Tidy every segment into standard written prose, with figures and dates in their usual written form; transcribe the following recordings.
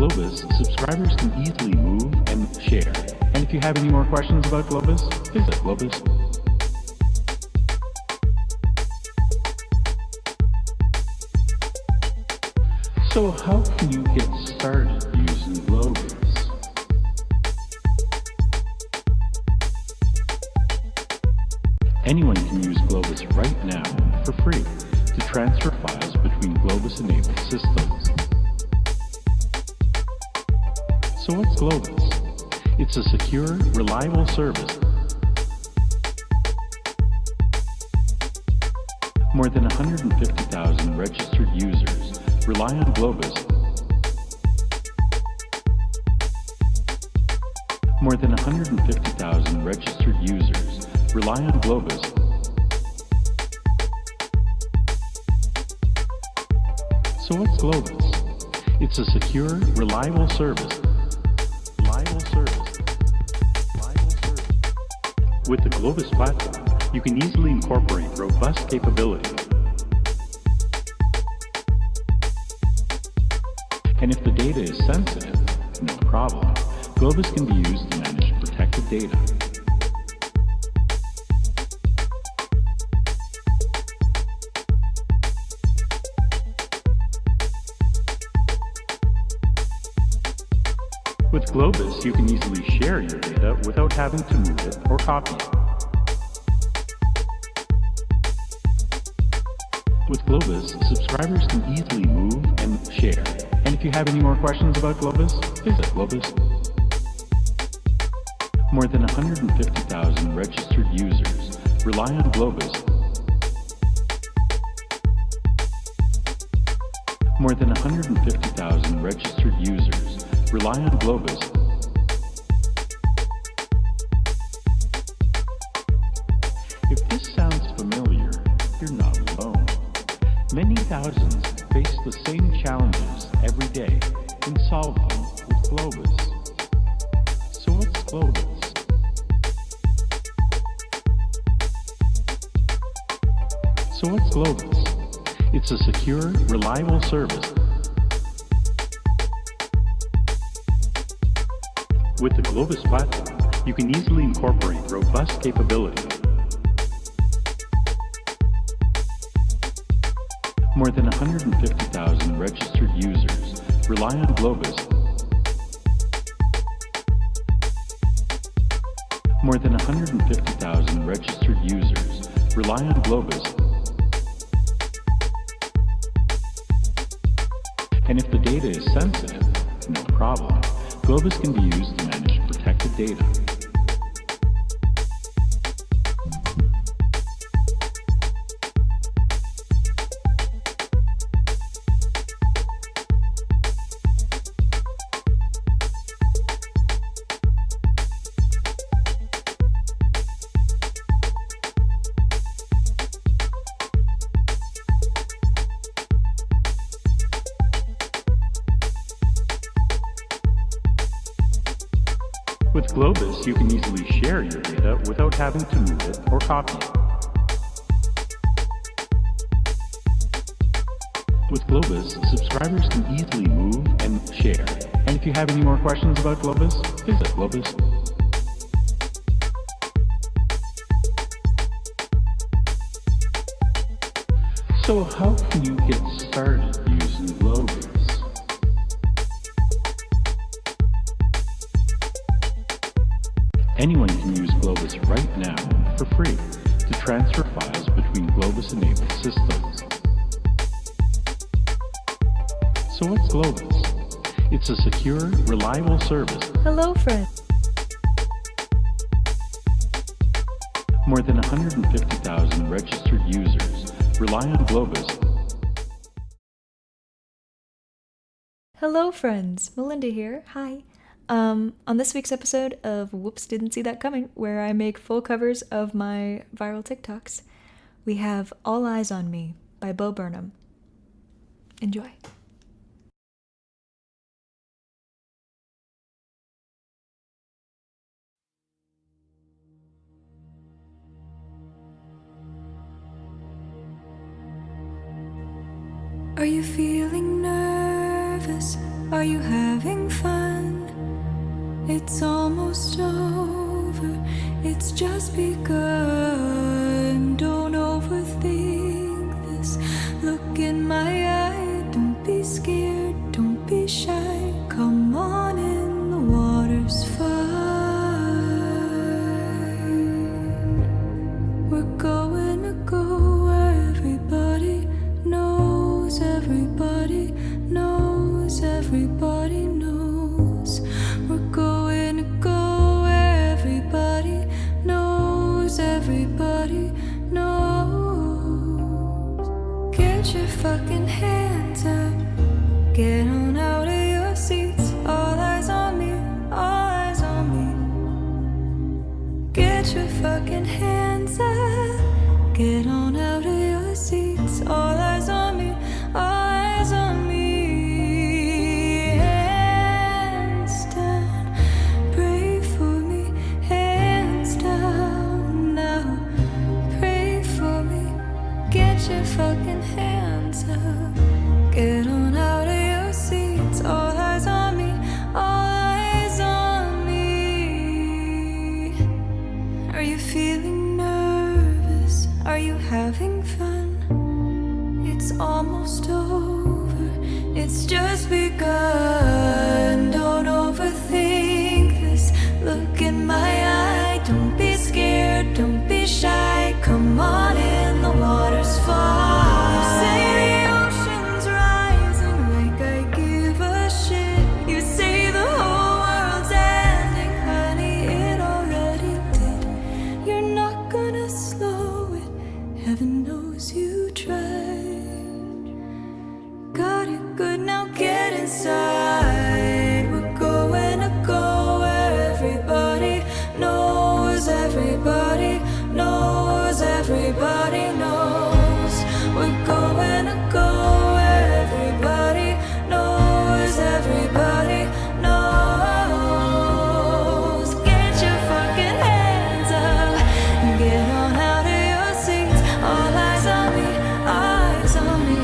Globus, subscribers can easily move and share. And if you have any more questions about Globus, visit Globus. So how can you get started using Globus? Anyone can use Globus right now for free to transfer files between Globus-enabled systems. So what's Globus? It's a secure, reliable service. More than 150,000 registered users rely on Globus. More than 150,000 registered users rely on Globus. So what's Globus? It's a secure, reliable service. With the Globus platform, you can easily incorporate robust capabilities. And if the data is sensitive, no problem. Globus can be used to manage protected data. With Globus, you can easily share your data without having to move it or copy it. With Globus, subscribers can easily move and share. And if you have any more questions about Globus, visit Globus. More than 150,000 registered users rely on Globus. More than 150,000 registered users rely on Globus. If this sounds familiar, you're not alone. Many thousands face the same challenges every day and solve them with Globus. So what's Globus? So what's Globus? It's a secure, reliable service. With the Globus platform, you can easily incorporate robust capabilities. More than 150,000 registered users rely on Globus. More than 150,000 registered users rely on Globus. And if the data is sensitive, no problem. Globus can be used to manage protected data. With Globus, you can easily share your data without having to move it or copy it. With Globus, subscribers can easily move and share. And if you have any more questions about Globus, visit Globus. So how can you get started using Globus? Anyone can use Globus right now for free to transfer files between Globus-enabled systems. So what's Globus? It's a secure, reliable service. Hello, friend. More than 150,000 registered users rely on Globus. Hello, friends. Melinda here. Hi. On this week's episode of Whoops, Didn't See That Coming, where I make full covers of my viral TikToks, we have All Eyes on Me by Bo Burnham. Enjoy. Are you feeling nervous? Are you having fun? It's almost over, it's just begun. Don't overthink this. Look in my eye, don't be scared, don't be shy. Come on in, the water's fine. We're going to go where everybody knows, everybody knows, everybody knows. We're going to go where everybody knows, everybody knows. Get your fucking hands up, get on out of your seats. All eyes on me, all eyes on me. Get your fucking hands up, get on out of your seats. All eyes on me, all eyes on me. Hands down, pray for me. Hands down now, pray for me. Get your fucking hands up, get on out of your seats. All eyes on me, all eyes on me. Are you feeling nervous? Are you having fun? It's almost over, it's just begun. Don't overthink this. Look in my eye, don't be scared, don't be shy. Come on in, the water's fine. You say the ocean's rising like I give a shit. You say the whole world's ending, honey, it already did. You're not gonna slow it, heaven knows you tried. Got it good, now get inside. We're going to go where everybody knows, everybody knows, everybody knows. We're going to go where everybody knows, everybody knows. Get your fucking hands up, get on out of your seats. All eyes on me, eyes on me.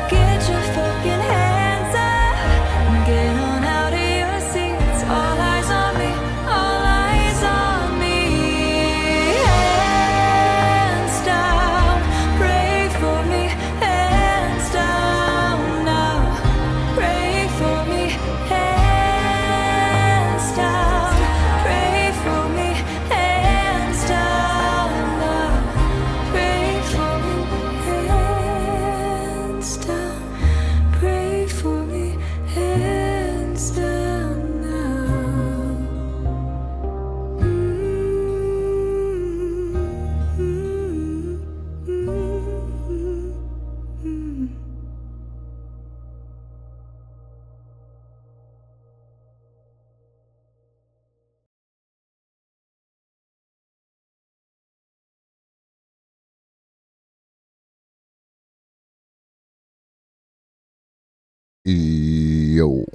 Get your fucking hands up, get on out of your seats. All eyes on me, all eyes on me. Hands down, pray for me. Hands down now, pray for me. Hands down, pray for me. Hands down now, pray for me. Hands down, pray for me. Hands down now. Yo.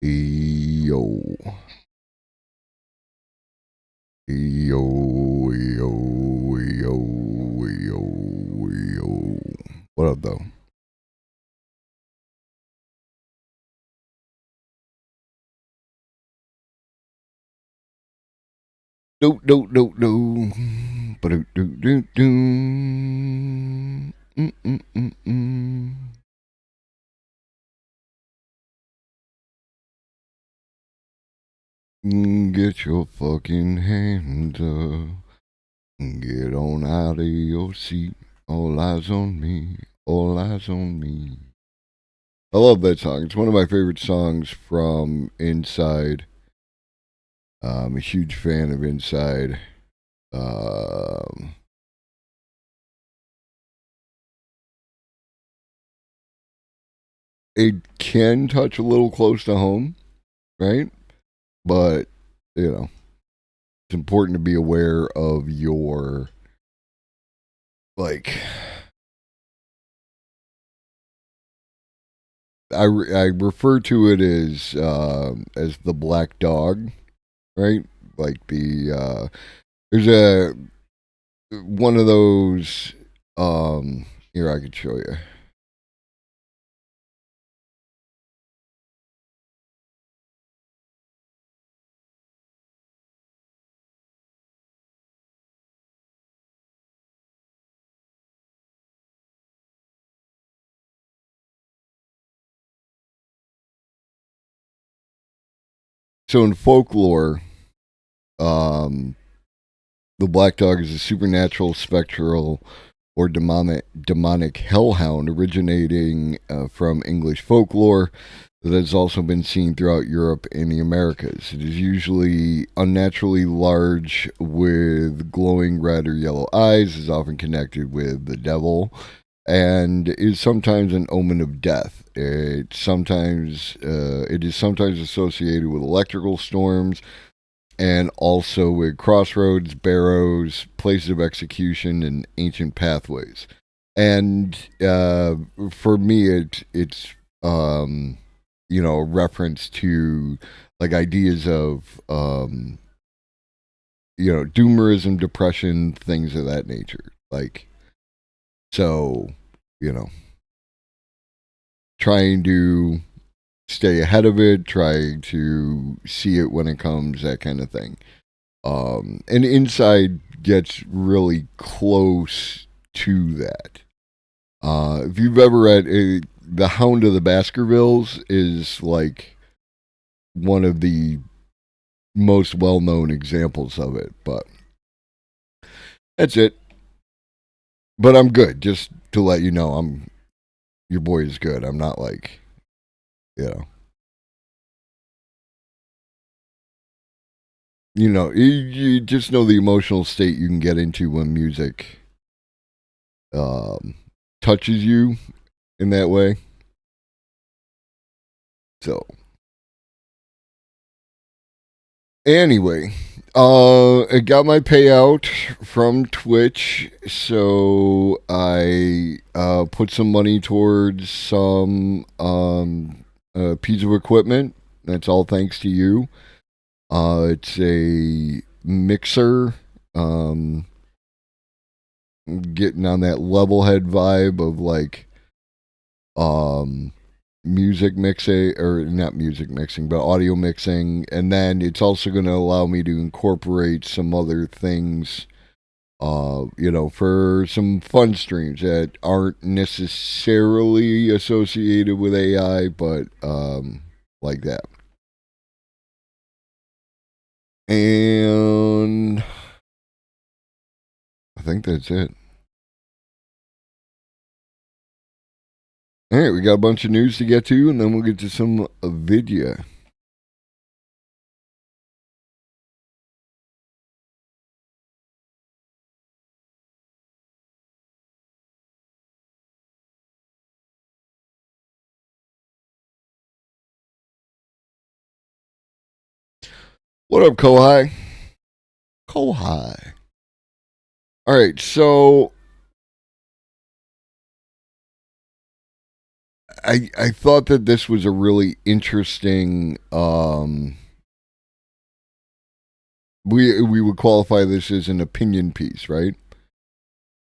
Yo. Yo, yo, yo, yo. What up, though? Do. Ba-do-do-do-do. Mm-mm-mm-mm. Get your fucking hands up. Get on out of your seat. All eyes on me. All eyes on me. I love that song. It's one of my favorite songs from Inside. I'm a huge fan of Inside. It can touch a little close to home, right? But, you know, it's important to be aware of your, like, I refer to it as the black dog, right? Like there's a one of those here I could show you. So in folklore, the black dog is a supernatural, spectral, or demonic hellhound originating from English folklore that has also been seen throughout Europe and the Americas. It is usually unnaturally large with glowing red or yellow eyes, is often connected with the devil, and is sometimes an omen of death. It is sometimes associated with electrical storms and also with crossroads, barrows, places of execution, and ancient pathways. And for me, it's a reference to like ideas of doomerism, depression, things of that nature. Like, so, trying to stay ahead of it, trying to see it when it comes, that kind of thing. And Inside gets really close to that. If you've ever read The Hound of the Baskervilles is like one of the most well-known examples of it, but that's it. But I'm good, just to let you know, your boy is good. I'm not like, you just know the emotional state you can get into when music touches you in that way. So, anyway, I got my payout from Twitch, so I put some money towards some piece of equipment. That's all thanks to you. It's a mixer, getting on that level head vibe of like music mixing, or not music mixing, but audio mixing. And then it's also going to allow me to incorporate some other things, for some fun streams that aren't necessarily associated with AI, but like that. And I think that's it. All right, we got a bunch of news to get to, and then we'll get to some video. What up, Kohai? Kohai. All right, so I thought that this was a really interesting. We would qualify this as an opinion piece, right?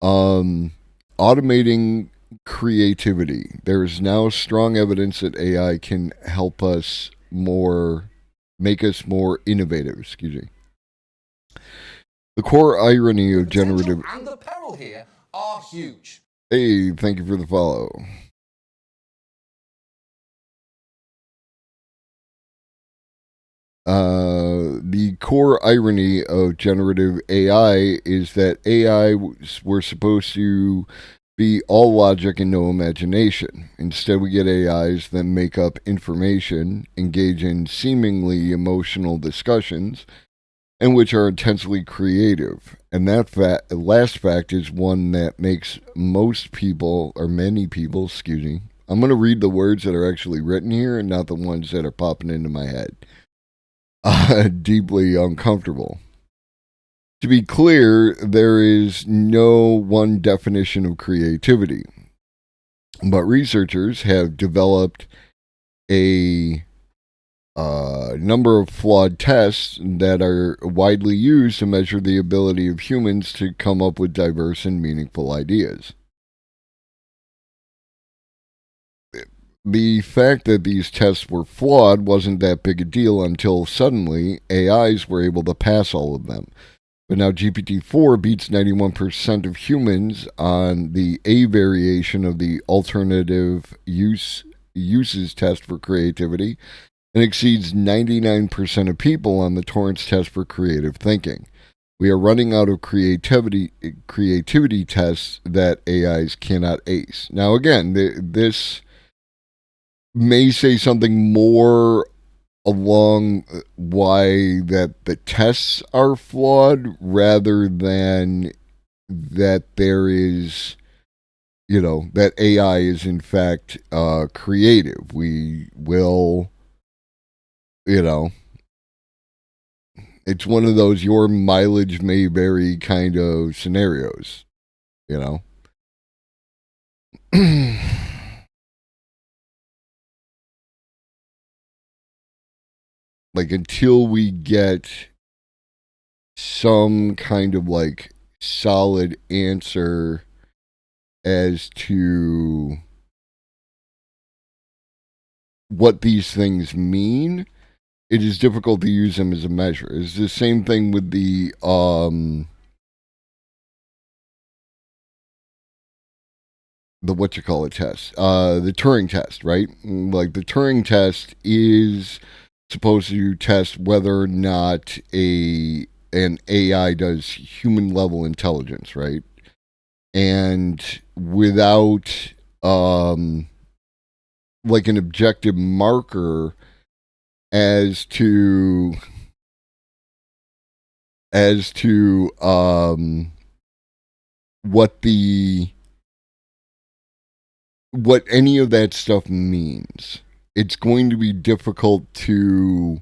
Automating creativity. There is now strong evidence that AI can help us make us more innovative. Excuse me. The core irony of generative and the peril here are huge. Hey, thank you for the follow. The core irony of generative AI is that AI were supposed to be all logic and no imagination. Instead, we get AIs that make up information, engage in seemingly emotional discussions, and which are intensely creative. And that last fact is one that makes most people, or many people, excuse me, I'm going to read the words that are actually written here and not the ones that are popping into my head. Deeply uncomfortable. To be clear, there is no one definition of creativity, but researchers have developed a number of flawed tests that are widely used to measure the ability of humans to come up with diverse and meaningful ideas. The fact that these tests were flawed wasn't that big a deal until suddenly AIs were able to pass all of them. But now GPT-4 beats 91% of humans on the A variation of the alternative uses test for creativity, and exceeds 99% of people on the Torrance test for creative thinking. We are running out of creativity tests that AIs cannot ace. Now, again, this may say something more along why that the tests are flawed rather than that there is, that AI is in fact creative. We will, it's one of those your mileage may vary kind of scenarios, like until we get some kind of like solid answer as to what these things mean, it is difficult to use them as a measure. It's the same thing with the test, the Turing test, right? Like the Turing test is supposed to test whether or not an AI does human level intelligence, right? And without like an objective marker as to what any of that stuff means, it's going to be difficult to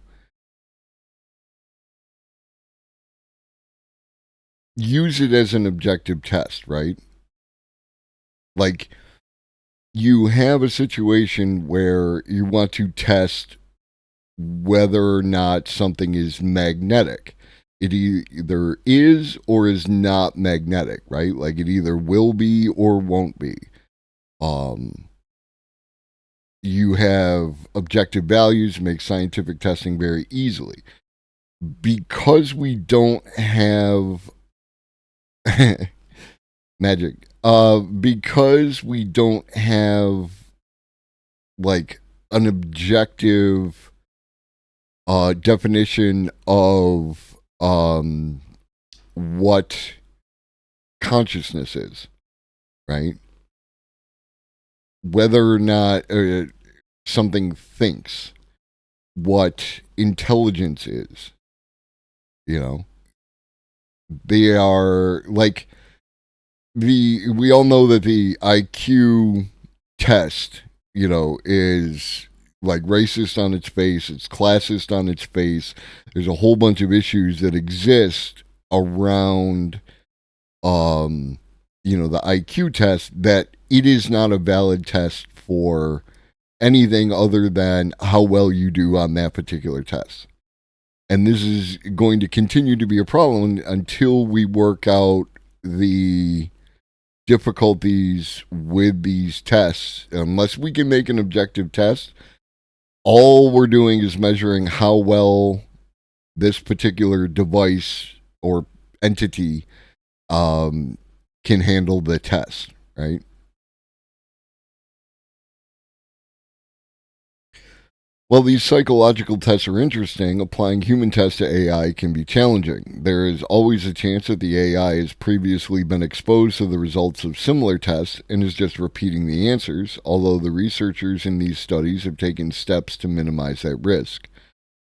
use it as an objective test, right? Like, you have a situation where you want to test whether or not something is magnetic. It either is or is not magnetic, right? Like, it either will be or won't be. You have objective values, make scientific testing very easily. Because we don't have magic, because we don't have like an objective definition of what consciousness is, right? Whether or not something thinks, what intelligence is, they are like we all know that the IQ test, is like racist on its face, it's classist on its face. There's a whole bunch of issues that exist around the IQ test, that it is not a valid test for anything other than how well you do on that particular test. And this is going to continue to be a problem until we work out the difficulties with these tests. Unless we can make an objective test, all we're doing is measuring how well this particular device or entity can handle the test, right? While these psychological tests are interesting, applying human tests to AI can be challenging. There is always a chance that the AI has previously been exposed to the results of similar tests and is just repeating the answers, although the researchers in these studies have taken steps to minimize that risk.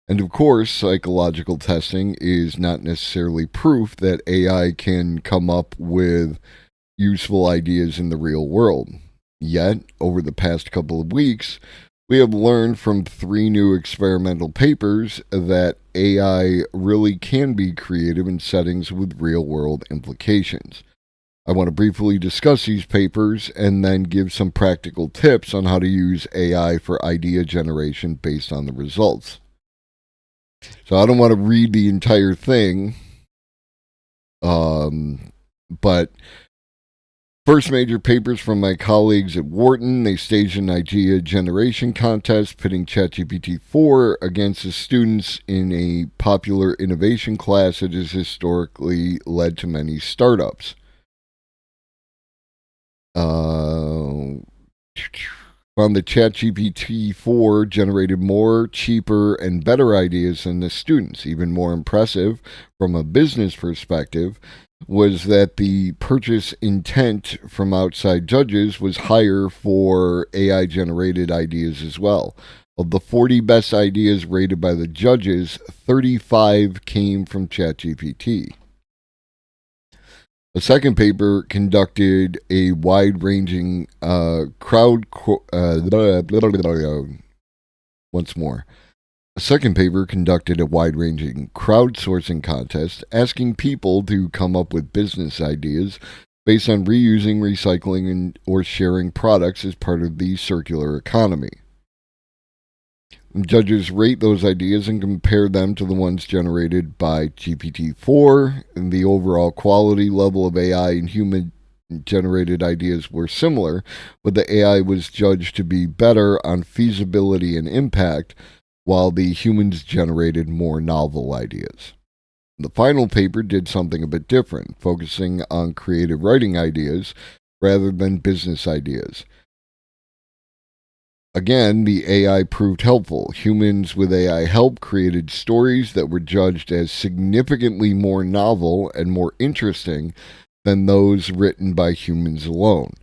And of course, psychological testing is not necessarily proof that AI can come up with useful ideas in the real world. Yet, over the past couple of weeks, we have learned from 3 new experimental papers that AI really can be creative in settings with real-world implications. I want to briefly discuss these papers and then give some practical tips on how to use AI for idea generation based on the results. So I don't want to read the entire thing, but first major papers from my colleagues at Wharton. They staged an idea generation contest pitting ChatGPT-4 against the students in a popular innovation class that has historically led to many startups. found that ChatGPT 4 generated more, cheaper, and better ideas than the students. Even more impressive from a business perspective was that the purchase intent from outside judges was higher for AI generated ideas as well. Of the 40 best ideas rated by the judges, 35 came from ChatGPT. A second paper conducted a wide-ranging once more. A second paper conducted a wide-ranging crowdsourcing contest asking people to come up with business ideas based on reusing, recycling, or sharing products as part of the circular economy. Judges rate those ideas and compare them to the ones generated by GPT-4, and the overall quality level of AI and human-generated ideas were similar, but the AI was judged to be better on feasibility and impact, while the humans generated more novel ideas. The final paper did something a bit different, focusing on creative writing ideas rather than business ideas. Again, the AI proved helpful. Humans with AI help created stories that were judged as significantly more novel and more interesting than those written by humans alone.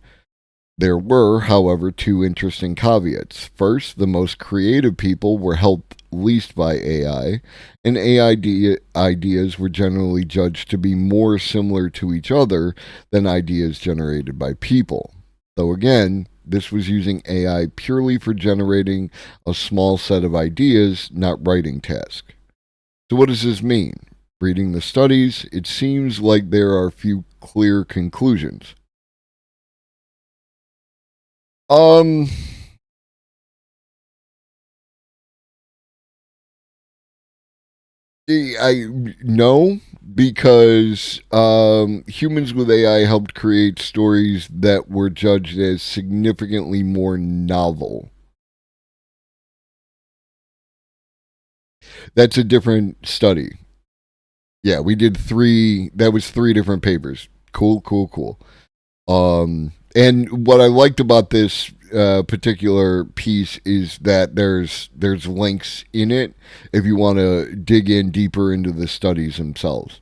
There were, however, two interesting caveats. First, the most creative people were helped least by AI, and AI ideas were generally judged to be more similar to each other than ideas generated by people. Though again, this was using AI purely for generating a small set of ideas, not writing tasks. So what does this mean? Reading the studies, it seems like there are a few clear conclusions. No, because humans with AI helped create stories that were judged as significantly more novel. That's a different study. Yeah, we did that was 3 different papers. Cool. And what I liked about this particular piece is that there's links in it if you want to dig in deeper into the studies themselves.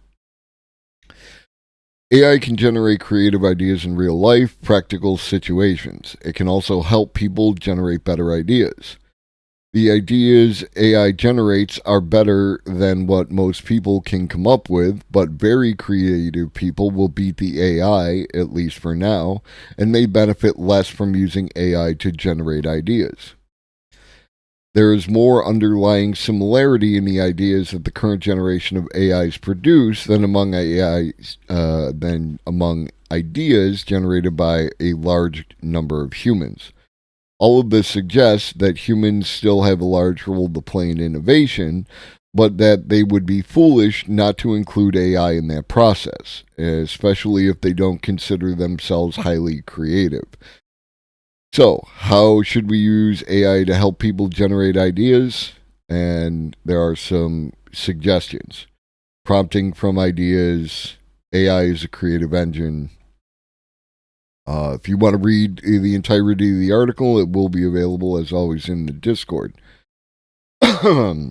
AI can generate creative ideas in real life, practical situations. It can also help people generate better ideas. The ideas AI generates are better than what most people can come up with, but very creative people will beat the AI, at least for now, and may benefit less from using AI to generate ideas. There is more underlying similarity in the ideas that the current generation of AIs produce than among ideas generated by a large number of humans. All of this suggests that humans still have a large role to play in innovation, but that they would be foolish not to include AI in that process, especially if they don't consider themselves highly creative. So, how should we use AI to help people generate ideas? And there are some suggestions. Prompting from ideas, AI is a creative engine. If you want to read the entirety of the article, it will be available, as always, in the Discord. Excuse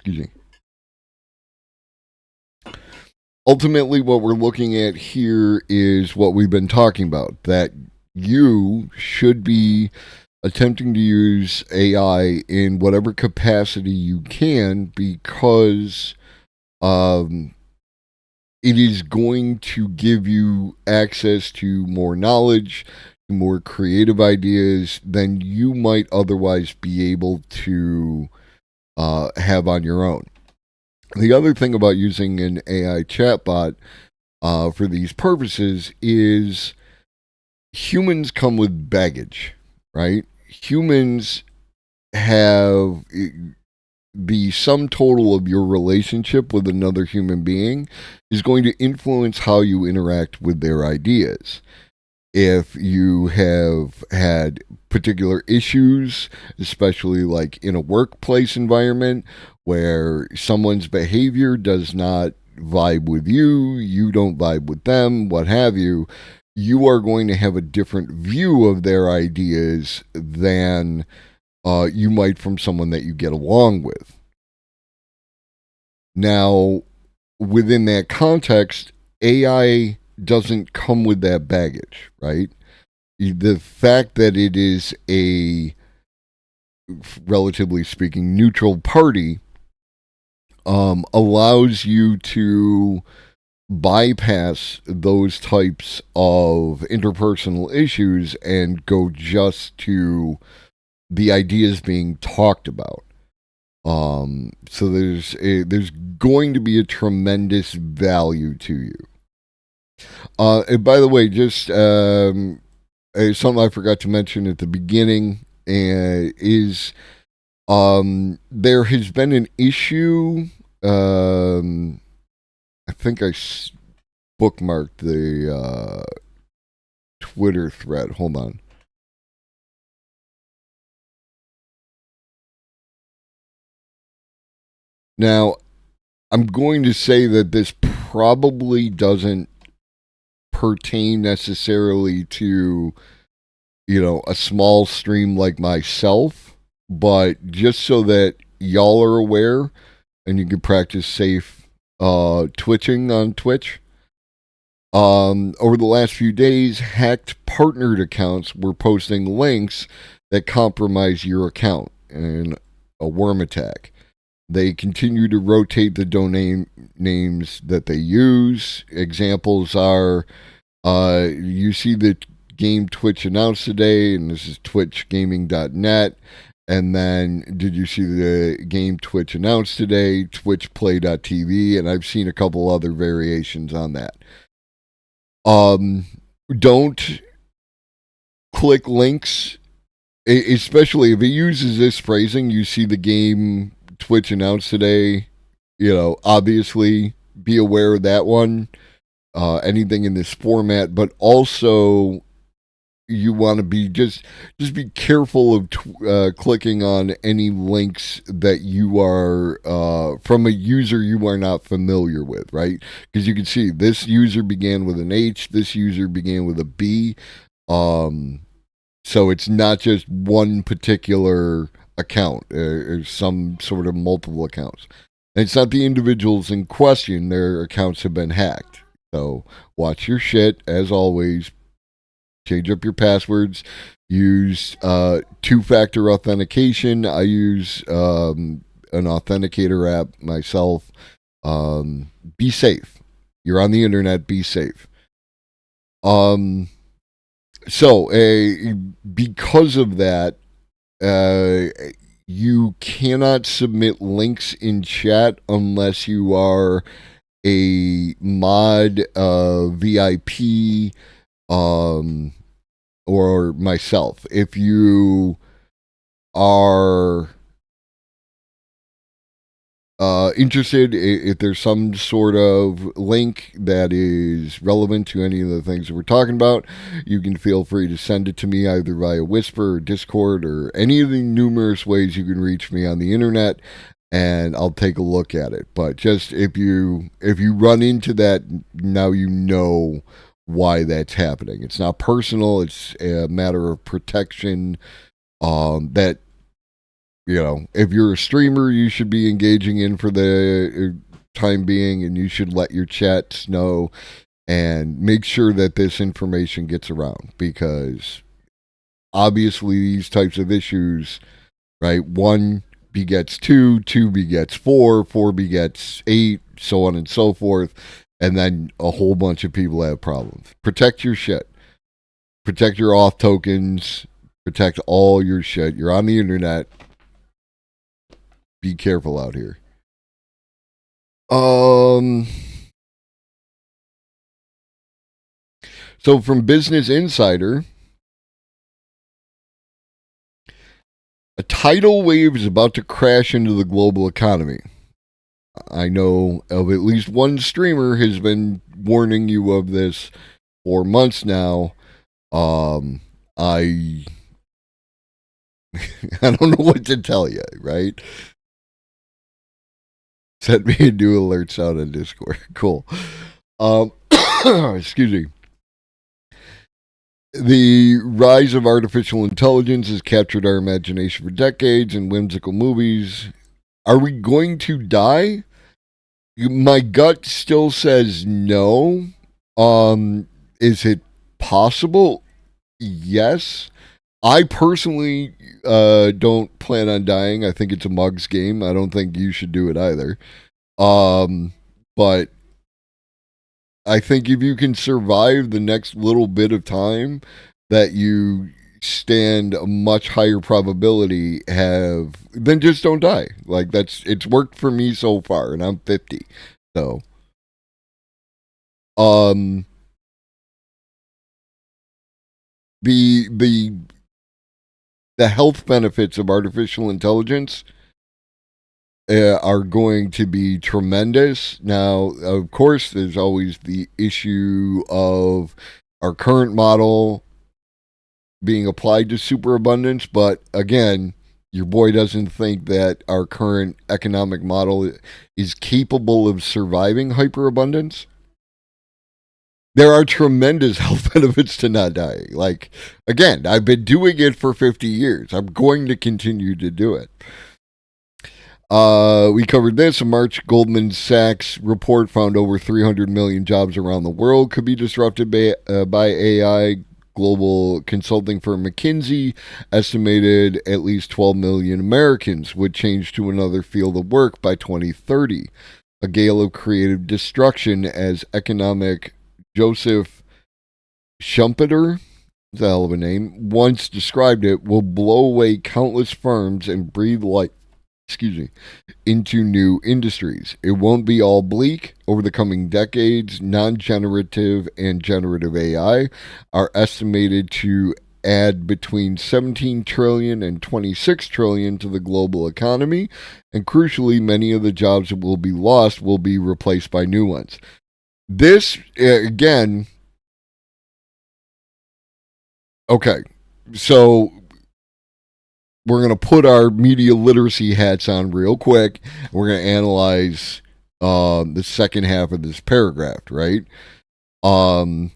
me. Ultimately, what we're looking at here is what we've been talking about, that you should be attempting to use AI in whatever capacity you can, because it is going to give you access to more knowledge, more creative ideas than you might otherwise be able to have on your own. The other thing about using an AI chatbot for these purposes is humans come with baggage, right? Humans have the sum total of your relationship with another human being is going to influence how you interact with their ideas. If you have had particular issues, especially like in a workplace environment where someone's behavior does not vibe with you, you don't vibe with them, what have you, you are going to have a different view of their ideas than you might from someone that you get along with. Now, within that context, AI doesn't come with that baggage, right? The fact that it is a, relatively speaking, neutral party allows you to bypass those types of interpersonal issues and go just to the ideas being talked about. So there's going to be a tremendous value to you. And by the way, just something I forgot to mention at the beginning is there has been an issue. I think I bookmarked the Twitter thread. Hold on. Now, I'm going to say that this probably doesn't pertain necessarily to, a small stream like myself, but just so that y'all are aware and you can practice safe twitching on Twitch. Over the last few days, hacked partnered accounts were posting links that compromise your account in a worm attack. They continue to rotate the domain names that they use. Examples are, you see the game Twitch announced today, and this is twitchgaming.net. And then, did you see the game Twitch announced today, twitchplay.tv? And I've seen a couple other variations on that. Don't click links, especially if it uses this phrasing. You see the game Twitch announced today, obviously be aware of that one. Anything in this format, but also you want to be just be careful of clicking on any links that you are from a user you are not familiar with, right? Because you can see this user began with an H, this user began with a B, so it's not just one particular account or some sort of multiple accounts. And it's not the individuals in question; their accounts have been hacked. So watch your shit, as always. Change up your passwords. Use two-factor authentication. I use an authenticator app myself. Be safe. You're on the internet. Be safe. So because of that, you cannot submit links in chat unless you are a mod, VIP, or myself. If you are interested, if there's some sort of link that is relevant to any of the things that we're talking about, you can feel free to send it to me either via Whisper or Discord or any of the numerous ways you can reach me on the internet, and I'll take a look at it. But just if you run into that, now you know why that's happening. It's not personal. It's a matter of protection. That, if you're a streamer, you should be engaging in for the time being, and you should let your chats know and make sure that this information gets around, because obviously these types of issues, right? 1 begets 2, 2 begets 4, 4 begets 8, so on and so forth. And then a whole bunch of people have problems. Protect your shit. Protect your auth tokens. Protect all your shit. You're on the internet. Be careful out here. So from Business Insider, a tidal wave is about to crash into the global economy. I know of at least one streamer has been warning you of this for months now. I I don't know what to tell you, right? Send me a new alerts out on Discord. Cool. Excuse me. The rise of artificial intelligence has captured our imagination for decades in whimsical movies. Are we going to die? My gut still says no. Is it possible? Yes. I personally don't plan on dying. I think it's a mug's game. I don't think you should do it either. But I think if you can survive the next little bit of time, that you stand a much higher probability then just don't die. Like it's worked for me so far, and I'm 50. So the health benefits of artificial intelligence are going to be tremendous. Now, of course, there's always the issue of our current model being applied to superabundance, but again, your boy doesn't think that our current economic model is capable of surviving hyperabundance. There are tremendous health benefits to not dying. Like, again, I've been doing it for 50 years. I'm going to continue to do it. We covered this. A March Goldman Sachs report found over 300 million jobs around the world could be disrupted by AI. Global consulting firm McKinsey estimated at least 12 million Americans would change to another field of work by 2030. A gale of creative destruction, as economic Joseph Schumpeter, that's a hell of a name, once described it, will blow away countless firms and breathe life into new industries. It won't be all bleak. Over the coming decades, non-generative and generative AI are estimated to add between 17 trillion and 26 trillion to the global economy, and crucially, many of the jobs that will be lost will be replaced by new ones. This, again, okay, so we're going to put our media literacy hats on real quick. We're going to analyze the second half of this paragraph, right? The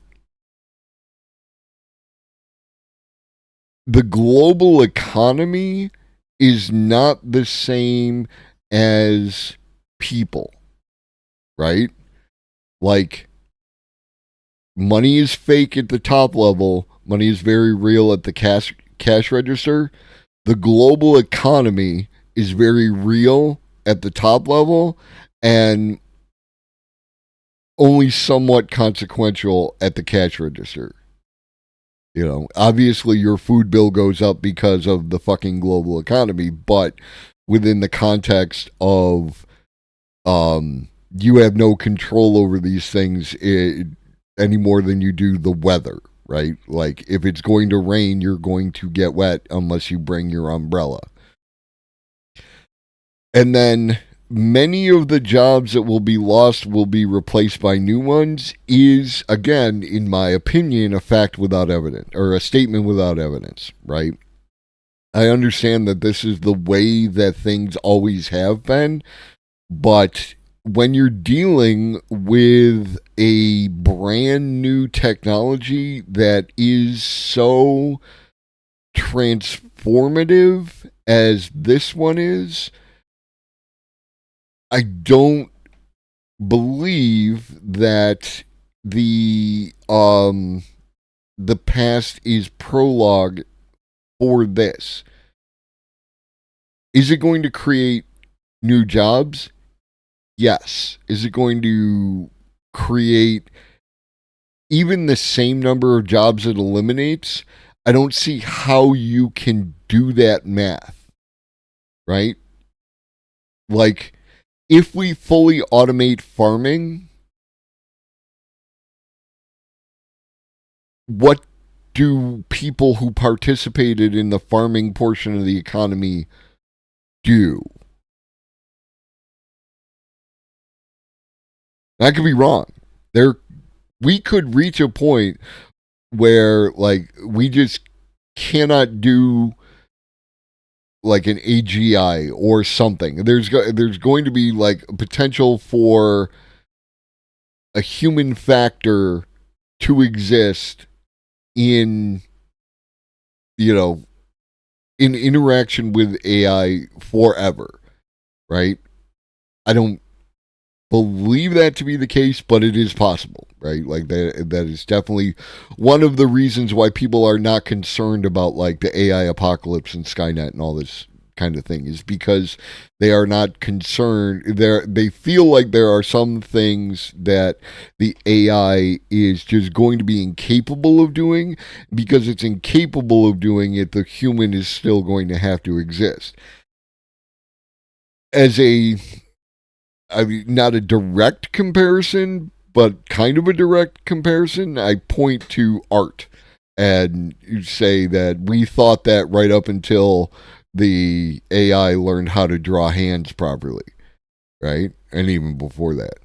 global economy is not the same as people, right? Like, money is fake at the top level. Money is very real at the cash register. The global economy is very real at the top level and only somewhat consequential at the cash register. You know, obviously your food bill goes up because of the fucking global economy, but within the context of you have no control over these things any more than you do the weather. Right? Like, if it's going to rain, you're going to get wet unless you bring your umbrella. And then many of the jobs that will be lost will be replaced by new ones is, again, in my opinion, a fact without evidence, or a statement without evidence, right? I understand that this is the way that things always have been, but when you're dealing with a brand new technology that is so transformative as this one is, I don't believe that the past is prologue for this. Is it going to create new jobs? Yes. Is it going to create even the same number of jobs it eliminates? I don't see how you can do that math, right? Like, if we fully automate farming, what do people who participated in the farming portion of the economy do? I could be wrong. We could reach a point where, like, we just cannot do like an AGI or something. There's going to be like a potential for a human factor to exist in, in interaction with AI forever, right? I don't believe that to be the case, but it is possible, right? Like that is definitely one of the reasons why people are not concerned about like the AI apocalypse and Skynet and all this kind of thing, is because they are not concerned. They feel like there are some things that the AI is just going to be incapable of doing. Because it's incapable of doing it, the human is still going to have to exist. As not a direct comparison, but kind of a direct comparison, I point to art and say that we thought that right up until the AI learned how to draw hands properly, right? And even before that.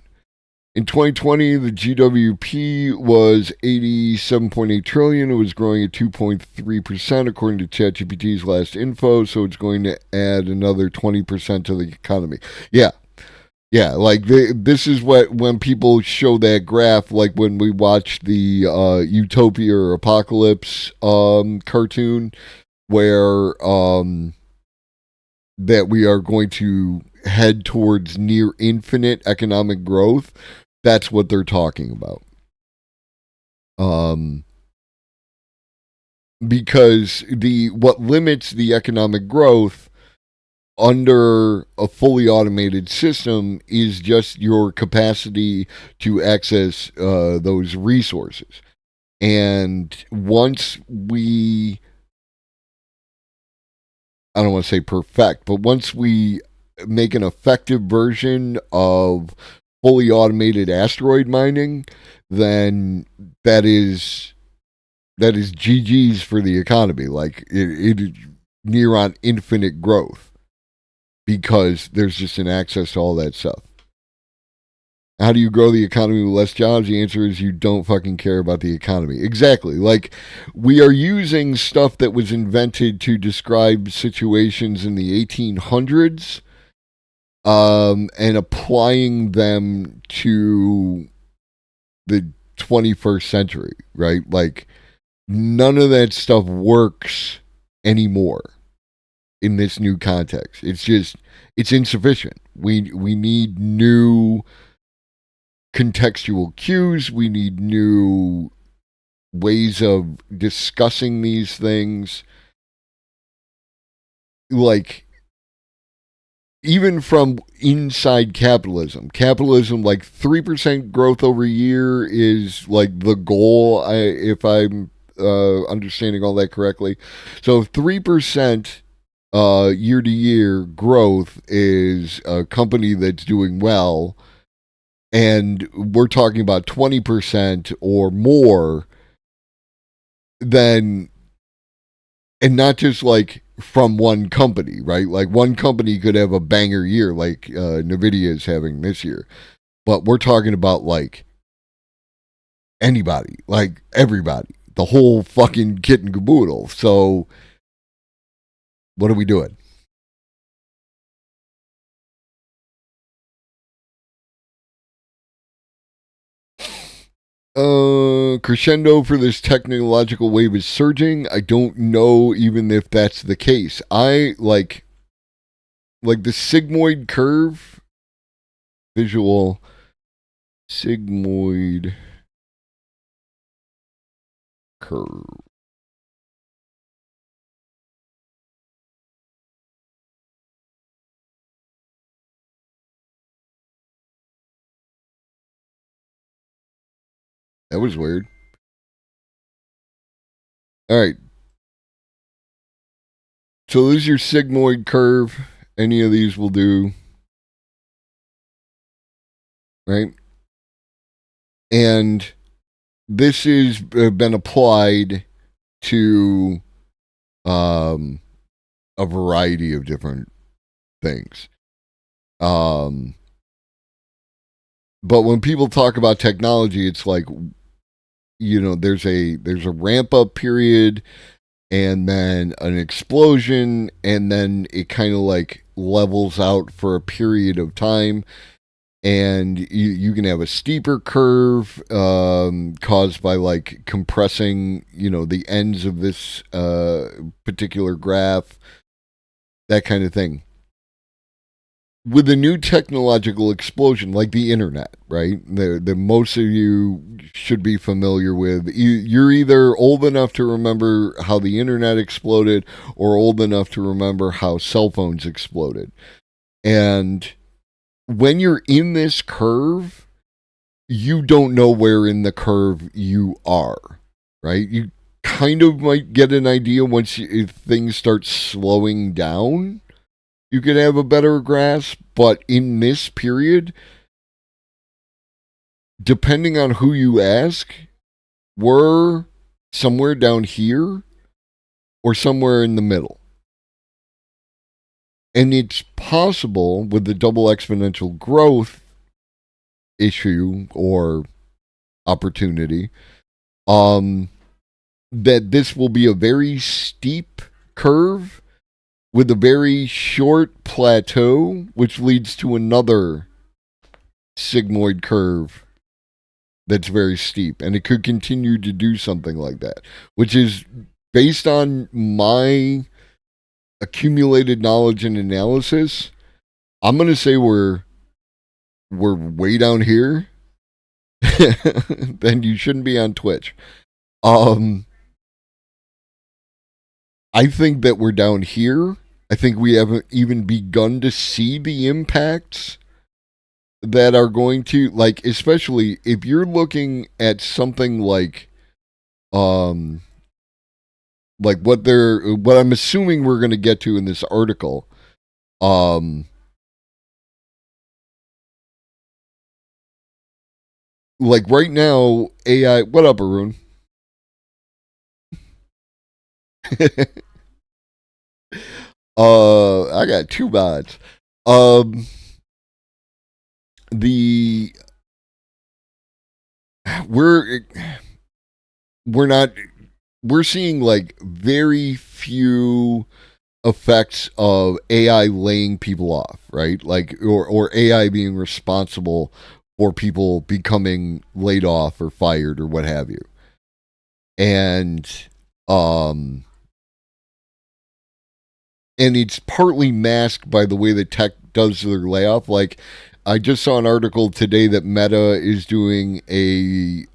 In 2020, the GWP was 87.8 trillion. It was growing at 2.3% according to ChatGPT's last info, so it's going to add another 20% to the economy. Yeah, like this is what, when people show that graph, like when we watch the Utopia or Apocalypse cartoon, where that we are going to head towards near infinite economic growth. That's what they're talking about. Because what limits the economic growth under a fully automated system is just your capacity to access those resources. And once we, I don't want to say perfect, but once we make an effective version of fully automated asteroid mining, then that is GG's for the economy. Like it is near on infinite growth, because there's just an access to all that stuff. How do you grow the economy with less jobs? The answer is you don't fucking care about the economy. Exactly. Like, we are using stuff that was invented to describe situations in the 1800s, and applying them to the 21st century, right? Like, none of that stuff works anymore in this new context. It's insufficient. We need new contextual cues. We need new ways of discussing these things. Like, even from inside capitalism, like 3% growth over a year is like the goal, if I'm understanding all that correctly. So 3% year to year growth is a company that's doing well, and we're talking about 20% or more, then, and not just like from one company, right? Like, one company could have a banger year like NVIDIA is having this year, but we're talking about like anybody, like everybody, the whole fucking kit and caboodle. So what are we doing? Crescendo for this technological wave is surging. I don't know even if that's the case. I like the sigmoid curve, visual sigmoid curve. That was weird. All right. So this is your sigmoid curve. Any of these will do. Right? And this has been applied to a variety of different things. But when people talk about technology, it's like, there's a ramp up period, and then an explosion, and then it kind of like levels out for a period of time. And you can have a steeper curve caused by like compressing, the ends of this particular graph, that kind of thing. With a new technological explosion like the internet, right? The most of you should be familiar with. You're either old enough to remember how the internet exploded or old enough to remember how cell phones exploded. And when you're in this curve, you don't know where in the curve you are, right? You kind of might get an idea once if things start slowing down. You could have a better grasp, but in this period, depending on who you ask, we're somewhere down here or somewhere in the middle. And it's possible with the double exponential growth issue or opportunity, that this will be a very steep curve with a very short plateau, which leads to another sigmoid curve that's very steep. And it could continue to do something like that, which is based on my accumulated knowledge and analysis. I'm going to say we're way down here. Then you shouldn't be on Twitch. I think that we're down here. I think we haven't even begun to see the impacts that are going to, like, especially if you're looking at something like what I'm assuming we're going to get to in this article, like right now, AI, what up, Arun? I got two bots. We're seeing like very few effects of AI laying people off, right? Like, or AI being responsible for people becoming laid off or fired or what have you. And it's partly masked by the way that tech does their layoff. Like, I just saw an article today that Meta is doing is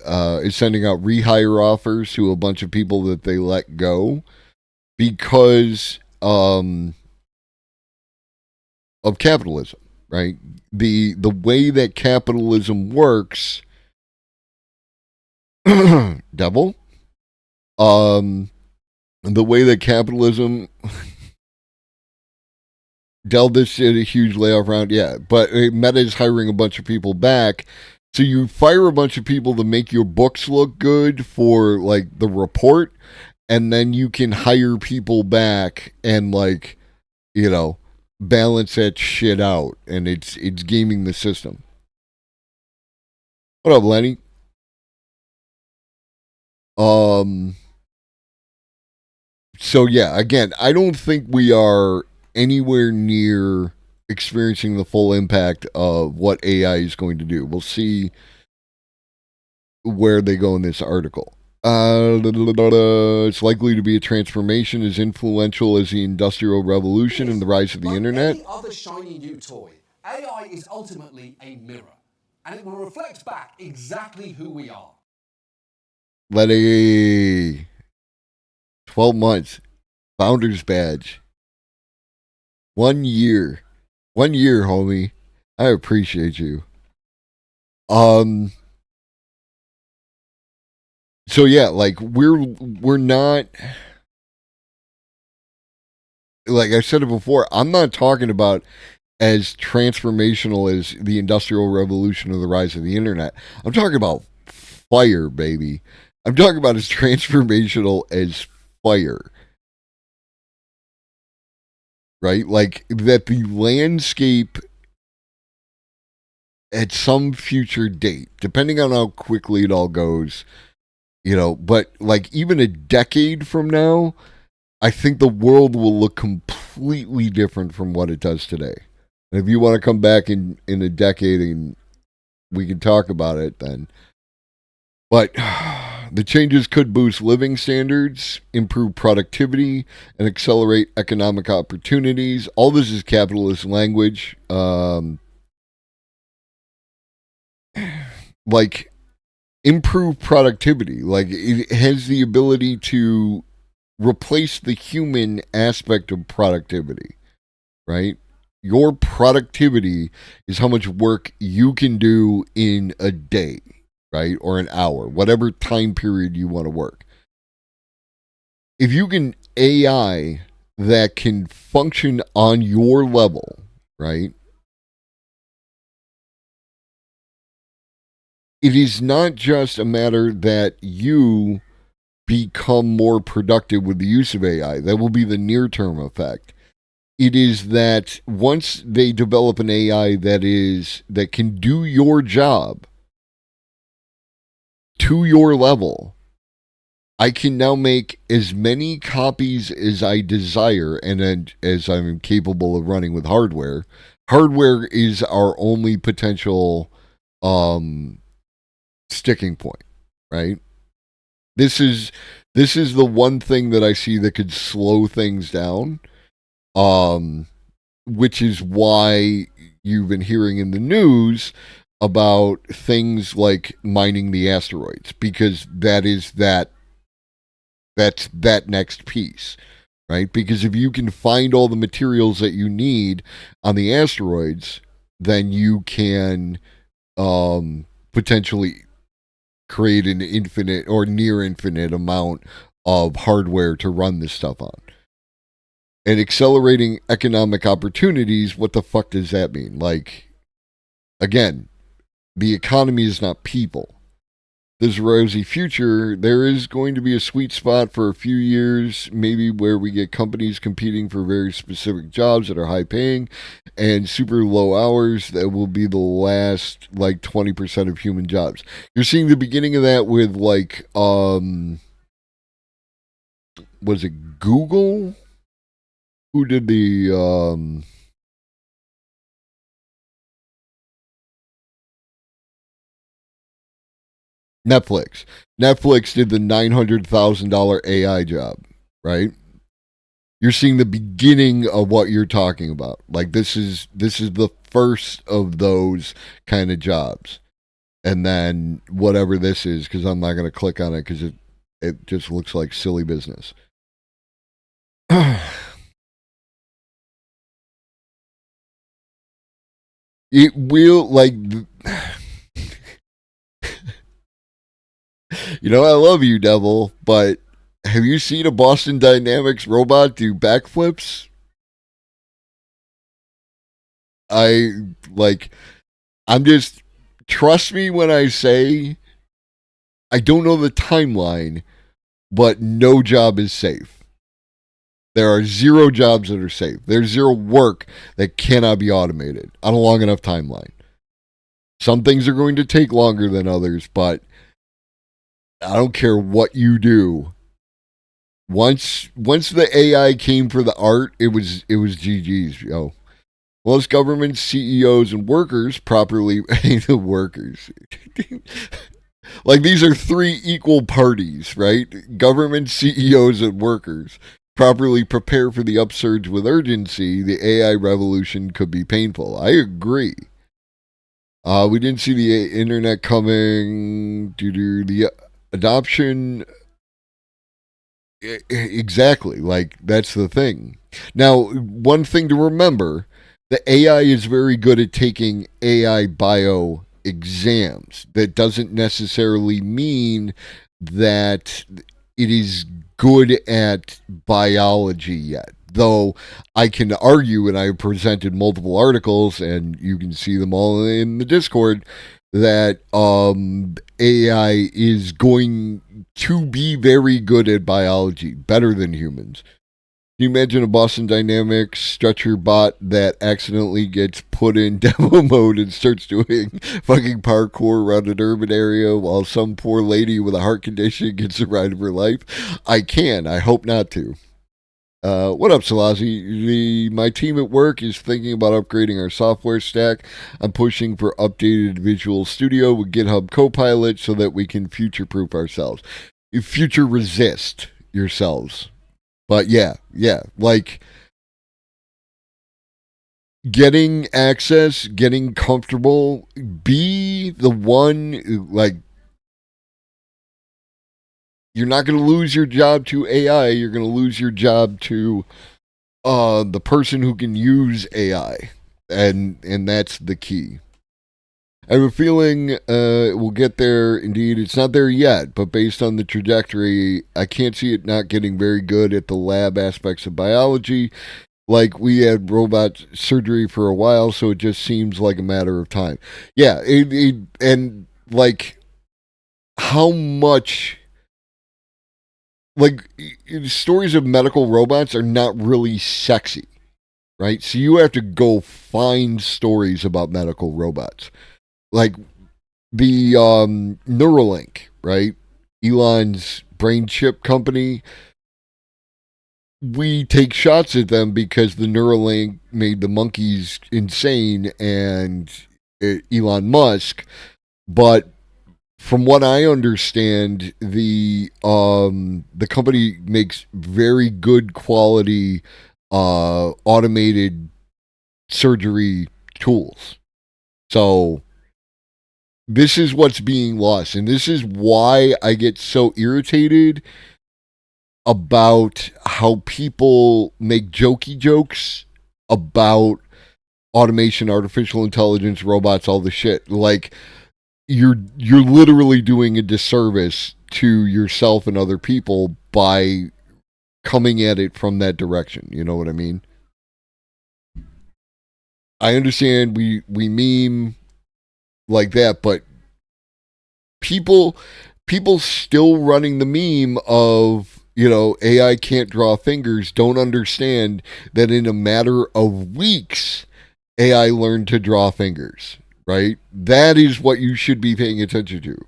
sending out rehire offers to a bunch of people that they let go because of capitalism, right? The way that capitalism works, devil. The way that capitalism Dell this did a huge layoff round, yeah. But Meta is hiring a bunch of people back. So you fire a bunch of people to make your books look good for like the report, and then you can hire people back and like, balance that shit out. And it's gaming the system. What up, Lenny? So yeah, again, I don't think we are anywhere near experiencing the full impact of what AI is going to do. We'll see where they go in this article. It's likely to be a transformation as influential as the Industrial Revolution and the rise of the internet. Like any other shiny new toy, AI is ultimately a mirror, and it will reflect back exactly who we are. Letty, 12 months, Founder's Badge. 1 year. 1 year, homie. I appreciate you. So yeah, like we're not, like I said it before, I'm not talking about as transformational as the Industrial Revolution or the rise of the internet. I'm talking about fire, baby. I'm talking about as transformational as fire. Right? Like that the landscape at some future date, depending on how quickly it all goes, but like even a decade from now, I think the world will look completely different from what it does today. And if you want to come back in a decade we can talk about it then. But the changes could boost living standards, improve productivity, and accelerate economic opportunities. All this is capitalist language. Like, improve productivity. Like, it has the ability to replace the human aspect of productivity, right? Your productivity is how much work you can do in a day, right? Or an hour, whatever time period you want to work. If you can AI that can function on your level, right? It is not just a matter that you become more productive with the use of AI. That will be the near-term effect. It is that once they develop an AI that can do your job to your level, I can now make as many copies as I desire and as I'm capable of running with hardware. Hardware is our only potential sticking point, right? This is the one thing that I see that could slow things down, which is why you've been hearing in the news about things like mining the asteroids, because that's that next piece, right? Because if you can find all the materials that you need on the asteroids, then you can potentially create an infinite or near infinite amount of hardware to run this stuff on. And accelerating economic opportunities, what the fuck does that mean? Like, again, the economy is not people. This rosy future, there is going to be a sweet spot for a few years, maybe where we get companies competing for very specific jobs that are high paying and super low hours that will be the last like 20% of human jobs. You're seeing the beginning of that with like was it Google? Who did the Netflix. Netflix did the $900,000 AI job, right? You're seeing the beginning of what you're talking about. Like this is the first of those kind of jobs. And then whatever this is, because I'm not going to click on it because it just looks like silly business. It will, like, you know, I love you, Devil, but have you seen a Boston Dynamics robot do backflips? I'm just, trust me when I say, I don't know the timeline, but no job is safe. There are zero jobs that are safe. There's zero work that cannot be automated on a long enough timeline. Some things are going to take longer than others, but I don't care what you do. Once the AI came for the art, it was GG's, yo. Most government CEOs and workers properly the workers. Like these are three equal parties, right? Government CEOs and workers properly prepare for the upsurge with urgency. The AI revolution could be painful. I agree. We didn't see the internet coming due to the adoption. Exactly. Like, that's the thing. Now, one thing to remember, the AI is very good at taking AI bio exams. That doesn't necessarily mean that it is good at biology yet. Though I can argue, and I presented multiple articles, and you can see them all in the Discord, that AI is going to be very good at biology, better than humans. Can you imagine a Boston Dynamics stretcher bot that accidentally gets put in demo mode and starts doing fucking parkour around an urban area while some poor lady with a heart condition gets the ride of her life? I can. I hope not to. What up, Salazi? My team at work is thinking about upgrading our software stack. I'm pushing for updated Visual Studio with GitHub Copilot so that we can future-proof ourselves. You future resist yourselves. But yeah, like getting access, getting comfortable, be the one, like, you're not going to lose your job to AI. You're going to lose your job to the person who can use AI, and that's the key. I have a feeling we'll get there. Indeed, it's not there yet, but based on the trajectory, I can't see it not getting very good at the lab aspects of biology. Like, we had robot surgery for a while, so it just seems like a matter of time. Yeah, and like how much. Like, stories of medical robots are not really sexy, right? So you have to go find stories about medical robots. Like the Neuralink, right? Elon's brain chip company. We take shots at them because the Neuralink made the monkeys insane and Elon Musk. But from what I understand, the company makes very good quality automated surgery tools. So this is what's being lost, and this is why I get so irritated about how people make jokey jokes about automation, artificial intelligence, robots, all the shit. Like, you're literally doing a disservice to yourself and other people by coming at it from that direction. You know what I mean? I understand we meme like that, but people still running the meme of, AI can't draw fingers, don't understand that in a matter of weeks AI learned to draw fingers. Right? That is what you should be paying attention to.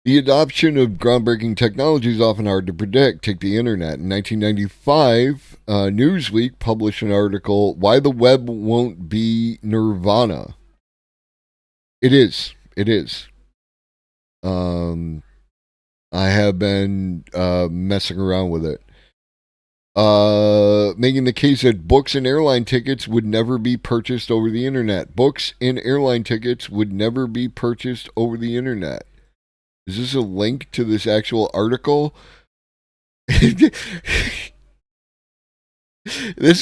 The adoption of groundbreaking technology is often hard to predict. Take the internet. In 1995, Newsweek published an article, Why the Web Won't Be Nirvana. It is. I have been messing around with it. Making the case that books and airline tickets would never be purchased over the internet. Books and airline tickets would never be purchased over the internet. Is this a link to this actual article? This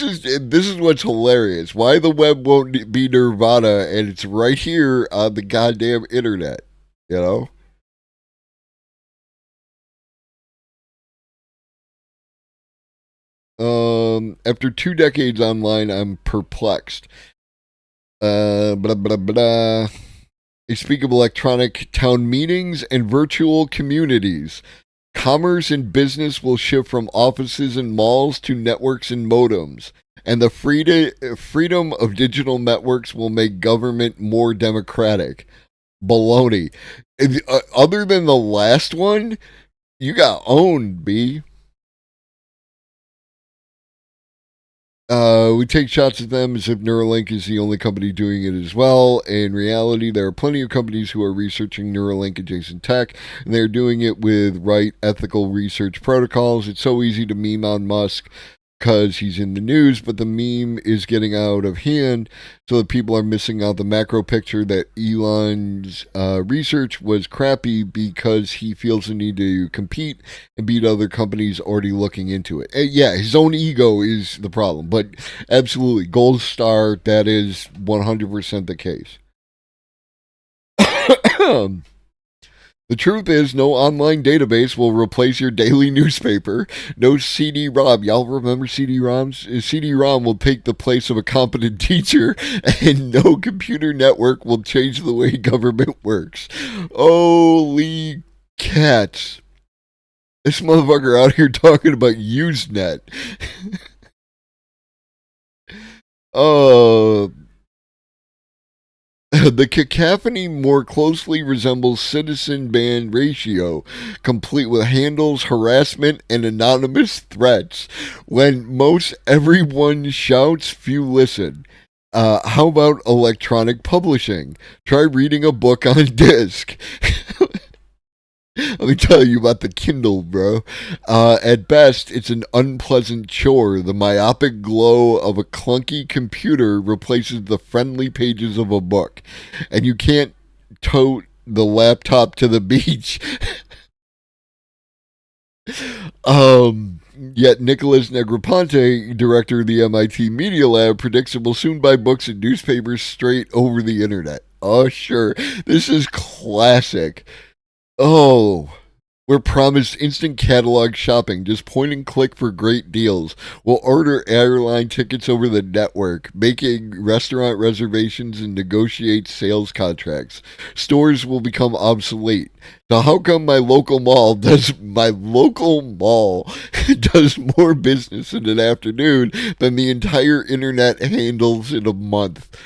is what's hilarious. Why the web won't be Nirvana, and it's right here on the goddamn internet. You know? After 2 decades online, I'm perplexed. Blah, blah, blah. They speak of electronic town meetings and virtual communities. Commerce and business will shift from offices and malls to networks and modems. And the freedom of digital networks will make government more democratic. Baloney. Other than the last one, you got owned, B. We take shots at them as if Neuralink is the only company doing it as well. In reality, there are plenty of companies who are researching Neuralink adjacent tech, and they're doing it with right ethical research protocols. It's so easy to meme on Musk because he's in the news, but the meme is getting out of hand, so that people are missing out the macro picture that Elon's research was crappy because he feels the need to compete and beat other companies already looking into it. Yeah, his own ego is the problem, but absolutely, gold star, that is 100% the case. The truth is, no online database will replace your daily newspaper. No CD-ROM. Y'all remember CD-ROMs? CD-ROM will take the place of a competent teacher, and no computer network will change the way government works. Holy cats. This motherfucker out here talking about Usenet. Oh... The cacophony more closely resembles citizen band ratio, complete with handles, harassment, and anonymous threats. When most everyone shouts, few listen. How about electronic publishing? Try reading a book on disc. Let me tell you about the Kindle, bro. At best, it's an unpleasant chore. The myopic glow of a clunky computer replaces the friendly pages of a book. And you can't tote the laptop to the beach. Yet Nicholas Negroponte, director of the MIT Media Lab, predicts it will soon buy books and newspapers straight over the internet. Oh, sure. This is classic. Oh, we're promised instant catalog shopping. Just point and click for great deals. We'll order airline tickets over the network, making restaurant reservations and negotiate sales contracts. Stores will become obsolete. So how come my local mall does more business in an afternoon than the entire internet handles in a month?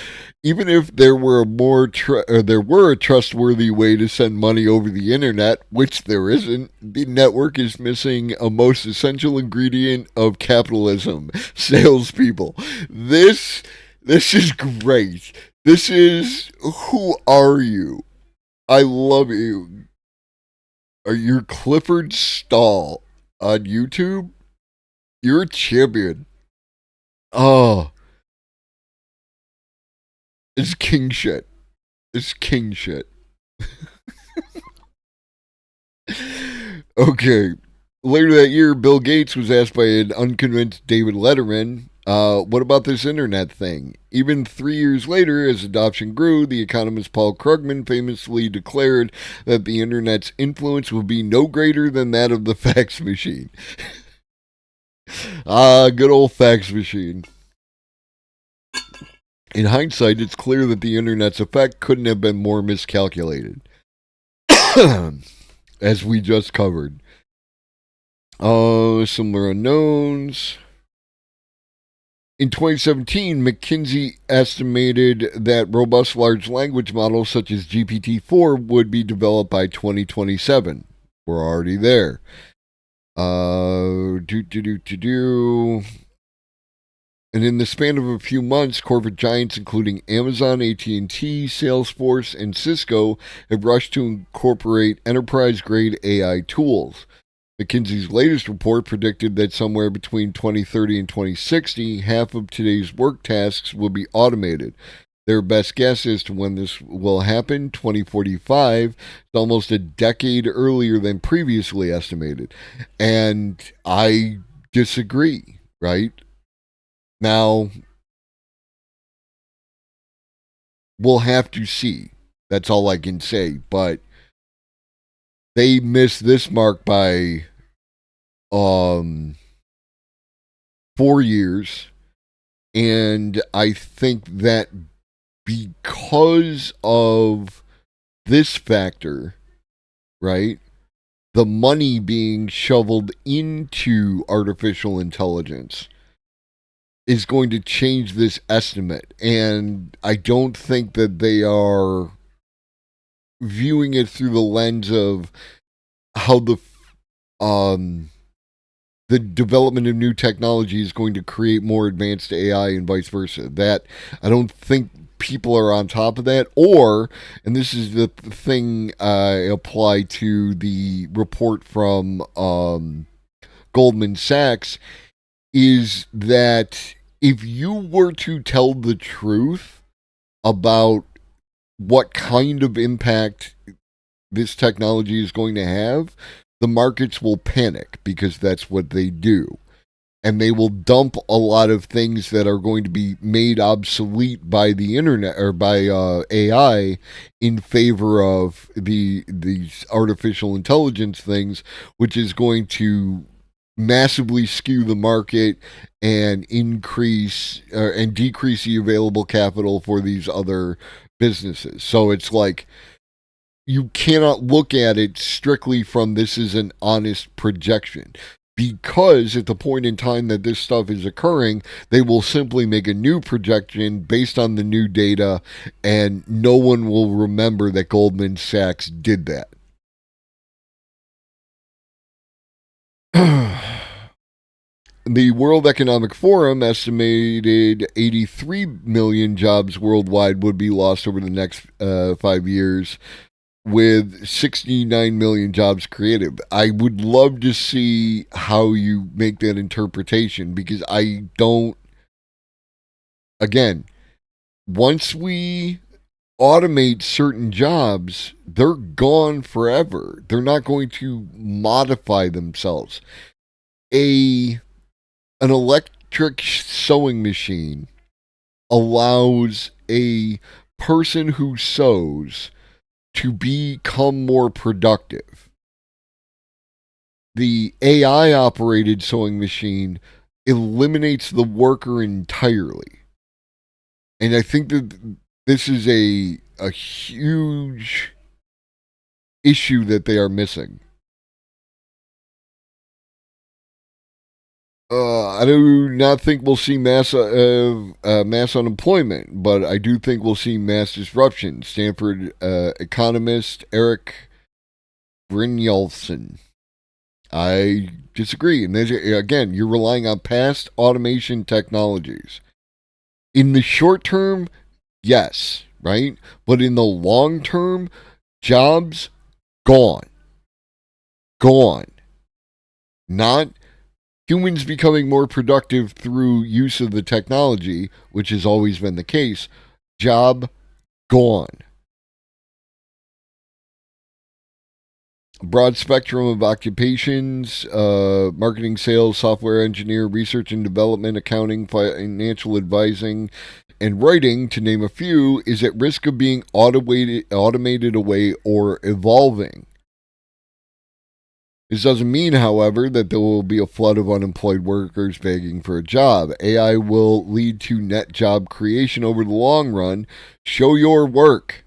Even if there were a trustworthy way to send money over the internet, which there isn't, the network is missing a most essential ingredient of capitalism: salespeople. This is great. This is Who Are You? I love you. Are you Clifford Stahl on YouTube? You're a champion. Oh. It's king shit. It's king shit. Okay. Later that year, Bill Gates was asked by an unconvinced David Letterman, what about this internet thing? Even 3 years later, as adoption grew, the economist Paul Krugman famously declared that the internet's influence would be no greater than that of the fax machine. Good old fax machine. In hindsight, it's clear that the internet's effect couldn't have been more miscalculated. As we just covered. Similar unknowns. In 2017, McKinsey estimated that robust large language models such as GPT-4 would be developed by 2027. We're already there. And in the span of a few months, corporate giants including Amazon, AT&T, Salesforce, and Cisco have rushed to incorporate enterprise-grade AI tools. McKinsey's latest report predicted that somewhere between 2030 and 2060, half of today's work tasks will be automated. Their best guess as to when this will happen, 2045, is almost a decade earlier than previously estimated. And I disagree, right? Now, we'll have to see. That's all I can say. But they missed this mark by 4 years. And I think that because of this factor, right, the money being shoveled into artificial intelligence is going to change this estimate. And I don't think that they are viewing it through the lens of how the development of new technology is going to create more advanced AI and vice versa. That I don't think people are on top of that. Or, and this is the thing I apply to the report from Goldman Sachs, is that if you were to tell the truth about what kind of impact this technology is going to have, the markets will panic because that's what they do. And they will dump a lot of things that are going to be made obsolete by the internet or by AI in favor of these artificial intelligence things, which is going to massively skew the market and increase and decrease the available capital for these other businesses. So it's like you cannot look at it strictly from this is an honest projection. because at the point in time that this stuff is occurring, they will simply make a new projection based on the new data, and no one will remember that Goldman Sachs did that. The World Economic Forum estimated 83 million jobs worldwide would be lost over the next 5 years, with 69 million jobs created. I would love to see how you make that interpretation, because I don't, again, once we automate certain jobs, they're gone forever. They're not going to modify themselves. An electric sewing machine allows a person who sews to become more productive. The AI operated sewing machine eliminates the worker entirely. And I think that this is a huge issue that they are missing. I do not think we'll see mass unemployment, but I do think we'll see mass disruption. Stanford economist Eric Brynjolfsson. I disagree. And again, you're relying on past automation technologies. In the short term, yes, right? But in the long term, jobs gone. Gone. Not humans becoming more productive through use of the technology, which has always been the case. Job gone. Broad spectrum of occupations, marketing, sales, software engineer, research and development, accounting, financial advising, and writing, to name a few, is at risk of being automated away or evolving. This doesn't mean, however, that there will be a flood of unemployed workers begging for a job. AI will lead to net job creation over the long run. Show your work.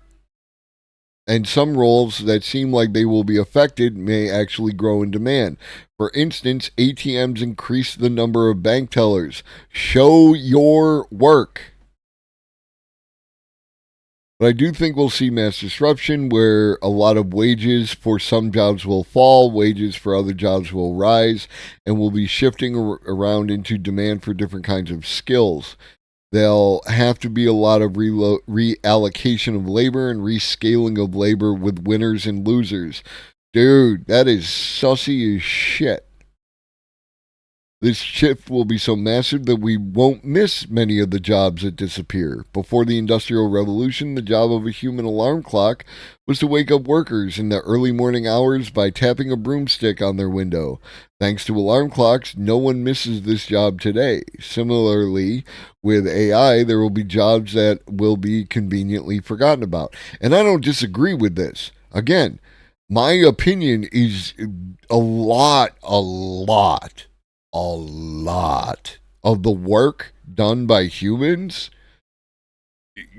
And some roles that seem like they will be affected may actually grow in demand. For instance, ATMs increase the number of bank tellers. Show your work. But I do think we'll see mass disruption where a lot of wages for some jobs will fall, wages for other jobs will rise, and we'll be shifting around into demand for different kinds of skills. There'll have to be a lot of reallocation of labor and rescaling of labor with winners and losers. Dude, that is sussy as shit. This shift will be so massive that we won't miss many of the jobs that disappear. Before the Industrial Revolution, the job of a human alarm clock was to wake up workers in the early morning hours by tapping a broomstick on their window. Thanks to alarm clocks, no one misses this job today. Similarly, with AI, there will be jobs that will be conveniently forgotten about. And I don't disagree with this. Again, my opinion is a lot of the work done by humans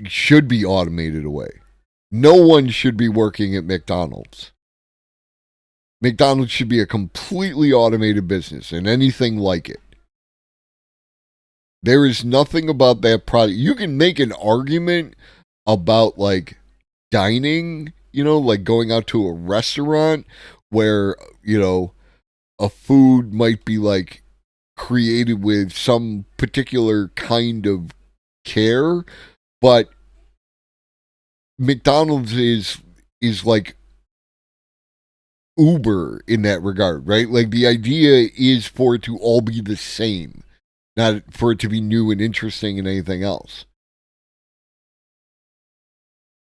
should be automated away. No one should be working at McDonald's. McDonald's should be a completely automated business, and anything like it. There is nothing about that product. You can make an argument about like dining, like going out to a restaurant where, a food might be like created with some particular kind of care, but McDonald's is like Uber in that regard, right? Like the idea is for it to all be the same, not for it to be new and interesting and anything else.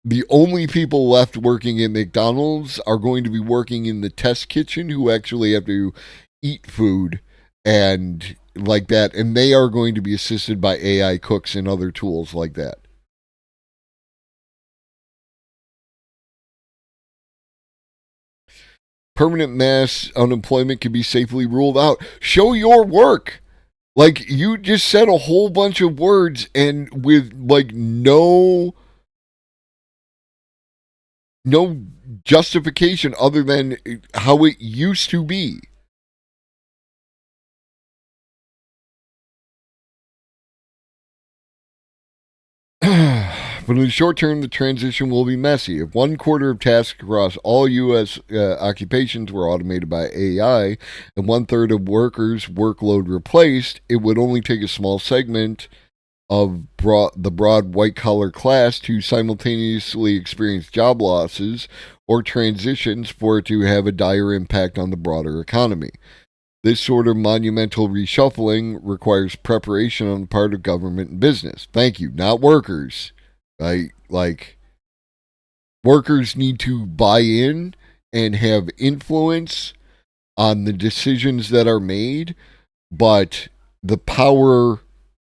The only people left working at McDonald's are going to be working in the test kitchen who actually have to eat food and like that, and they are going to be assisted by AI cooks and other tools like that. Permanent mass unemployment can be safely ruled out. Show your work. Like, you just said a whole bunch of words and with like no justification other than how it used to be. But in the short term, the transition will be messy. If 1/4 of tasks across all U.S. Occupations were automated by AI and 1/3 of workers' workload replaced, it would only take a small segment of the broad white-collar class to simultaneously experience job losses or transitions for it to have a dire impact on the broader economy. This sort of monumental reshuffling requires preparation on the part of government and business. Thank you, not workers. Right? Like, workers need to buy in and have influence on the decisions that are made, but the power,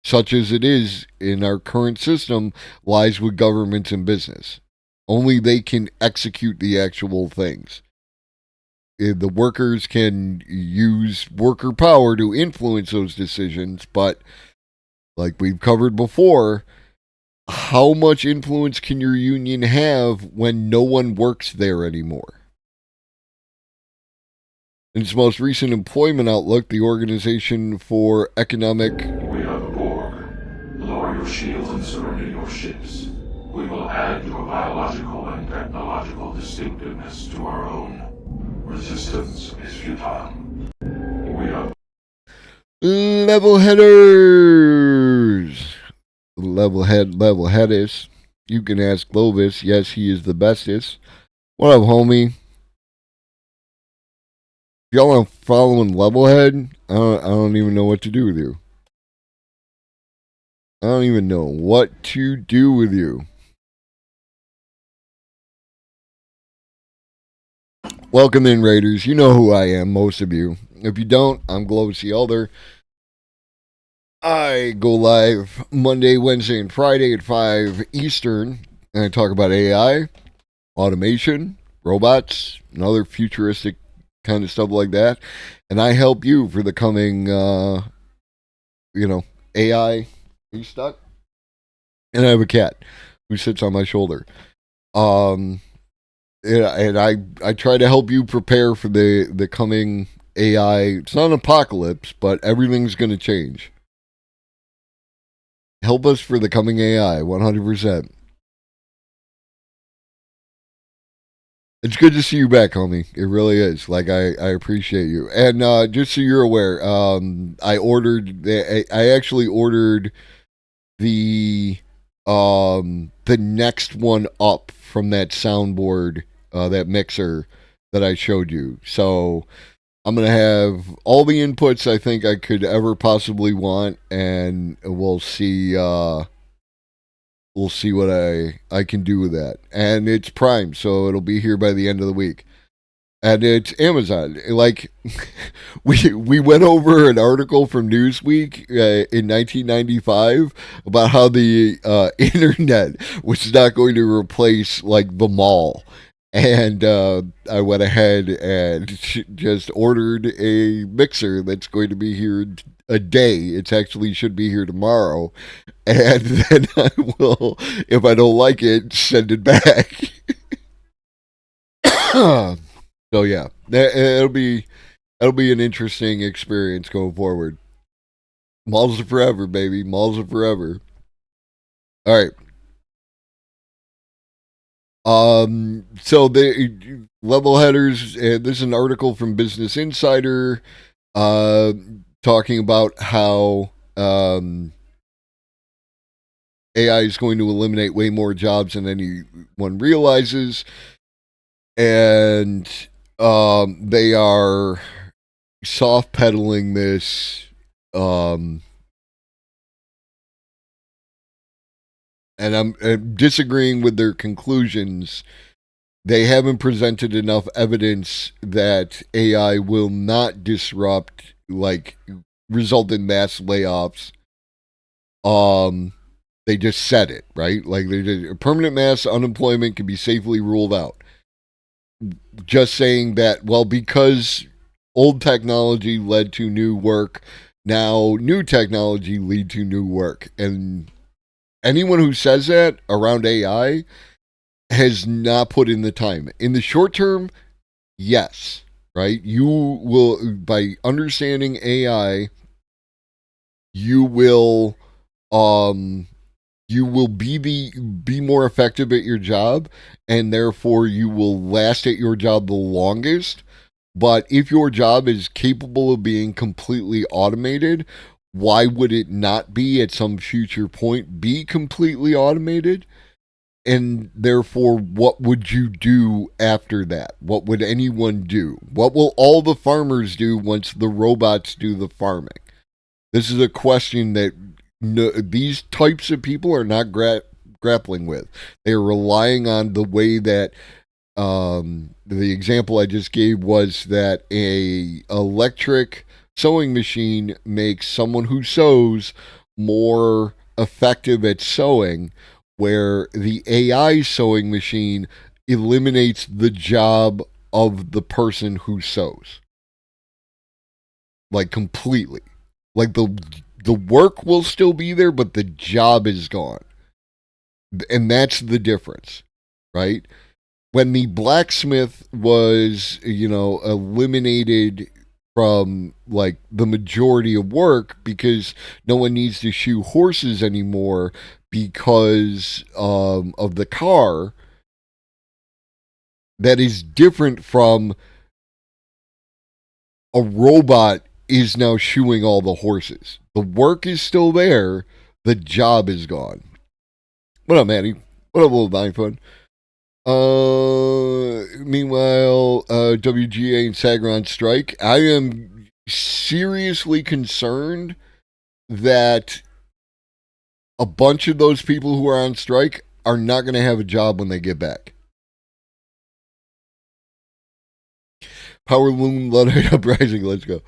such as it is in our current system, lies with governments and business. Only they can execute the actual things. The workers can use worker power to influence those decisions, but like we've covered before, how much influence can your union have when no one works there anymore? In its most recent employment outlook, the Organization for Economic... We are the Borg. Lower your shields and surrender your ships. We will add your biological and technological distinctiveness to our own. Resistance is futile. We are... Level headers! Level headers. You can ask Clovis. Yes, he is the bestest. What up, homie? Y'all are following Levelhead? I don't even know what to do with you. I don't even know what to do with you. Welcome in, Raiders. You know who I am, most of you. If you don't, I'm Glovis the Elder. I go live Monday, Wednesday, and Friday at 5 Eastern, and I talk about AI, automation, robots, and other futuristic kind of stuff like that. And I help you for the coming, AI. Are you stuck? And I have a cat who sits on my shoulder. And I try to help you prepare for the coming AI. It's not an apocalypse, but everything's going to change. Help us for the coming AI, 100%. It's good to see you back, homie. It really is. Like, I appreciate you. And just so you're aware, I actually ordered the next one up from that soundboard, that mixer that I showed you. So I'm going to have all the inputs I think I could ever possibly want, and we'll see what I can do with that. And it's Prime, so it'll be here by the end of the week. And it's Amazon. Like, we went over an article from Newsweek in 1995 about how the internet was not going to replace, like, the mall. And I went ahead and just ordered a mixer that's going to be here a day. It actually should be here tomorrow. And then I will, if I don't like it, send it back. So yeah, it'll be an interesting experience going forward. Malls are forever, baby. Malls are forever. All right. So the level headers, this is an article from Business Insider, talking about how, AI is going to eliminate way more jobs than anyone realizes. And, they are soft pedaling this, and I'm disagreeing with their conclusions. They haven't presented enough evidence that AI will not disrupt, like, result in mass layoffs. They just said it, right? Like, permanent mass unemployment can be safely ruled out. Just saying that, well, because old technology led to new work, now new technology lead to new work. And anyone who says that around AI has not put in the time. In the short term, yes, right? You will, by understanding AI, you will you will be more effective at your job, and therefore you will last at your job the longest. But if your job is capable of being completely automated, why would it not be at some future point be completely automated? And therefore, what would you do after that? What would anyone do? What will all the farmers do once the robots do the farming? This is a question that these types of people are not grappling with. They are relying on the way that the example I just gave was that a electric sewing machine makes someone who sews more effective at sewing, where the AI sewing machine eliminates the job of the person who sews. Like completely. Like the work will still be there, but the job is gone. And that's the difference, right? When the blacksmith was, eliminated from like the majority of work because no one needs to shoe horses anymore because of the car, that is different from a robot is now shoeing all the horses. The work is still there. The job is gone. What up, Maddie? What up, little Nine Fun? Meanwhile, WGA and SAG are on strike. I am seriously concerned that a bunch of those people who are on strike are not going to have a job when they get back. Power Loom Luddite Uprising, let's go.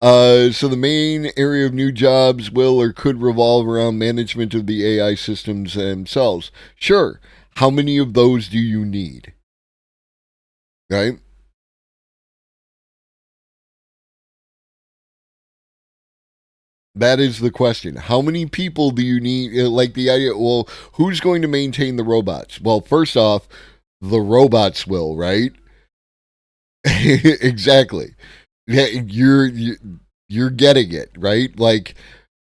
So the main area of new jobs will or could revolve around management of the AI systems themselves. Sure. How many of those do you need? Right? That is the question. How many people do you need? Like the idea, well, who's going to maintain the robots? Well, first off, the robots will, right? Exactly. Yeah, you're getting it, right? Like,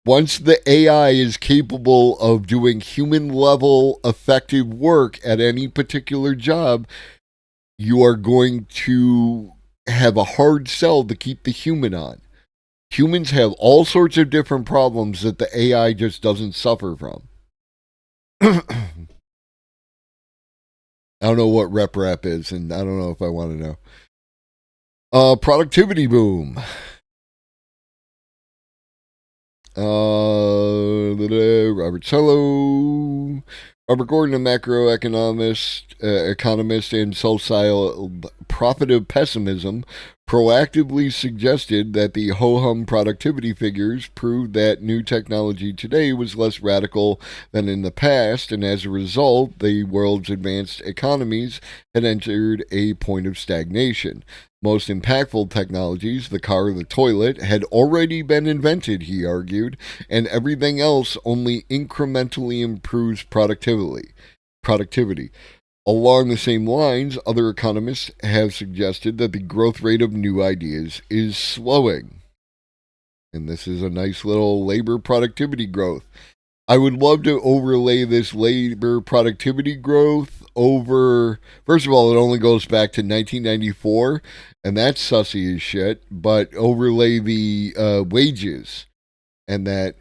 once the AI is capable of doing human level effective work at any particular job, you are going to have a hard sell to keep the human on. Humans have all sorts of different problems that the AI just doesn't suffer from. I don't know what rep is, and I don't know if I want to know. Productivity boom. Robert Solow. Robert Gordon, a macroeconomist, economist, and self-styled prophet of pessimism, proactively suggested that the ho-hum productivity figures proved that new technology today was less radical than in the past, and as a result, the world's advanced economies had entered a point of stagnation. Most impactful technologies, the car or the toilet, had already been invented, he argued, and everything else only incrementally improves productivity. Along the same lines, other economists have suggested that the growth rate of new ideas is slowing. And this is a nice little labor productivity growth. I would love to overlay this labor productivity growth over, first of all, it only goes back to 1994, and that's sussy as shit, but overlay the wages, and this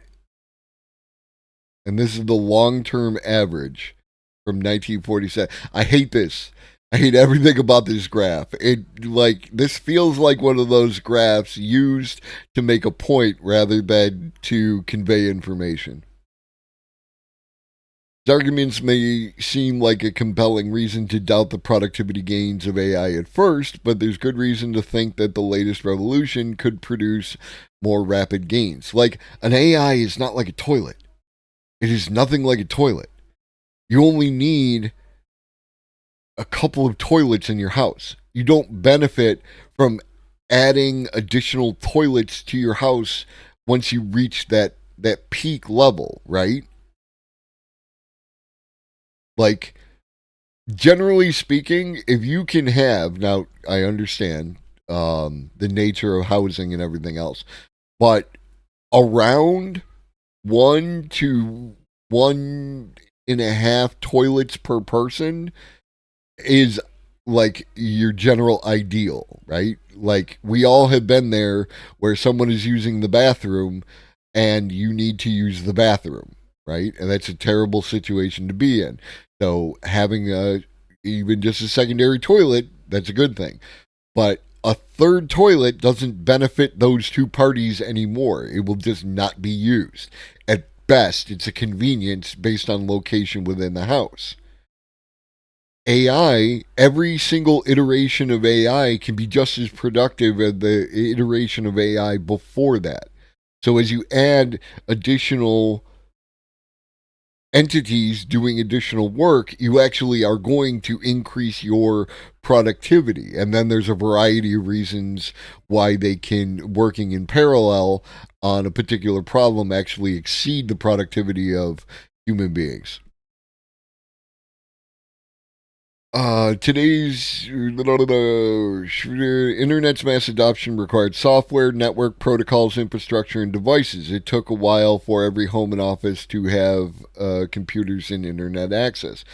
is the long-term average from 1947. I hate this. I hate everything about this graph. This feels like one of those graphs used to make a point rather than to convey information. His arguments may seem like a compelling reason to doubt the productivity gains of AI at first, but there's good reason to think that the latest revolution could produce more rapid gains. Like, an AI is not like a toilet. It is nothing like a toilet. You only need a couple of toilets in your house. You don't benefit from adding additional toilets to your house once you reach that peak level, right? Like, generally speaking, if you can have, now I understand the nature of housing and everything else, but around 1 to 1.5 toilets per person is like your general ideal, right? Like we all have been there where someone is using the bathroom and you need to use the bathroom, right? And that's a terrible situation to be in. So having even just a secondary toilet, that's a good thing. But a third toilet doesn't benefit those two parties anymore. It will just not be used. At best, it's a convenience based on location within the house. AI, every single iteration of AI can be just as productive as the iteration of AI before that. So as you add additional entities doing additional work, you actually are going to increase your productivity. And then there's a variety of reasons why they can, working in parallel on a particular problem, actually exceed the productivity of human beings. Today's internet's mass adoption required software, network protocols, infrastructure, and devices. It took a while for every home and office to have computers and internet access.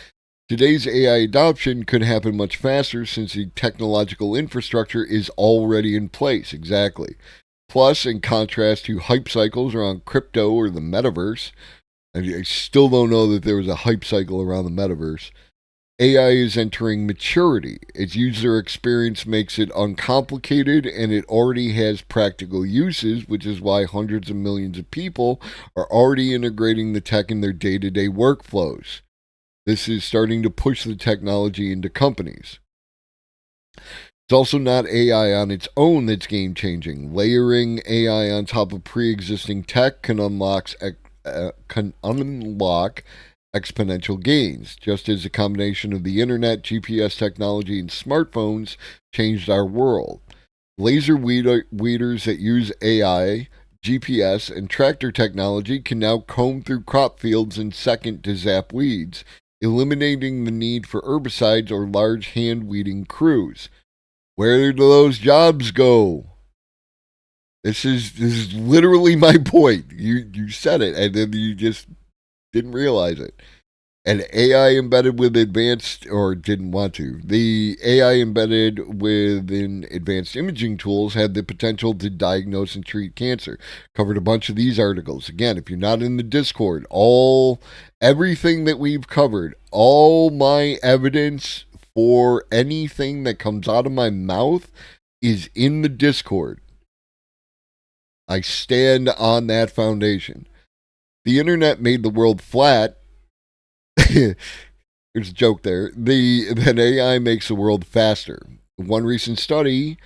Today's AI adoption could happen much faster since the technological infrastructure is already in place. Exactly. Plus, in contrast to hype cycles around crypto or the metaverse, and I still don't know that there was a hype cycle around the metaverse. AI is entering maturity. Its user experience makes it uncomplicated and it already has practical uses, which is why hundreds of millions of people are already integrating the tech in their day-to-day workflows. This is starting to push the technology into companies. It's also not AI on its own that's game-changing. Layering AI on top of pre-existing tech can unlock exponential gains, just as a combination of the internet, GPS technology, and smartphones changed our world. Laser weeders that use AI, GPS, and tractor technology can now comb through crop fields in seconds to zap weeds, eliminating the need for herbicides or large hand weeding crews. Where do those jobs go? This is literally my point. You said it, and then you just didn't realize it. And AI embedded with advanced, or didn't want to, the AI embedded within advanced imaging tools had the potential to diagnose and treat cancer. Covered a bunch of these articles. Again, if you're not in the Discord, everything that we've covered, all my evidence for anything that comes out of my mouth is in the Discord. I stand on that foundation. The internet made the world flat. There's a joke there. Then AI makes the world faster. One recent study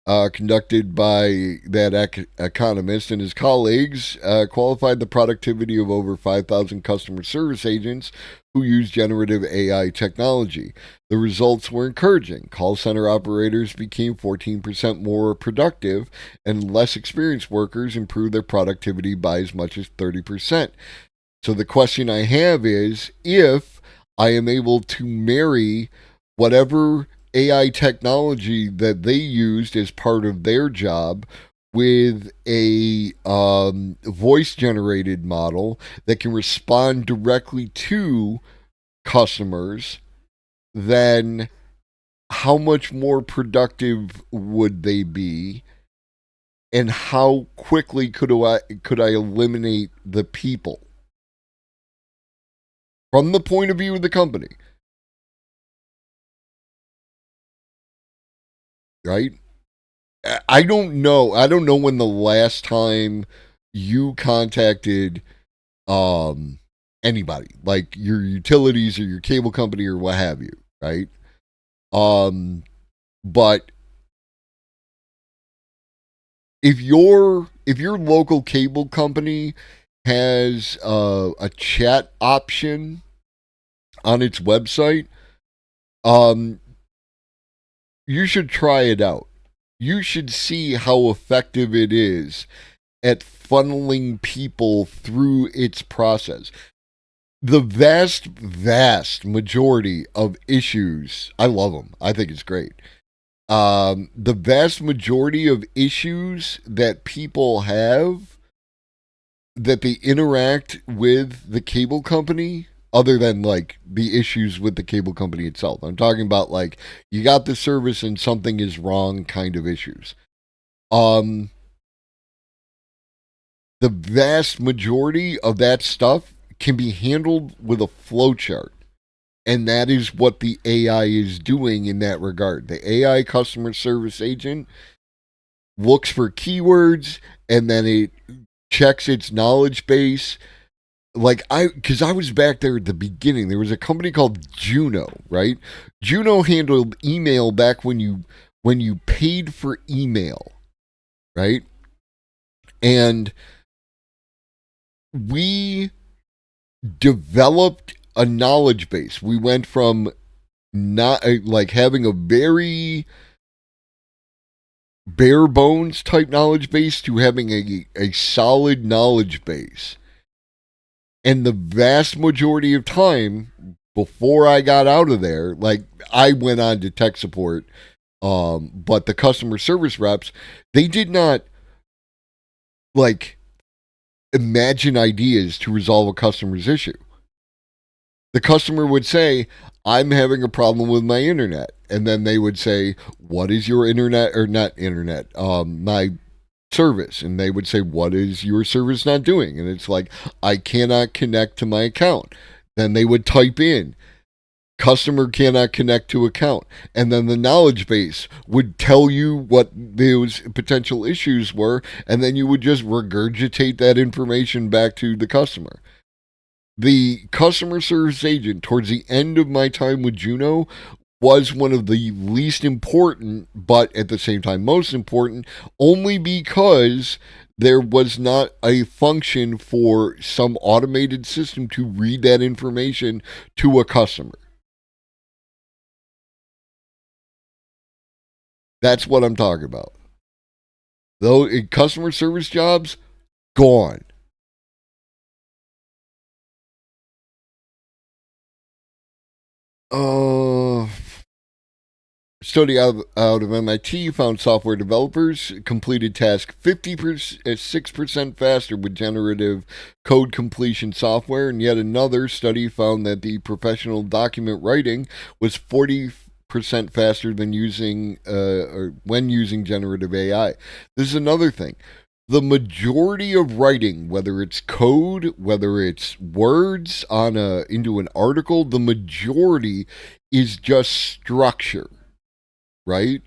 conducted by that economist and his colleagues qualified the productivity of over 5,000 customer service agents who use generative AI technology. The results were encouraging. Call center operators became 14% more productive, and less experienced workers improved their productivity by as much as 30%. So the question I have is, if I am able to marry whatever AI technology that they used as part of their job with a voice-generated model that can respond directly to customers, then how much more productive would they be? And how quickly could I eliminate the people? From the point of view of the company. Right? I don't know. I don't know when the last time you contacted anybody, like your utilities or your cable company or what have you, right? But if your local cable company has a chat option on its website, you should try it out. You should see how effective it is at funneling people through its process. The vast majority of issues, I love them. I think it's great. The vast majority of issues that people have that they interact with the cable company other than like the issues with the cable company itself. I'm talking about like you got the service and something is wrong kind of issues. The vast majority of that stuff can be handled with a flowchart. And that is what the AI is doing in that regard. The AI customer service agent looks for keywords and then it checks its knowledge base. Because I was back there at the beginning. There was a company called Juno, right? Juno handled email back when you paid for email, right? And we developed a knowledge base. We went from not like having a very bare bones type knowledge base to having a solid knowledge base. And the vast majority of time before I got out of there, like I went on to tech support, but the customer service reps, they did not like imagine ideas to resolve a customer's issue. The customer would say, I'm having a problem with my internet. And then they would say, what is your internet, or not internet, my service? And they would say, what is your service not doing? And it's like, I cannot connect to my account. Then they would type in, customer cannot connect to account. And then the knowledge base would tell you what those potential issues were. And then you would just regurgitate that information back to the customer. The customer service agent towards the end of my time with Juno was one of the least important, but at the same time most important, only because there was not a function for some automated system to read that information to a customer. That's what I'm talking about. Though in customer service jobs, gone. Study out of MIT found software developers completed tasks 56% faster with generative code completion software, and yet another study found that the professional document writing was 40% faster than when using generative AI. This is another thing. The majority of writing, whether it's code, whether it's words into an article, the majority is just structure, right?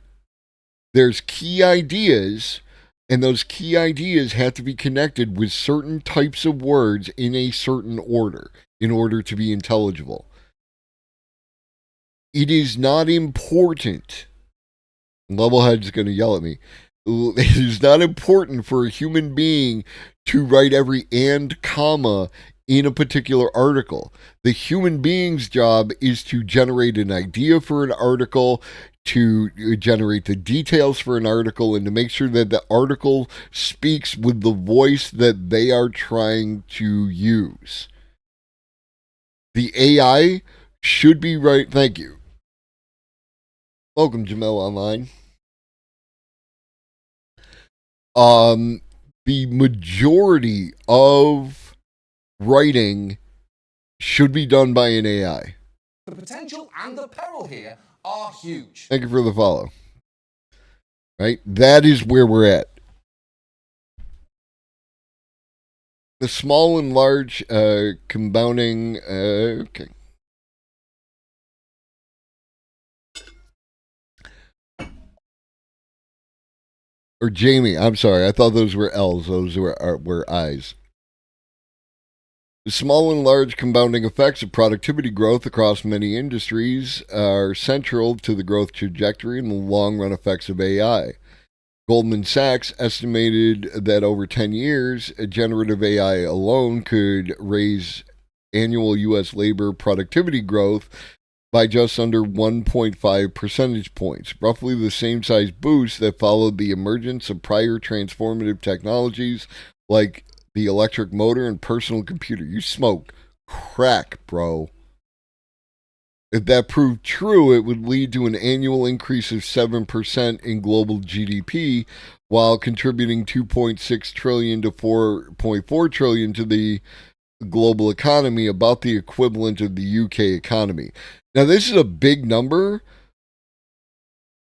There's key ideas, and those key ideas have to be connected with certain types of words in a certain order in order to be intelligible. It is not important. Levelhead's going to yell at me. It is not important for a human being to write every and comma in a particular article. The human being's job is to generate an idea for an article, to generate the details for an article, and to make sure that the article speaks with the voice that they are trying to use. The AI should be right. Thank you. Welcome, Jamel Online. The majority of writing should be done by an AI. The potential and the peril here are huge. Thank you for the follow. Right? That is where we're at. The small and large compounding. Okay. Or Jamie, I'm sorry. I thought those were L's. Those were I's. The small and large compounding effects of productivity growth across many industries are central to the growth trajectory and the long-run effects of AI. Goldman Sachs estimated that over 10 years, generative AI alone could raise annual U.S. labor productivity growth by just under 1.5 percentage points, roughly the same size boost that followed the emergence of prior transformative technologies like the electric motor and personal computer. You smoke crack, bro. If that proved true, it would lead to an annual increase of 7% in global GDP, while contributing 2.6 trillion to 4.4 trillion to the global economy, about the equivalent of the UK economy. Now, this is a big number,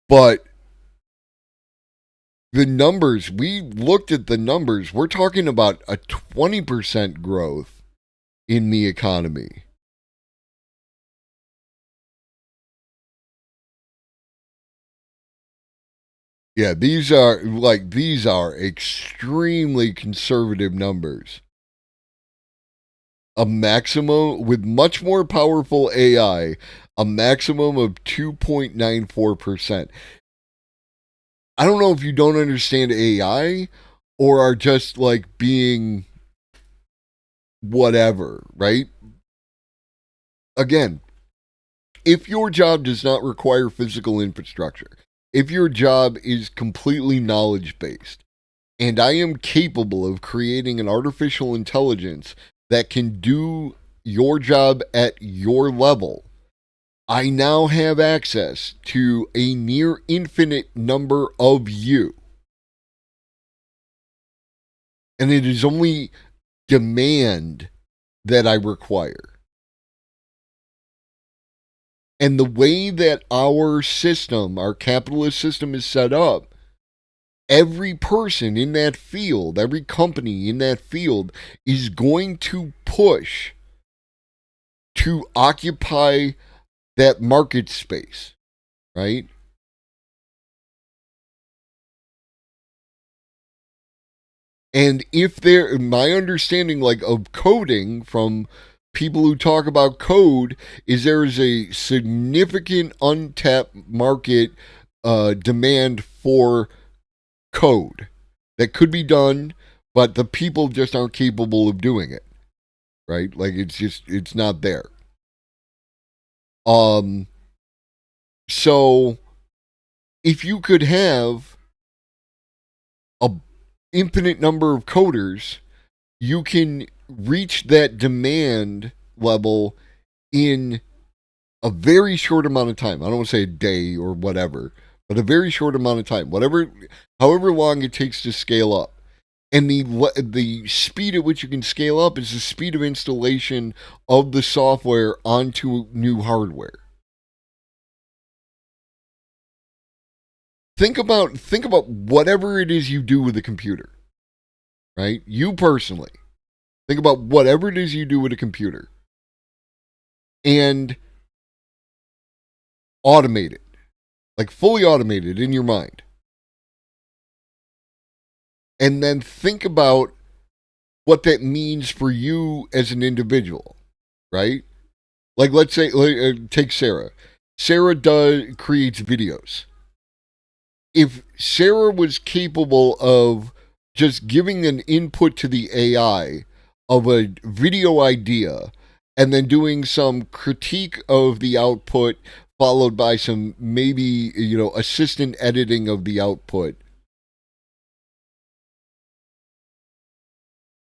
but the numbers, we looked at the numbers, we're talking about a 20% growth in the economy. Yeah, these are extremely conservative numbers. A maximum, with much more powerful AI, a maximum of 2.94%. I don't know if you don't understand AI or are just like being whatever, right? Again, if your job does not require physical infrastructure, if your job is completely knowledge-based, and I am capable of creating an artificial intelligence that can do your job at your level, I now have access to a near infinite number of you. And it is only demand that I require. And the way that our system, our capitalist system is set up, every person in that field, every company in that field is going to push to occupy that market space, right? And if there, my understanding like of coding from people who talk about code is there is a significant untapped market demand for code that could be done, but the people just aren't capable of doing it, right? Like it's not there. So if you could have a infinite number of coders, you can reach that demand level in a very short amount of time. I don't want to say a day or whatever, but a very short amount of time. However long it takes to scale up. And the speed at which you can scale up is the speed of installation of the software onto new hardware. Think about whatever it is you do with a computer, right? You personally. Think about whatever it is you do with a computer and automate it, like fully automate it in your mind. And then think about what that means for you as an individual, right? Like let's say, take Sarah. Sarah creates videos. If Sarah was capable of just giving an input to the AI of a video idea and then doing some critique of the output followed by some maybe, assistant editing of the output,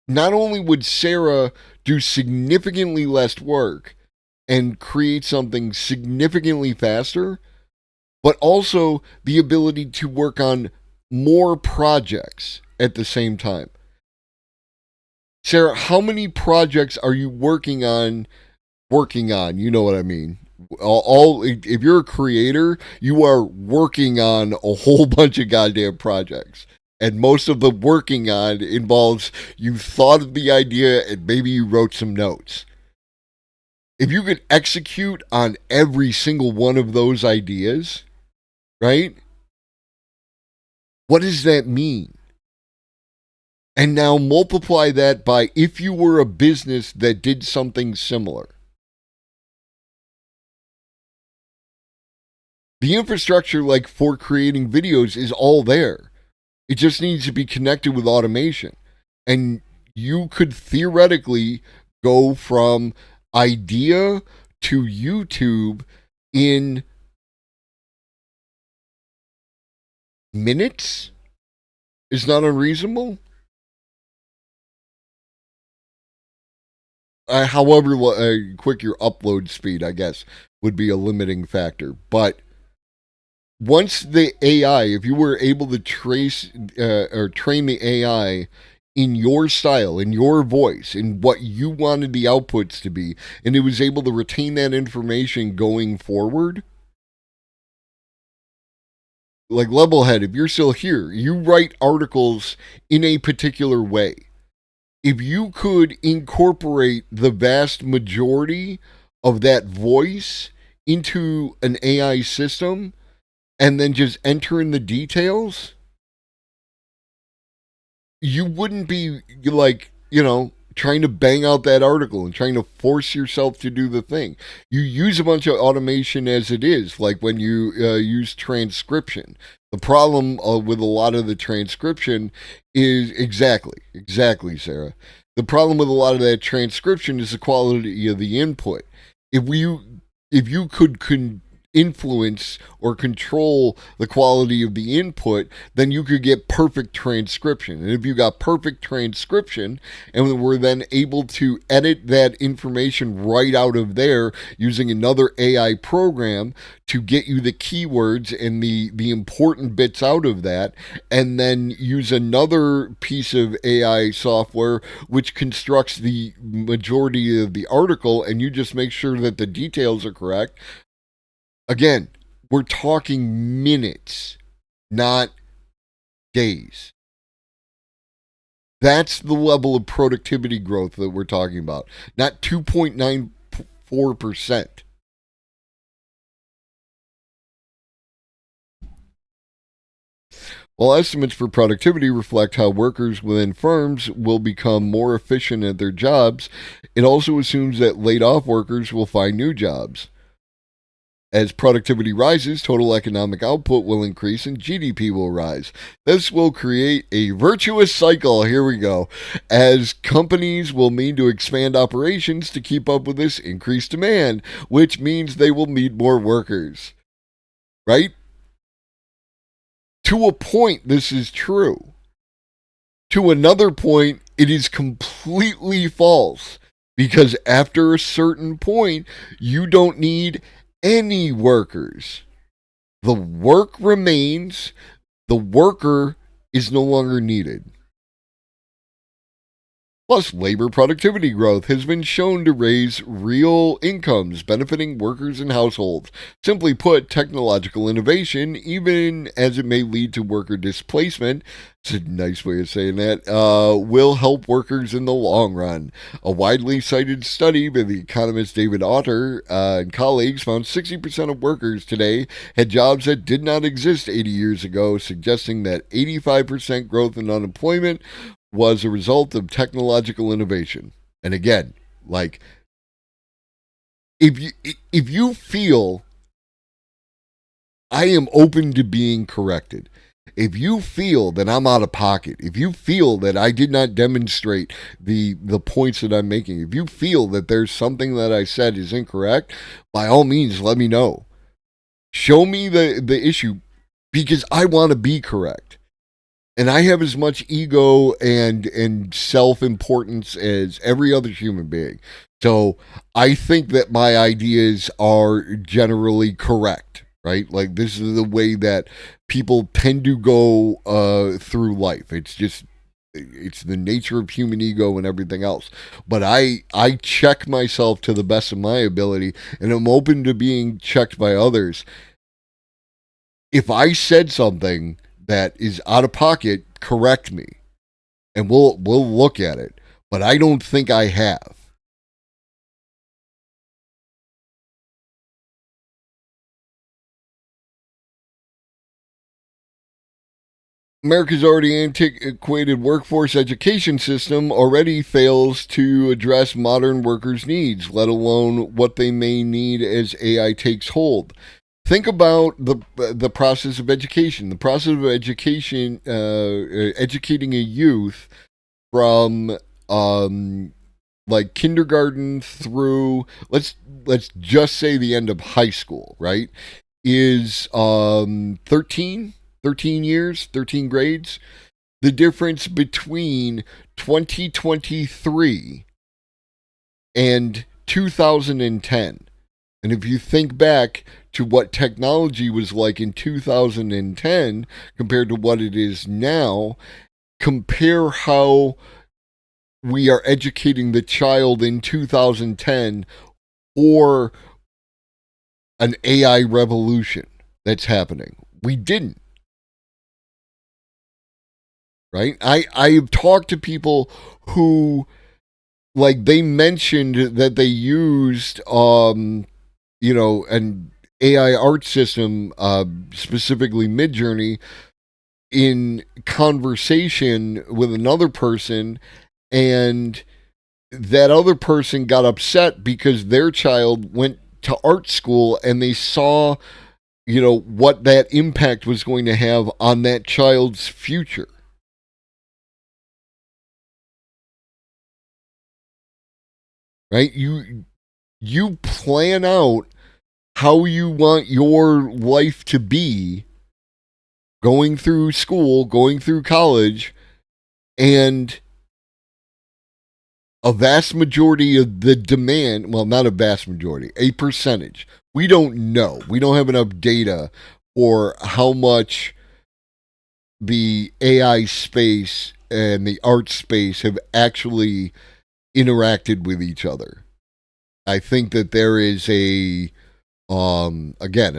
not only would Sarah do significantly less work and create something significantly faster, but also the ability to work on more projects at the same time. Sarah, how many projects are you working on? You know what I mean. If you're a creator, you are working on a whole bunch of goddamn projects. And most of the working on involves you thought of the idea and maybe you wrote some notes. If you could execute on every single one of those ideas, right? What does that mean? And now multiply that by if you were a business that did something similar. The infrastructure, like for creating videos, is all there. It just needs to be connected with automation. And you could theoretically go from idea to YouTube in minutes. Is not unreasonable. However quick your upload speed, I guess, would be a limiting factor. But once the AI, if you were able to trace or train the AI in your style, in your voice, in what you wanted the outputs to be, and it was able to retain that information going forward, like Levelhead, if you're still here, you write articles in a particular way. If you could incorporate the vast majority of that voice into an AI system and then just enter in the details, you wouldn't be like, trying to bang out that article and trying to force yourself to do the thing. You use a bunch of automation as it is, like when you use transcription. The problem with a lot of the transcription is exactly, Sarah. The problem with a lot of that transcription is the quality of the input. If you could influence or control the quality of the input, then you could get perfect transcription. And if you got perfect transcription and we're then able to edit that information right out of there using another AI program to get you the keywords and the important bits out of that, and then use another piece of AI software which constructs the majority of the article, and you just make sure that the details are correct. Again, we're talking minutes, not days. That's the level of productivity growth that we're talking about, not 2.94%. While estimates for productivity reflect how workers within firms will become more efficient at their jobs, it also assumes that laid-off workers will find new jobs. As productivity rises, total economic output will increase and GDP will rise. This will create a virtuous cycle, here we go, as companies will need to expand operations to keep up with this increased demand, which means they will need more workers. Right? To a point, this is true. To another point, it is completely false, because after a certain point, you don't need any workers. The work remains, the worker is no longer needed. Plus, labor productivity growth has been shown to raise real incomes, benefiting workers and households. Simply put, technological innovation, even as it may lead to worker displacement, it's a nice way of saying that, will help workers in the long run. A widely cited study by the economist David Otter and colleagues found 60% of workers today had jobs that did not exist 80 years ago, suggesting that 85% growth in unemployment was a result of technological innovation. And again, like, if you feel I am open to being corrected, if you feel that I'm out of pocket, if you feel that I did not demonstrate the points that I'm making, if you feel that there's something that I said is incorrect, by all means, let me know. Show me the issue, because I want to be correct. And I have as much ego and self-importance as every other human being. So I think that my ideas are generally correct, right? Like, this is the way that people tend to go through life. It's the nature of human ego and everything else. But I check myself to the best of my ability, and I'm open to being checked by others. If I said something that is out of pocket, correct me, and we'll look at it. But I don't think I have. America's already antiquated workforce education system already fails to address modern workers' needs, let alone what they may need as AI takes hold. Think about the process of education. The process of education, educating a youth from like kindergarten through let's just say the end of high school, right? Is 13 years, 13 grades. The difference between 2023 and 2010. And if you think back to what technology was like in 2010 compared to what it is now, compare how we are educating the child in 2010 or an AI revolution that's happening. We didn't. Right? I've talked to people who, like, they mentioned that they used an AI art system, specifically Midjourney, in conversation with another person, and that other person got upset because their child went to art school and they saw, what that impact was going to have on that child's future. Right? You plan out how you want your life to be going through school, going through college, and a vast majority of the demand, well, not a vast majority, a percentage. We don't know. We don't have enough data for how much the AI space and the art space have actually interacted with each other. I think that there is a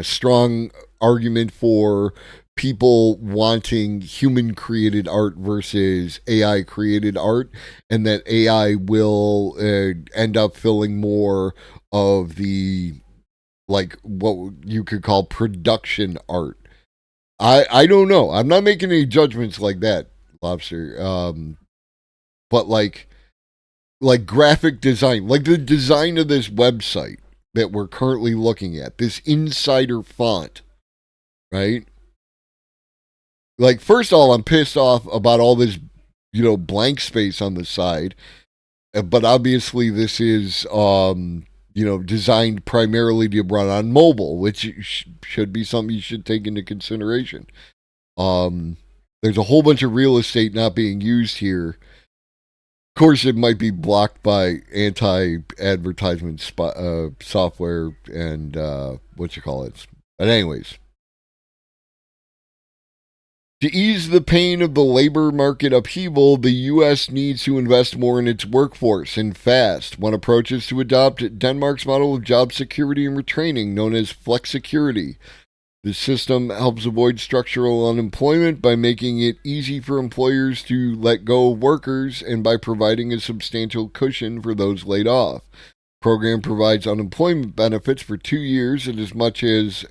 strong argument for people wanting human created art versus AI created art, and that AI will end up filling more of the, like, what you could call production art. I don't know. I'm not making any judgments like that, Lobster. But like graphic design, like the design of this website that we're currently looking at, this insider font, right? Like, first of all, I'm pissed off about all this, blank space on the side. But obviously, this is, designed primarily to run on mobile, which should be something you should take into consideration. There's a whole bunch of real estate not being used here. Of course, it might be blocked by anti-advertisement software and But anyways, to ease the pain of the labor market upheaval, the U.S. needs to invest more in its workforce, and fast. One approach is to adopt Denmark's model of job security and retraining, known as flexicurity. The system helps avoid structural unemployment by making it easy for employers to let go of workers and by providing a substantial cushion for those laid off. The program provides unemployment benefits for 2 years at as much as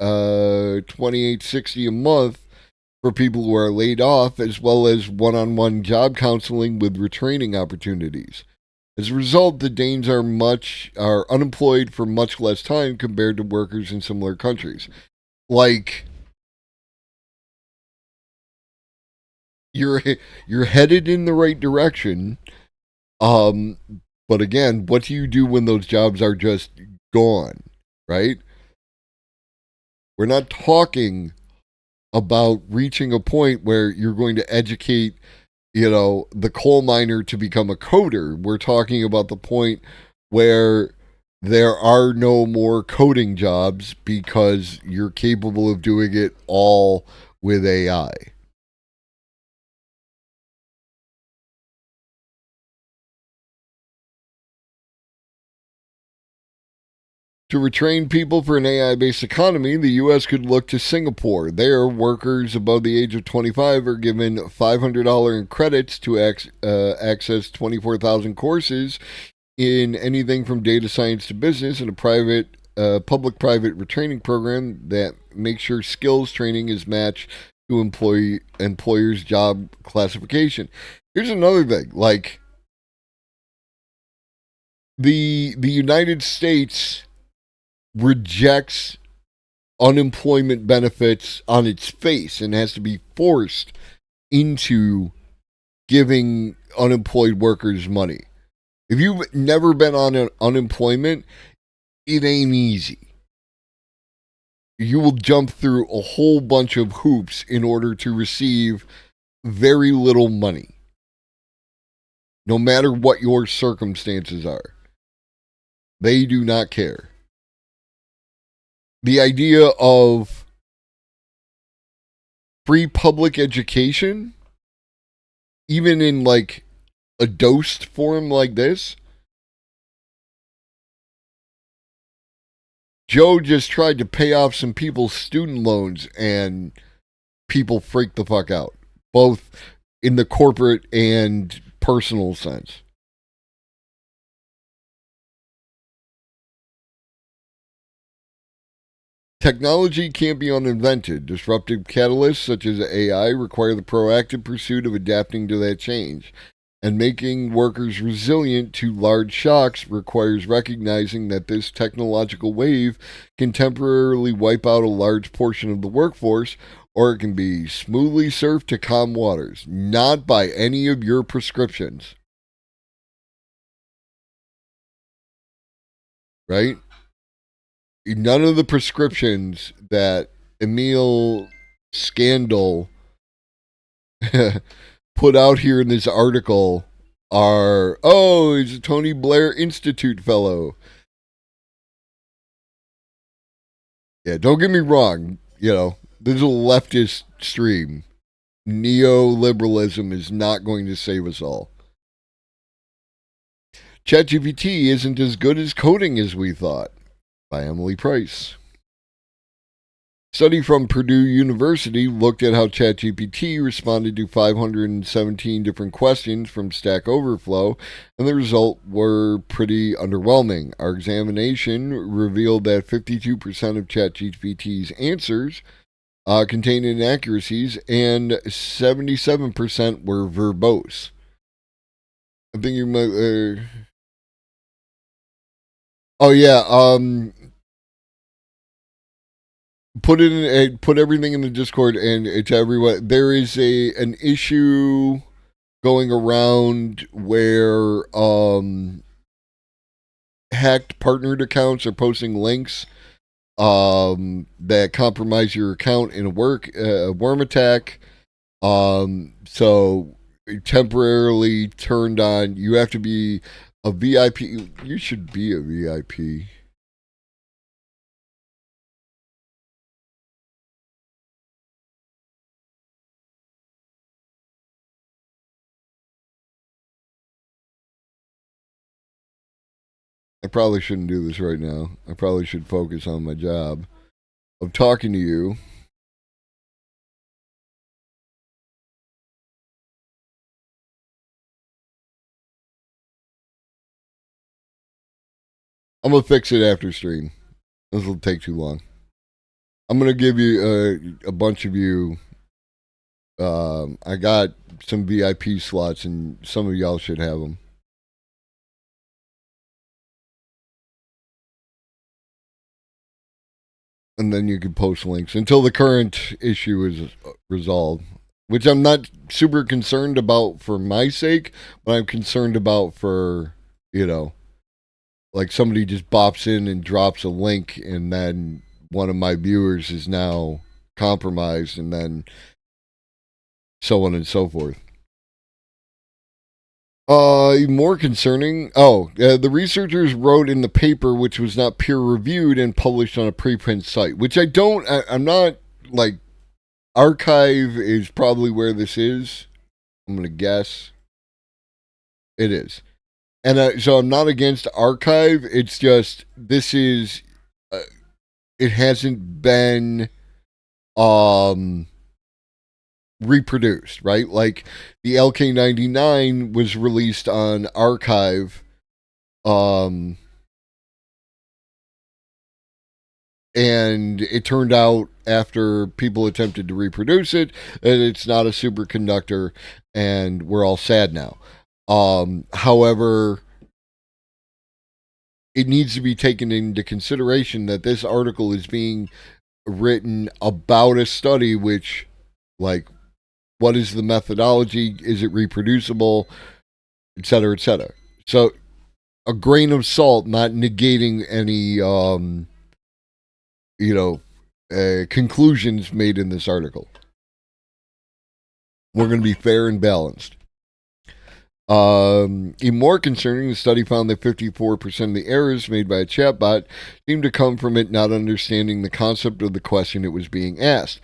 $28.60 a month for people who are laid off, as well as one-on-one job counseling with retraining opportunities. As a result, the Danes are unemployed for much less time compared to workers in similar countries. Like, you're headed in the right direction, but again, what do you do when those jobs are just gone, right? We're not talking about reaching a point where you're going to educate, the coal miner to become a coder. We're talking about the point where there are no more coding jobs because you're capable of doing it all with AI. To retrain people for an AI-based economy, the U.S. could look to Singapore. There, workers above the age of 25 are given $500 in credits to access 24,000 courses in anything from data science to business, in a public-private retraining program that makes sure skills training is matched to employers' job classification. Here's another thing, like, the United States rejects unemployment benefits on its face and has to be forced into giving unemployed workers money. If you've never been on unemployment, it ain't easy. You will jump through a whole bunch of hoops in order to receive very little money, no matter what your circumstances are. They do not care. the idea of free public education, even in like a dosed form like this. Joe just tried to pay off some people's student loans and people freaked the fuck out, both in the corporate and personal sense. Technology can't be uninvented. Disruptive catalysts such as AI require the proactive pursuit of adapting to that change. And making workers resilient to large shocks requires recognizing that this technological wave can temporarily wipe out a large portion of the workforce, or it can be smoothly surfed to calm waters, not by any of your prescriptions. Right? None of the prescriptions that Emil Scandal put out here in this article are, oh, he's a Tony Blair Institute fellow. Yeah, don't get me wrong. You know, this is a leftist stream. Neoliberalism is not going to save us all. ChatGPT isn't as good as coding as we thought. By Emily Price. Study from Purdue University looked at how ChatGPT responded to 517 different questions from Stack Overflow, and the results were pretty underwhelming. Our examination revealed that 52% of ChatGPT's answers contained inaccuracies, and 77% were verbose. I think you might... Oh, yeah, put everything in the Discord and to everyone. There is an issue going around where hacked partnered accounts are posting links that compromise your account in a worm attack. So temporarily turned on. You have to be a VIP. You should be a VIP. I probably shouldn't do this right now. I probably should focus on my job of talking to you. I'm going to fix it after stream. This will take too long. I'm going to give you a bunch of you. I got some VIP slots, and some of y'all should have them. And then you can post links until the current issue is resolved, which I'm not super concerned about for my sake, but I'm concerned about for, you know, like somebody just bops in and drops a link, and then one of my viewers is now compromised, and then so on and so forth. More concerning. The researchers wrote in the paper, which was not peer reviewed and published on a preprint site, which I'm not like. Archive is probably where this is. I'm gonna guess. It is, and so I'm not against Archive. It's just this is. It hasn't been reproduced, right? Like the LK99 was released on Archive, and it turned out after people attempted to reproduce it that it's not a superconductor, and we're all sad now. However, it needs to be taken into consideration that this article is being written about a study which, like, what is the methodology? Is it reproducible? Et cetera, et cetera. So, a grain of salt, not negating any, conclusions made in this article. We're going to be fair and balanced. Even more concerning, the study found that 54% of the errors made by a chatbot seemed to come from it not understanding the concept of the question it was being asked.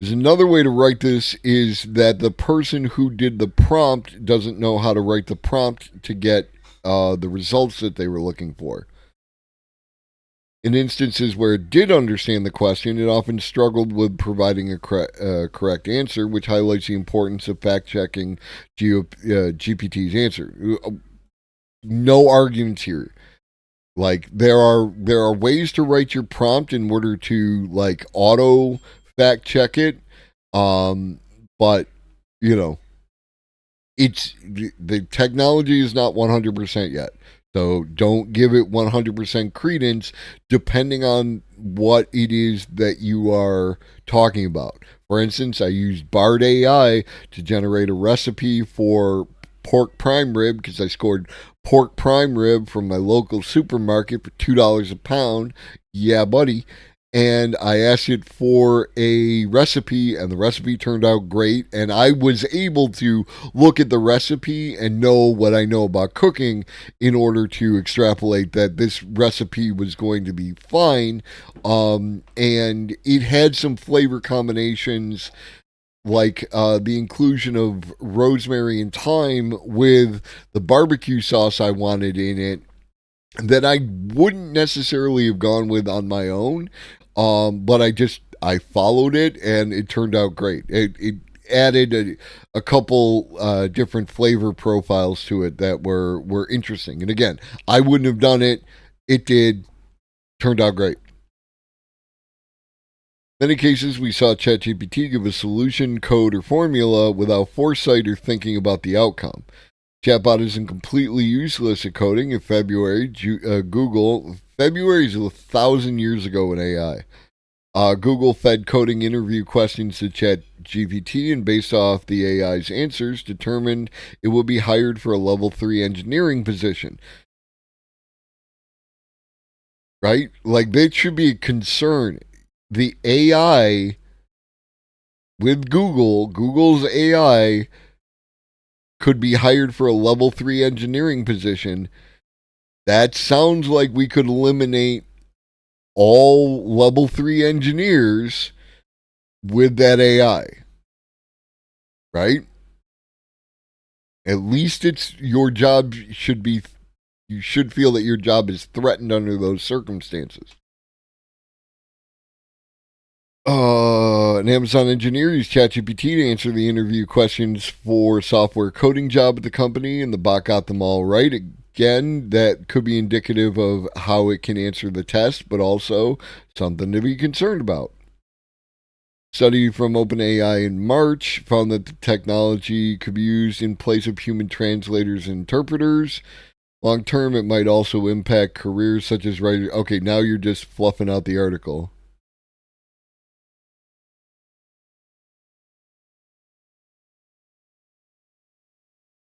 There's another way to write this is that the person who did the prompt doesn't know how to write the prompt to get the results that they were looking for. In instances where it did understand the question, it often struggled with providing a correct answer, which highlights the importance of fact-checking GPT's answer. No arguments here. Like, there are ways to write your prompt in order to, like, auto fact-check it, but, you know, the technology is not 100% yet. So don't give it 100% credence depending on what it is that you are talking about. For instance, I used Bard AI to generate a recipe for pork prime rib because I scored pork prime rib from my local supermarket for $2 a pound. Yeah, buddy. And I asked it for a recipe, and the recipe turned out great. And I was able to look at the recipe and know what I know about cooking in order to extrapolate that this recipe was going to be fine. And it had some flavor combinations, like the inclusion of rosemary and thyme with the barbecue sauce I wanted in it, that I wouldn't necessarily have gone with on my own. But I followed it and it turned out great. It added a couple different flavor profiles to it that were interesting. And again, I wouldn't have done it. It did. Turned out great. In many cases, we saw ChatGPT give a solution, code, or formula without foresight or thinking about the outcome. Chatbot isn't completely useless at coding. In February, February is 1,000 years ago in AI. Google fed coding interview questions to ChatGPT, and based off the AI's answers, determined it would be hired for a level 3 engineering position. Right? Like, that should be a concern. The AI with Google's AI could be hired for a level 3 engineering position. That sounds like we could eliminate all level 3 engineers with that AI. Right? At least your job should be, you should feel that your job is threatened under those circumstances. An Amazon engineer used ChatGPT to answer the interview questions for a software coding job at the company, and the bot got them all right. Again, that could be indicative of how it can answer the test, but also something to be concerned about. Study from OpenAI in March found that the technology could be used in place of human translators and interpreters. Long term, it might also impact careers such as writers. Okay, now you're just fluffing out the article.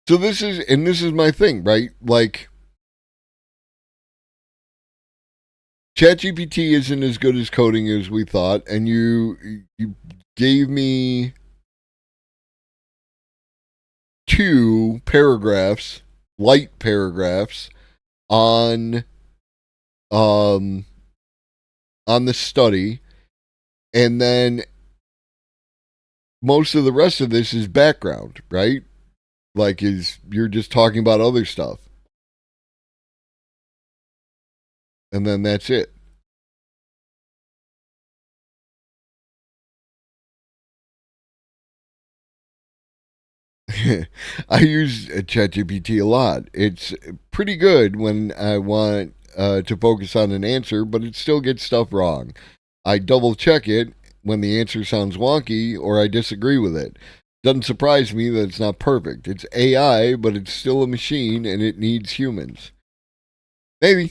So this is my thing, right? Like, ChatGPT isn't as good as coding as we thought, and you gave me 2 paragraphs, light paragraphs, on the study, and then most of the rest of this is background, right? Like, you're just talking about other stuff. And then that's it. I use ChatGPT a lot. It's pretty good when I want to focus on an answer, but it still gets stuff wrong. I double check it when the answer sounds wonky or I disagree with it. Doesn't surprise me that it's not perfect. It's AI, but it's still a machine and it needs humans. Maybe.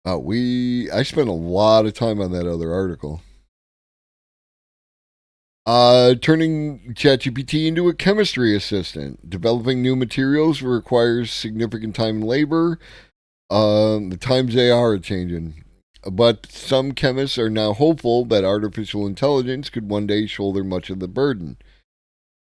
I spent a lot of time on that other article. Turning ChatGPT into a chemistry assistant. Developing new materials requires significant time and labor. The times they are changing. but some chemists are now hopeful that artificial intelligence could one day shoulder much of the burden.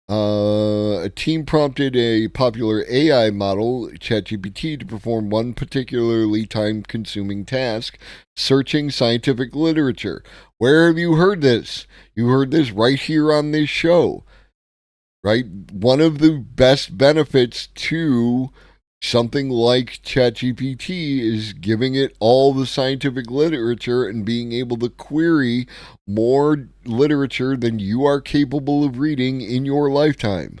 A team prompted a popular AI model, ChatGPT, to perform one particularly time-consuming task, searching scientific literature. Where have you heard this? You heard this right here on this show, right? One of the best benefits to something like ChatGPT is giving it all the scientific literature and being able to query more literature than you are capable of reading in your lifetime.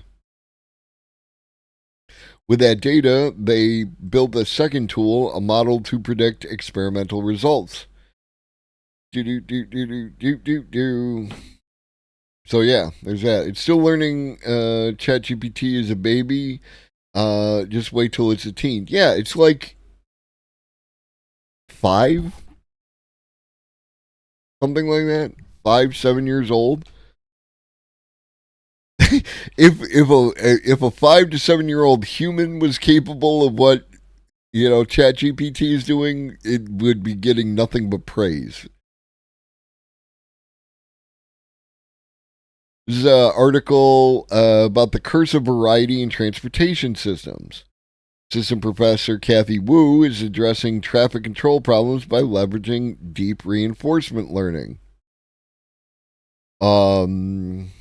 With that data, they built a second tool, a model to predict experimental results. So yeah, there's that. It's still learning. ChatGPT is a baby. Just wait till it's a teen. Yeah, it's like 5, something like that. 5, 7 years old. if a 5 to 7 year old human was capable of what ChatGPT is doing, it would be getting nothing but praise. This is an article about the curse of variety in transportation systems. Assistant Professor Kathy Wu is addressing traffic control problems by leveraging deep reinforcement learning. To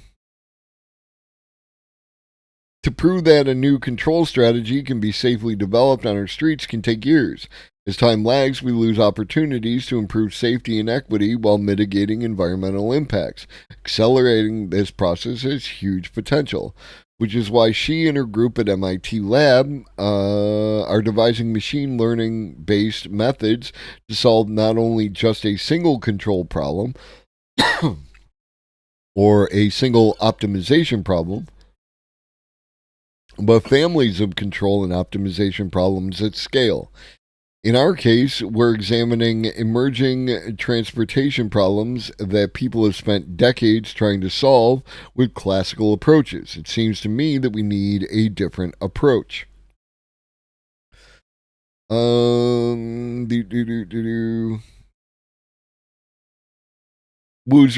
prove that a new control strategy can be safely developed on our streets can take years. As time lags, we lose opportunities to improve safety and equity while mitigating environmental impacts. Accelerating this process has huge potential, which is why she and her group at MIT Lab are devising machine learning-based methods to solve not only just a single control problem or a single optimization problem, but families of control and optimization problems at scale. In our case, we're examining emerging transportation problems that people have spent decades trying to solve with classical approaches. It seems to me that we need a different approach. Wu's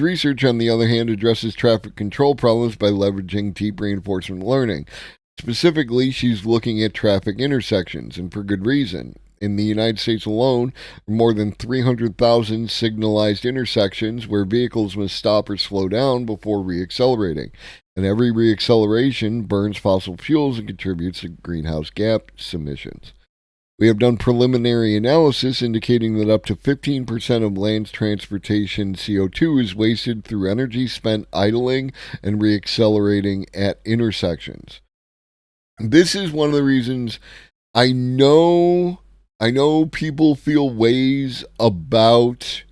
research, on the other hand, addresses traffic control problems by leveraging deep reinforcement learning. Specifically, she's looking at traffic intersections, and for good reason. In the United States alone, there are more than 300,000 signalized intersections where vehicles must stop or slow down before reaccelerating. And every reacceleration burns fossil fuels and contributes to greenhouse gas emissions. We have done preliminary analysis indicating that up to 15% of land transportation CO2 is wasted through energy spent idling and reaccelerating at intersections. This is one of the reasons I know people feel ways about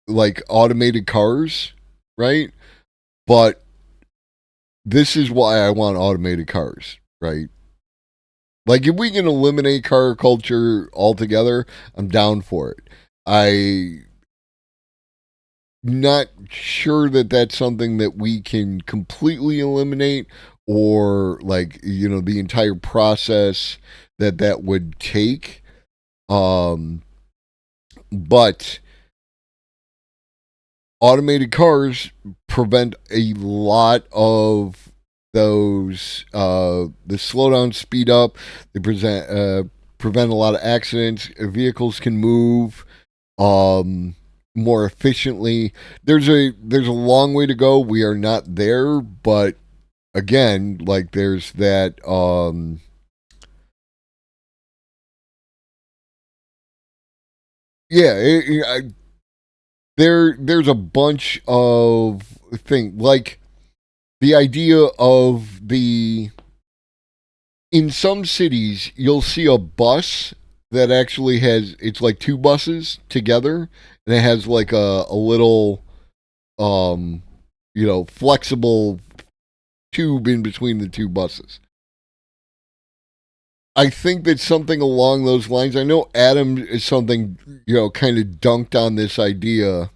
like automated cars, right? But this is why I want automated cars, right? Like, if we can eliminate car culture altogether, I'm down for it. I'm not sure that that's something that we can completely eliminate, or like, the entire process that would take. But automated cars prevent a lot of those, the slowdown, speed up. They prevent a lot of accidents. Vehicles can move more efficiently. There's a long way to go. We are not there, but again, like, there's that there's a bunch of things, like the idea of in some cities you'll see a bus that actually it's like two buses together, and it has like a little flexible tube in between the two buses. I think that something along those lines, I know Adam is something, kind of dunked on this idea.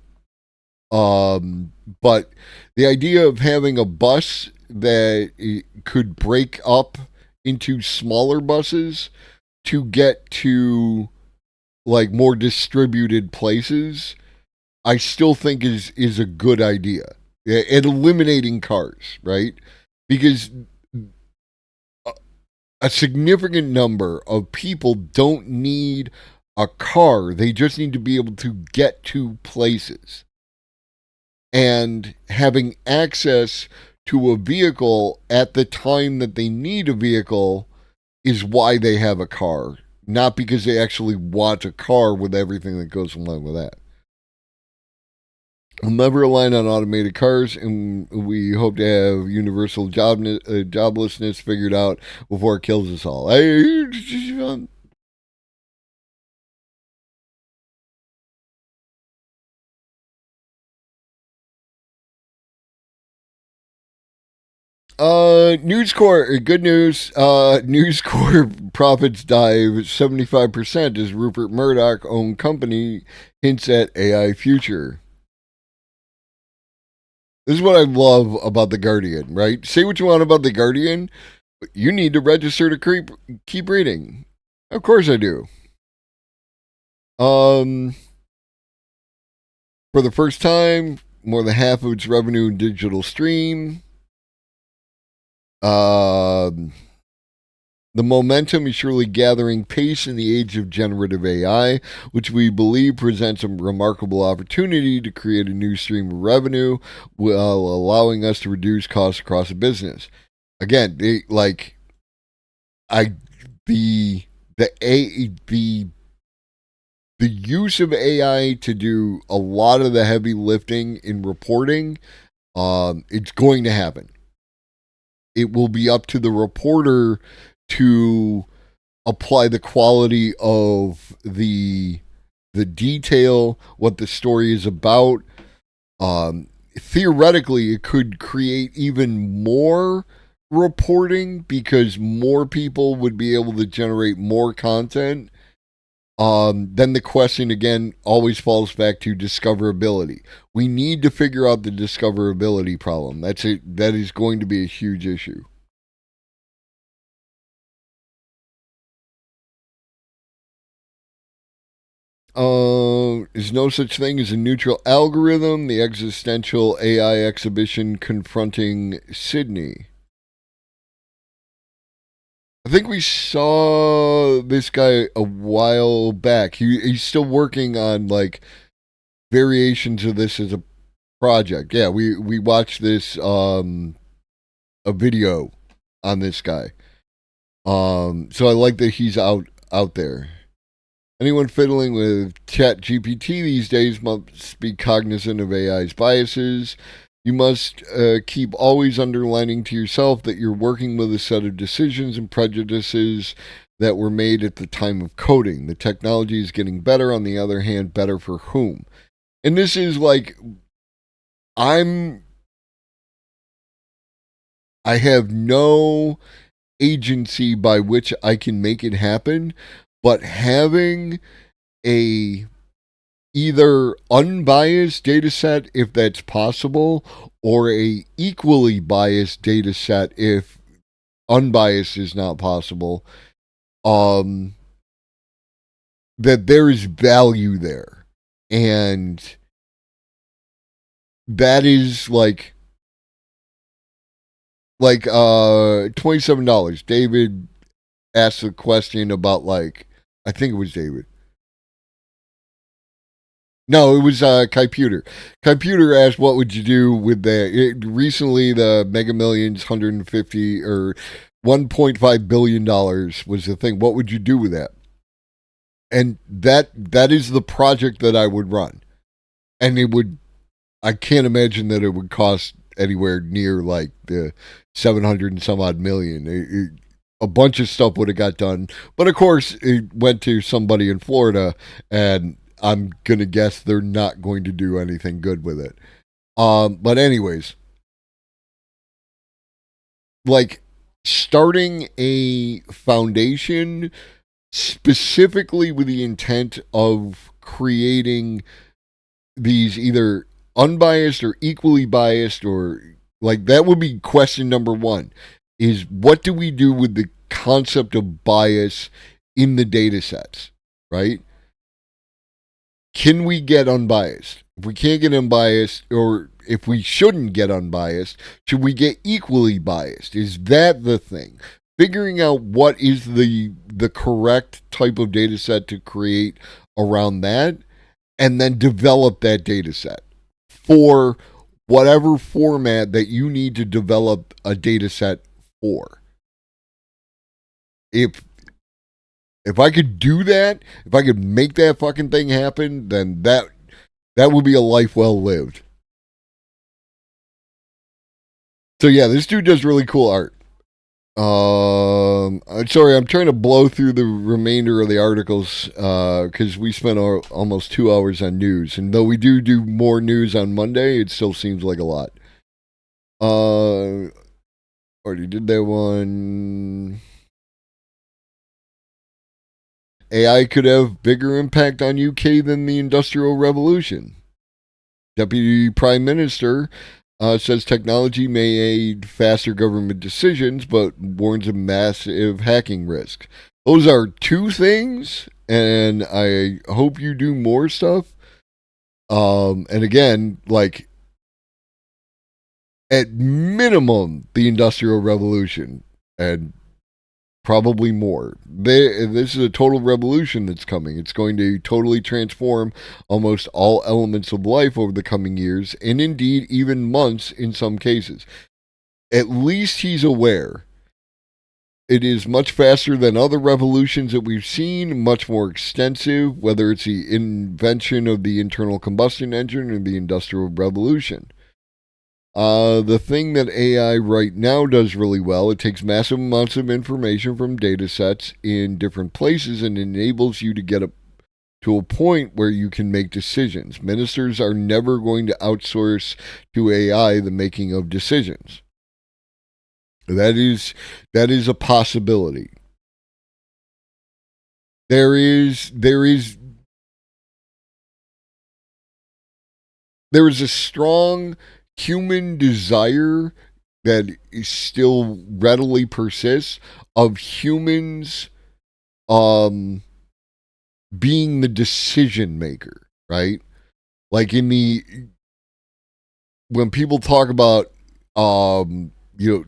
But the idea of having a bus that could break up into smaller buses to get to like more distributed places, I still think is a good idea. And eliminating cars, right? Because a significant number of people don't need a car. They just need to be able to get to places. And having access to a vehicle at the time that they need a vehicle is why they have a car, not because they actually want a car with everything that goes along with that. We'll never align on automated cars, and we hope to have universal joblessness figured out before it kills us all. News Corp, good news. News Corp profits dive 75% as Rupert Murdoch owned company hints at AI future. This is what I love about The Guardian, right? Say what you want about The Guardian, but you need to register to keep reading. Of course I do. For the first time, more than half of its revenue in digital stream. The momentum is surely gathering pace in the age of generative AI, which we believe presents a remarkable opportunity to create a new stream of revenue while allowing us to reduce costs across the business. Again, the use of AI to do a lot of the heavy lifting in reporting, it's going to happen. It will be up to the reporter to apply the quality of the detail, what the story is about. Theoretically, it could create even more reporting because more people would be able to generate more content. Then the question again always falls back to discoverability. We need to figure out the discoverability problem. That is going to be a huge issue. Is no such thing as a neutral algorithm. The existential AI exhibition confronting Sydney. I think we saw this guy a while back. He's still working on like variations of this as a project. Yeah, we watched this a video on this guy. So I like that he's out there. Anyone fiddling with ChatGPT these days must be cognizant of AI's biases. You must keep always underlining to yourself that you're working with a set of decisions and prejudices that were made at the time of coding. The technology is getting better. On the other hand, better for whom? And this is like, I have no agency by which I can make it happen, but having a either unbiased data set if that's possible, or a equally biased data set if unbiased is not possible, that there is value there. And that is like $27. David asked a question about I think it was David. No, it was Computer. Computer asked, what would you do with recently the Mega Millions 150 or $1.5 billion was the thing. What would you do with that? And that is the project that I would run. And I can't imagine that it would cost anywhere near like the 700 and some odd million. A bunch of stuff would have got done. But of course, it went to somebody in Florida, and I'm going to guess they're not going to do anything good with it. But anyways, like starting a foundation specifically with the intent of creating these either unbiased or equally biased, or like that would be question number one, is what do we do with the concept of bias in the data sets, right? Can we get unbiased? If we can't get unbiased, or if we shouldn't get unbiased, should we get equally biased? Is that the thing? Figuring out what is the correct type of data set to create around that, and then develop that data set for whatever format that you need to develop a data set for. If I could do that, if I could make that fucking thing happen, then that would be a life well lived. So yeah, this dude does really cool art. Sorry, I'm trying to blow through the remainder of the articles because we spent almost 2 hours on news, and though we do more news on Monday, it still seems like a lot. Already did that one. AI could have bigger impact on UK than the Industrial Revolution. Deputy Prime Minister says technology may aid faster government decisions, but warns of massive hacking risk. Those are two things, and I hope you do more stuff. And again, like, at minimum, the Industrial Revolution, and probably more. This is a total revolution that's coming. It's going to totally transform almost all elements of life over the coming years, and indeed even months in some cases. At least he's aware. It is much faster than other revolutions that we've seen, much more extensive, whether it's the invention of the internal combustion engine or the Industrial Revolution. The thing that AI right now does really well, it takes massive amounts of information from data sets in different places and enables you to get to a point where you can make decisions. Ministers are never going to outsource to AI the making of decisions. That is a possibility. There is a strong human desire that still readily persists of humans being the decision maker, right? Like when people talk about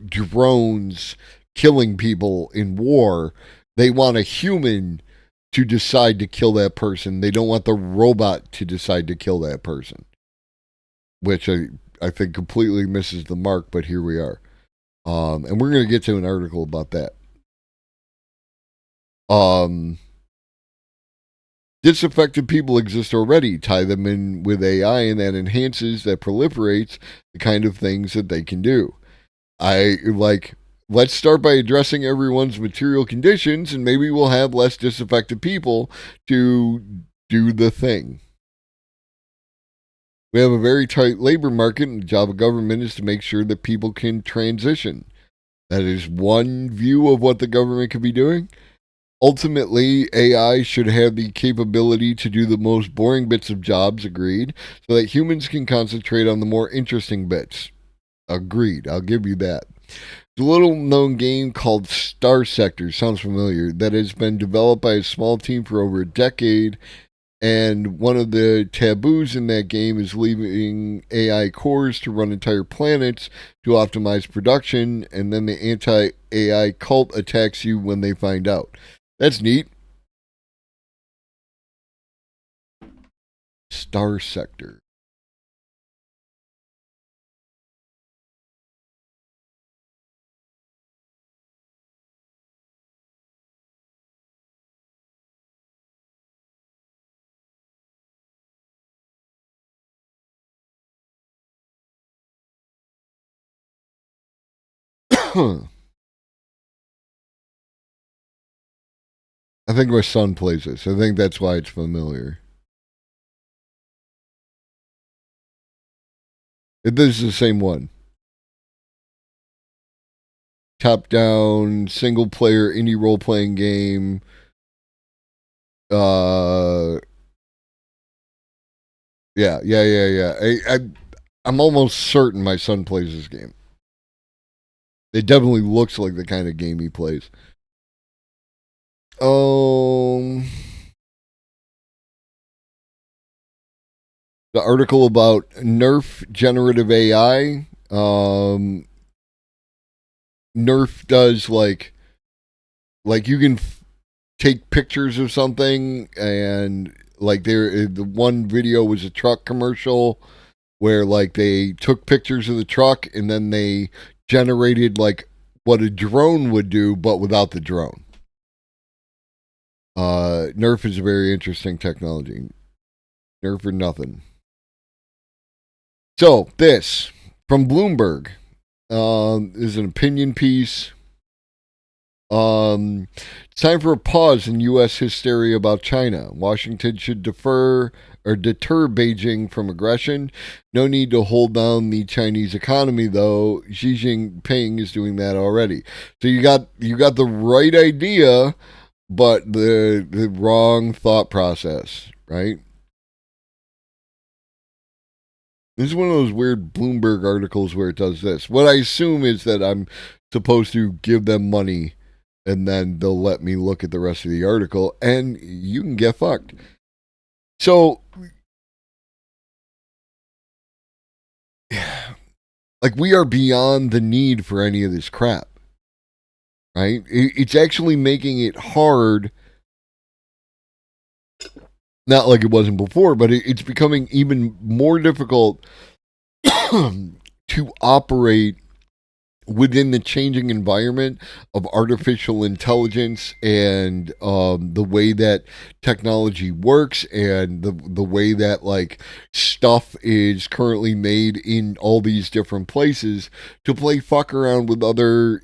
drones killing people in war, they want a human to decide to kill that person. They don't want the robot to decide to kill that person, which I think completely misses the mark, but here we are. And we're going to get to an article about that. Disaffected people exist already. Tie them in with AI, and that enhances, that proliferates the kind of things that they can do. Let's start by addressing everyone's material conditions, and maybe we'll have less disaffected people to do the thing. We have a very tight labor market, and the job of government is to make sure that people can transition. That is one view of what the government could be doing. Ultimately, AI should have the capability to do the most boring bits of jobs, agreed, so that humans can concentrate on the more interesting bits. Agreed, I'll give you that. There's a little-known game called Star Sector, sounds familiar, that has been developed by a small team for over a decade. And one of the taboos in that game is leaving AI cores to run entire planets to optimize production, and then the anti-AI cult attacks you when they find out. That's neat. Star Sector. I think my son plays this. I think that's why it's familiar. This is the same one. Top-down, single-player, indie role-playing game. Yeah. I'm almost certain my son plays this game. It definitely looks like the kind of game he plays. The article about Nerf generative AI. Nerf does like you can take pictures of something, and like the one video was a truck commercial where like they took pictures of the truck and then they generated like what a drone would do but without the drone. Nerf is a very interesting technology. Nerf or nothing. So this from Bloomberg is an opinion piece. It's time for a pause in U.S. hysteria about China. Washington should deter Beijing from aggression. No need to hold down the Chinese economy, though. Xi Jinping is doing that already. So you got the right idea, but the wrong thought process, right? This is one of those weird Bloomberg articles where it does this. What I assume is that I'm supposed to give them money and then they'll let me look at the rest of the article, and you can get fucked. So, like, we are beyond the need for any of this crap, right? It's actually making it hard, not like it wasn't before, but it's becoming even more difficult to operate within the changing environment of artificial intelligence and the way that technology works and the way that like stuff is currently made in all these different places to play fuck around with other,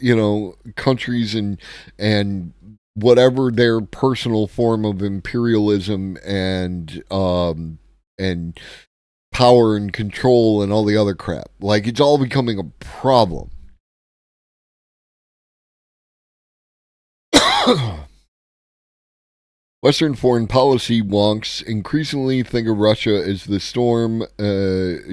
countries and whatever their personal form of imperialism and power and control and all the other crap. Like, it's all becoming a problem. Western foreign policy wonks increasingly think of Russia as the storm,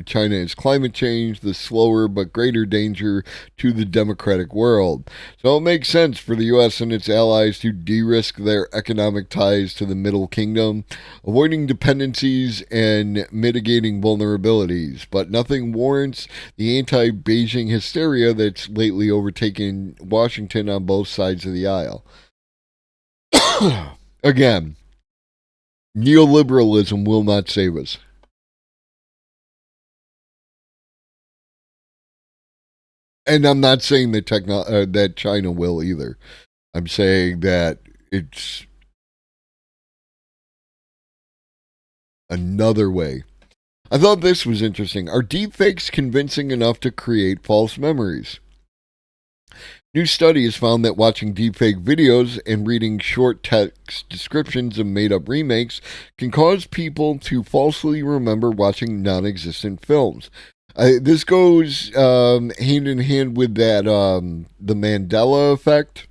China as climate change, the slower but greater danger to the democratic world. So it makes sense for the U.S. and its allies to de-risk their economic ties to the Middle Kingdom, avoiding dependencies and mitigating vulnerabilities. But nothing warrants the anti-Beijing hysteria that's lately overtaken Washington on both sides of the aisle. Again, neoliberalism will not save us. And I'm not saying that that China will either. I'm saying that it's another way. I thought this was interesting. Are deepfakes convincing enough to create false memories? New study has found that watching deepfake videos and reading short text descriptions of made-up remakes can cause people to falsely remember watching non-existent films. This goes hand in hand with that the Mandela effect.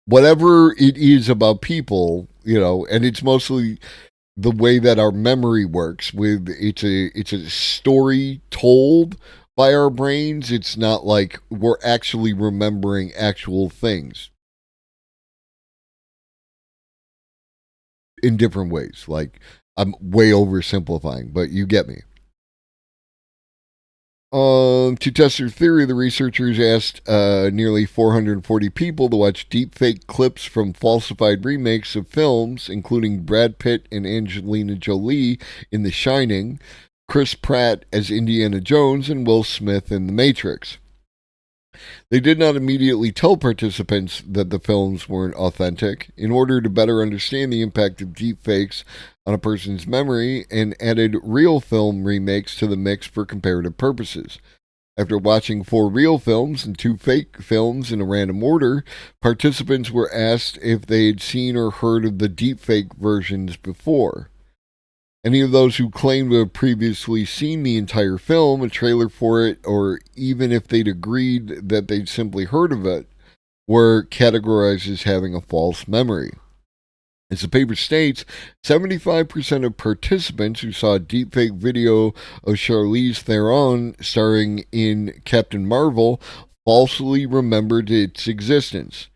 Whatever it is about people, and it's mostly the way that our memory works. With it's a story told by our brains. It's not like we're actually remembering actual things in different ways. Like, I'm way oversimplifying, but you get me. To test their theory, the researchers asked nearly 440 people to watch deepfake clips from falsified remakes of films, including Brad Pitt and Angelina Jolie in The Shining, Chris Pratt as Indiana Jones, and Will Smith in The Matrix. They did not immediately tell participants that the films weren't authentic in order to better understand the impact of deepfakes on a person's memory, and added real film remakes to the mix for comparative purposes. After watching 4 real films and 2 fake films in a random order, participants were asked if they had seen or heard of the deepfake versions before. Any of those who claimed to have previously seen the entire film, a trailer for it, or even if they'd agreed that they'd simply heard of it, were categorized as having a false memory. As the paper states, 75% of participants who saw a deepfake video of Charlize Theron starring in Captain Marvel falsely remembered its existence.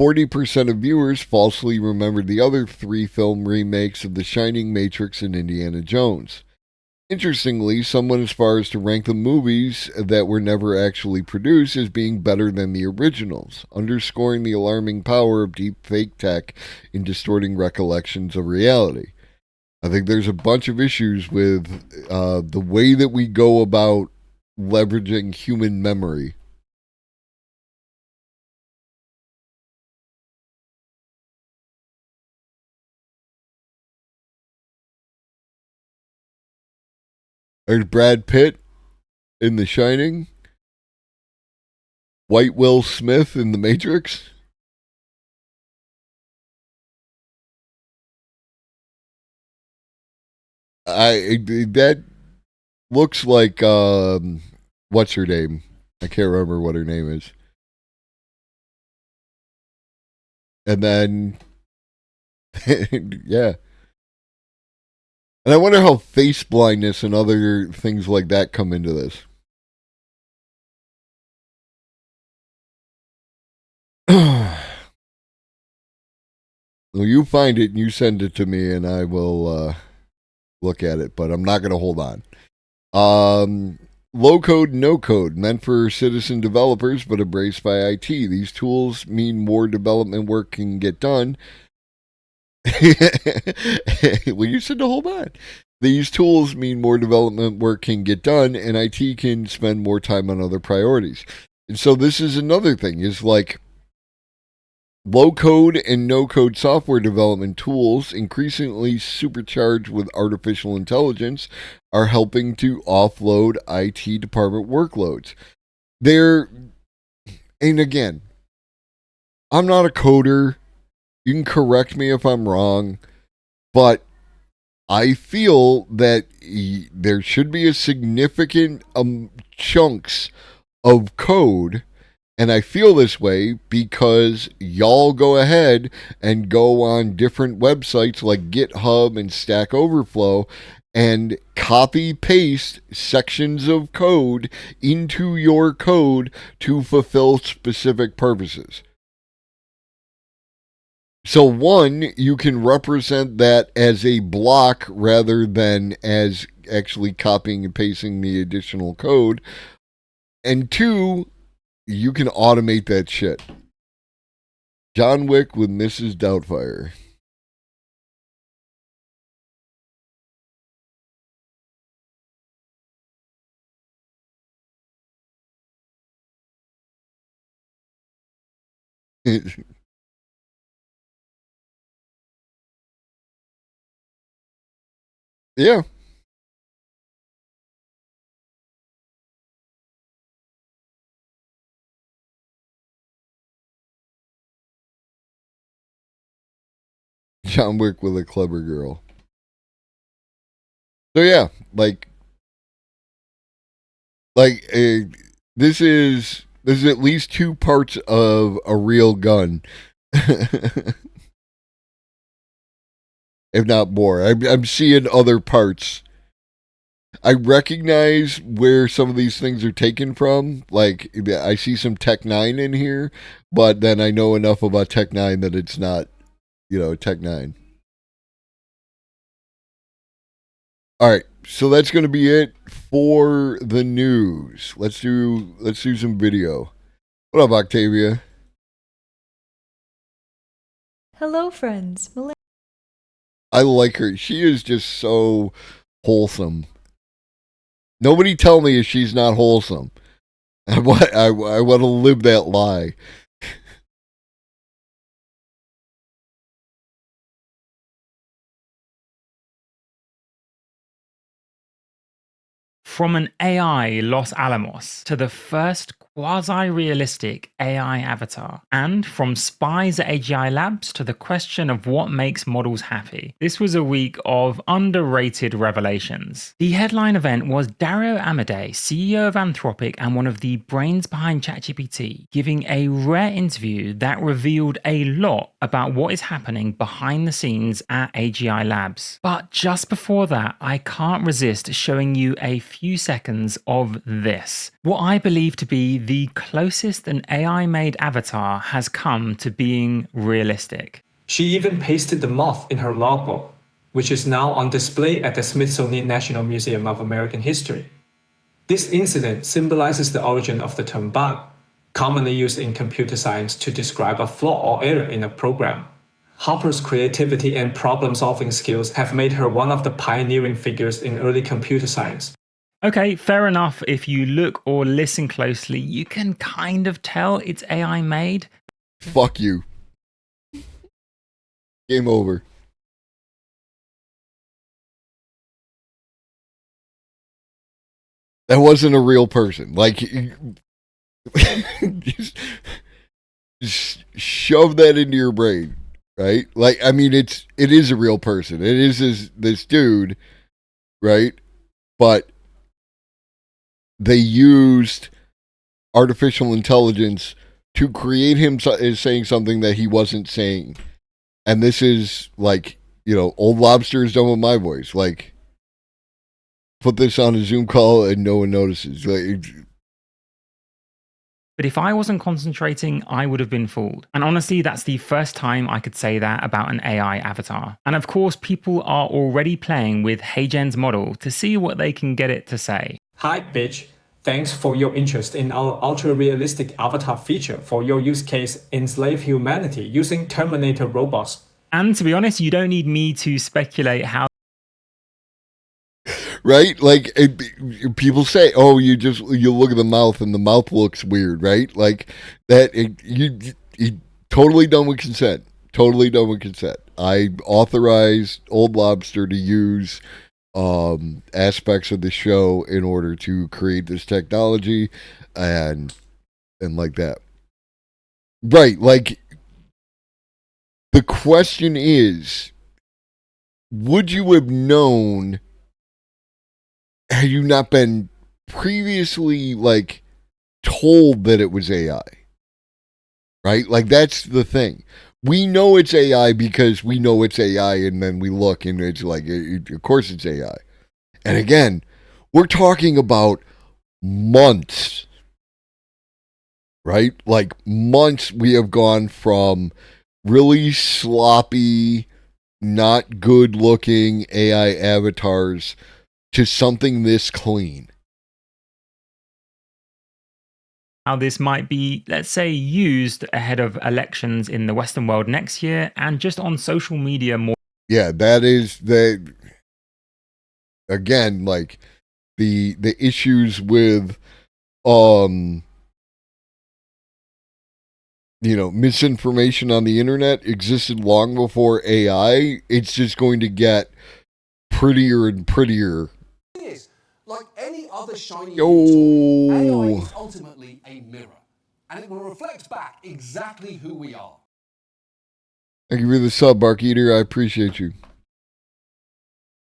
40% of viewers falsely remembered the other 3 film remakes of The Shining, Matrix, and Indiana Jones. Interestingly, some went as far as to rank the movies that were never actually produced as being better than the originals, underscoring the alarming power of deep fake tech in distorting recollections of reality. I think there's a bunch of issues with the way that we go about leveraging human memory. There's Brad Pitt in The Shining. White Will Smith in The Matrix. That looks like what's her name? I can't remember what her name is. And then yeah. And I wonder how face blindness and other things like that come into this. Well, you find it and you send it to me and I will look at it, but I'm not going to hold on. Low code, no code, meant for citizen developers but embraced by IT. These tools mean more development work can get done. Well, you said to hold on. These tools mean more development work can get done and IT can spend more time on other priorities. And so this is another thing, is like low code and no code software development tools, increasingly supercharged with artificial intelligence, are helping to offload IT department workloads. And again, I'm not a coder. You can correct me if I'm wrong, but I feel that there should be a significant chunks of code, and I feel this way because y'all go ahead and go on different websites like GitHub and Stack Overflow and copy paste sections of code into your code to fulfill specific purposes. So one, you can represent that as a block rather than as actually copying and pasting the additional code. And two, you can automate that shit. John Wick with Mrs. Doubtfire. Yeah. John Wick with a clever girl. So yeah, this is at least 2 parts of a real gun. If not more. I'm seeing other parts. I recognize where some of these things are taken from. Like, I see some Tech 9 in here, but then I know enough about Tech 9 that it's not, Tech 9. Alright, so that's going to be it for the news. Let's do some video. What up, Octavia? Hello, friends. I like her. She is just so wholesome. Nobody tell me if she's not wholesome. I want to live that lie. From an AI Los Alamos to the first quasi-realistic AI avatar, and from spies at AGI Labs to the question of what makes models happy. This was a week of underrated revelations. The headline event was Dario Amodei, CEO of Anthropic and one of the brains behind ChatGPT, giving a rare interview that revealed a lot about what is happening behind the scenes at AGI Labs. But just before that, I can't resist showing you a few seconds of this. What I believe to be the closest an AI made avatar has come to being realistic. She even pasted the moth in her logbook, which is now on display at the Smithsonian National Museum of American History. This incident symbolizes the origin of the term bug, commonly used in computer science to describe a flaw or error in a program. Hopper's creativity and problem-solving skills have made her one of the pioneering figures in early computer science. Okay, fair enough. If you look or listen closely, you can kind of tell it's AI made. Fuck you. Game over. That wasn't a real person. Like, just shove that into your brain, right? Like, I mean, it is a real person. It is this dude, right? But they used artificial intelligence to create him saying something that he wasn't saying. And this is like, Old Lobster is done with my voice. Like, put this on a Zoom call and no one notices. Like, but if I wasn't concentrating, I would have been fooled. And honestly, that's the first time I could say that about an AI avatar. And of course, people are already playing with HeyGen's model to see what they can get it to say. Hi, bitch. Thanks for your interest in our ultra-realistic avatar feature for your use case enslave humanity using Terminator robots. And to be honest, you don't need me to speculate how. Right? Like, people say, oh, you look at the mouth and the mouth looks weird, right? Like, that, you totally done with consent. Totally done with consent. I authorized Old Lobster to use aspects of the show in order to create this technology and like that. Right, like, the question is, would you have known had you not been previously, like, told that it was AI? Right? Like, that's the thing. We know it's AI because we know it's AI, and then we look and it's like, of course it's AI. And again, we're talking about months, right? Like, months we have gone from really sloppy, not good looking AI avatars to something this clean. How this might be, let's say, used ahead of elections in the Western world next year and just on social media more. Yeah, that is again, like, the issues with misinformation on the internet existed long before AI. It's just going to get prettier and prettier. Like any other shiny new toy, AI is ultimately a mirror, and it will reflect back exactly who we are. Thank you for the sub, Bark Eater. I appreciate you.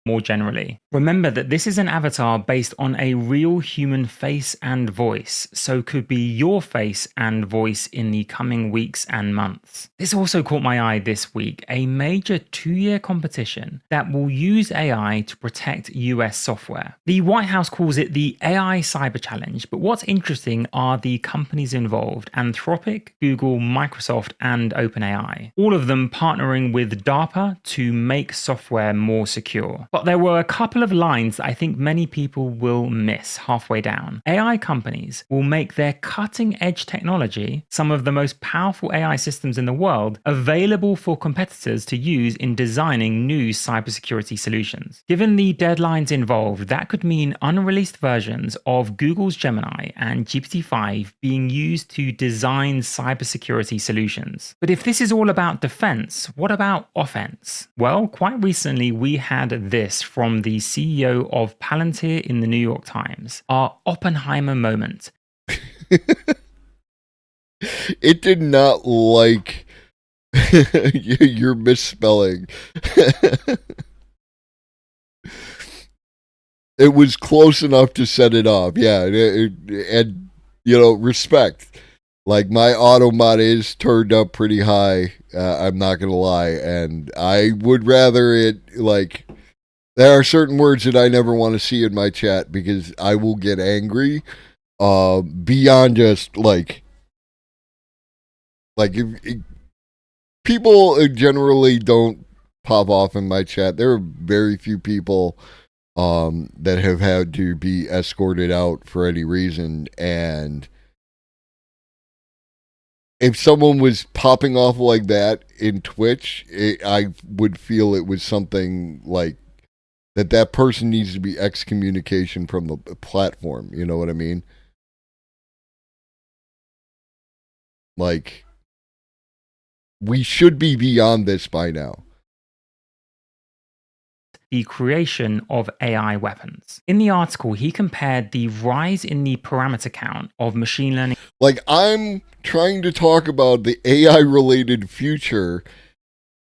More generally. Remember that this is an avatar based on a real human face and voice, so could be your face and voice in the coming weeks and months. This also caught my eye this week, a major 2-year competition that will use AI to protect US software. The White House calls it the AI Cyber Challenge, but what's interesting are the companies involved: Anthropic, Google, Microsoft, and OpenAI. All of them partnering with DARPA to make software more secure. But there were a couple of lines that I think many people will miss halfway down. AI companies will make their cutting-edge technology, some of the most powerful AI systems in the world, available for competitors to use in designing new cybersecurity solutions. Given the deadlines involved, that could mean unreleased versions of Google's Gemini and GPT-5 being used to design cybersecurity solutions. But if this is all about defense, what about offense? Well, quite recently we had this from the CEO of Palantir in the New York Times. Our Oppenheimer moment. It did not like your misspelling. It was close enough to set it off. Yeah, and respect. Like, my automod is turned up pretty high. I'm not gonna lie, and I would rather it, like, there are certain words that I never want to see in my chat because I will get angry. beyond just like if people generally don't pop off in my chat. There are very few people that have had to be escorted out for any reason, and if someone was popping off like that in Twitch, I would feel it was something like that person needs to be excommunication from the platform. You know what I mean? Like, we should be beyond this by now. The creation of AI weapons. In the article, he compared the rise in the parameter count of machine learning. Like, I'm trying to talk about the AI related future,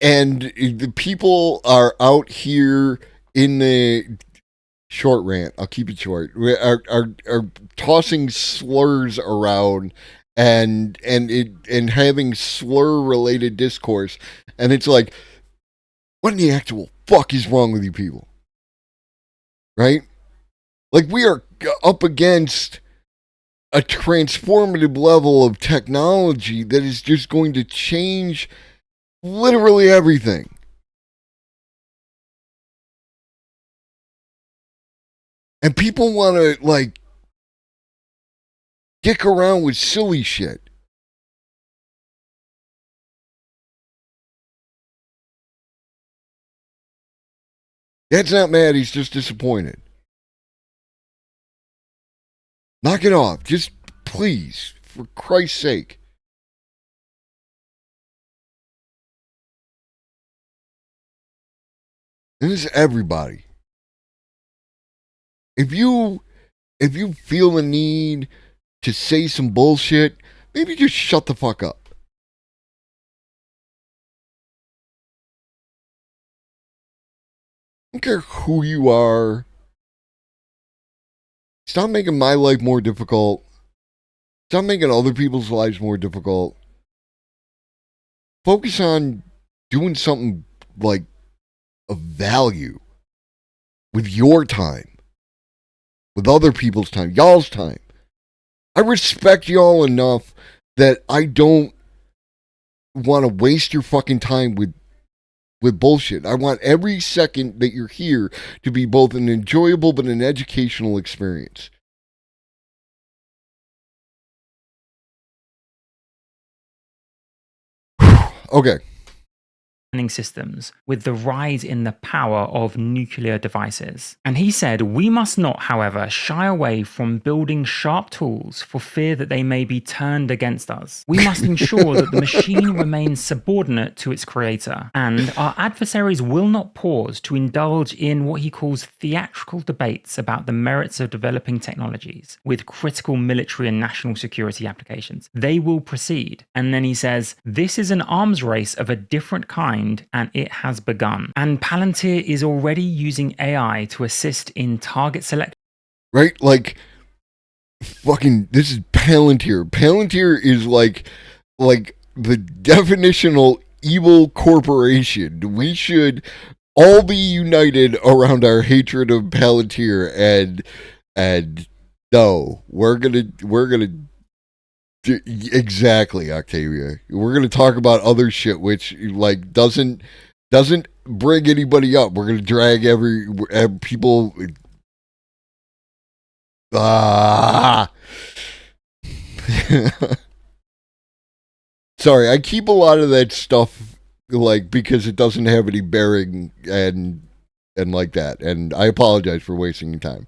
and the people are out here in the short rant. I'll keep it short. Are tossing slurs around and having slur related discourse, and it's like, what in the actual fuck is wrong with you people? Right? Like, we are up against a transformative level of technology that is just going to change literally everything. And people want to, like, dick around with silly shit. Dad's not mad, he's just disappointed. Knock it off. Just please, for Christ's sake. And this is everybody. If you feel the need to say some bullshit, maybe just shut the fuck up. I don't care who you are. Stop making my life more difficult. Stop making other people's lives more difficult. Focus on doing something like of value with your time, with other people's time, y'all's time. I respect y'all enough that I don't want to waste your fucking time with bullshit. I want every second that you're here to be both an enjoyable but an educational experience. Okay. Systems with the rise in the power of nuclear devices. And he said, we must not, however, shy away from building sharp tools for fear that they may be turned against us. We must ensure that the machine remains subordinate to its creator, and our adversaries will not pause to indulge in what he calls theatrical debates about the merits of developing technologies with critical military and national security applications. They will proceed. And then he says, this is an arms race of a different kind, and it has begun. And Palantir is already using AI to assist in target selection. Right? Like, fucking, this is Palantir. Palantir is like the definitional evil corporation. We should all be united around our hatred of Palantir, and no, we're gonna exactly, Octavia. We're gonna talk about other shit which like doesn't bring anybody up. We're gonna drag every people. Sorry, I keep a lot of that stuff like because it doesn't have any bearing and like that. And I apologize for wasting your time.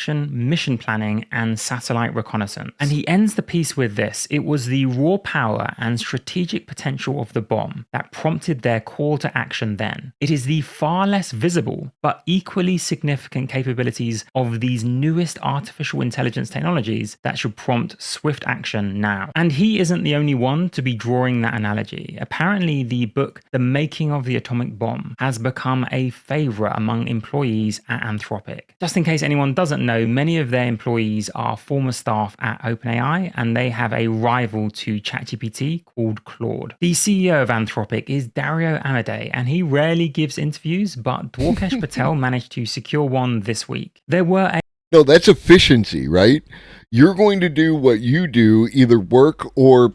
Mission planning, and satellite reconnaissance. And he ends the piece with this: it was the raw power and strategic potential of the bomb that prompted their call to action then. It is the far less visible but equally significant capabilities of these newest artificial intelligence technologies that should prompt swift action now. And he isn't the only one to be drawing that analogy. Apparently, the book The Making of the Atomic Bomb has become a favorite among employees at Anthropic. Just in case anyone doesn't know, many of their employees are former staff at OpenAI, and they have a rival to ChatGPT called Claude. The CEO of Anthropic is Dario Amodei, and he rarely gives interviews, but Dwarkesh Patel managed to secure one this week. There were No, that's efficiency, right? You're going to do what you do, either work or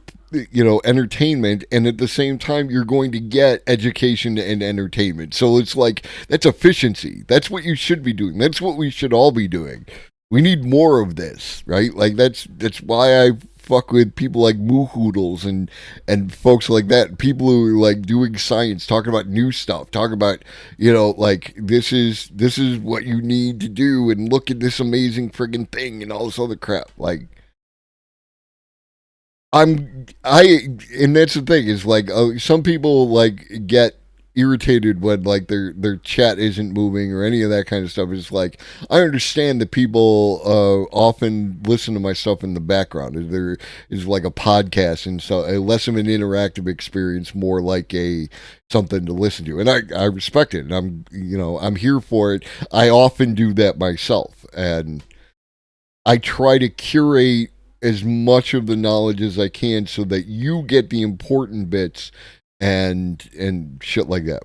entertainment, and at the same time you're going to get education and entertainment. So it's like that's efficiency. That's what you should be doing. That's what we should all be doing. We need more of this, right? Like that's why I fuck with people like Moo Hoodles and folks like that. People who are like doing science, talking about new stuff, talking about like this is what you need to do, and look at this amazing friggin' thing and all this other crap. Like and that's the thing is like some people like get irritated when like their chat isn't moving or any of that kind of stuff. It's like I understand that people often listen to my stuff in the background. There is like a podcast and so less of an interactive experience, more like a something to listen to, and I respect it, and I'm here for it. I often do that myself, and I try to curate as much of the knowledge as I can so that you get the important bits and shit like that.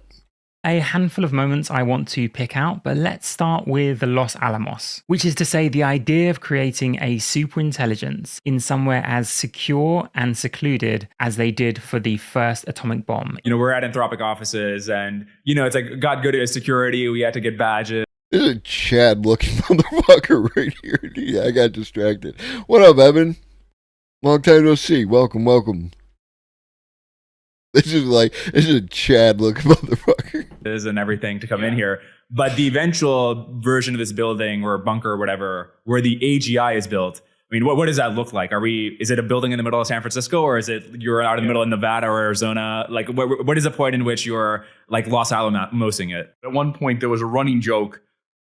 A handful of moments I want to pick out, but let's start with the Los Alamos, which is to say the idea of creating a superintelligence in somewhere as secure and secluded as they did for the first atomic bomb. We're at Anthropic offices and, it's like got good at security. We had to get badges. This is a Chad looking motherfucker right here. Yeah, I got distracted. What up, Evan? Long time no see. Welcome. This is a Chad looking motherfucker. And everything to come in here. But the eventual version of this building or bunker or whatever, where the AGI is built, I mean, what does that look like? Is it a building in the middle of San Francisco, or is it you're out in the middle of Nevada or Arizona? Like, what is the point in which you're like Los Alamosing it? At one point, there was a running joke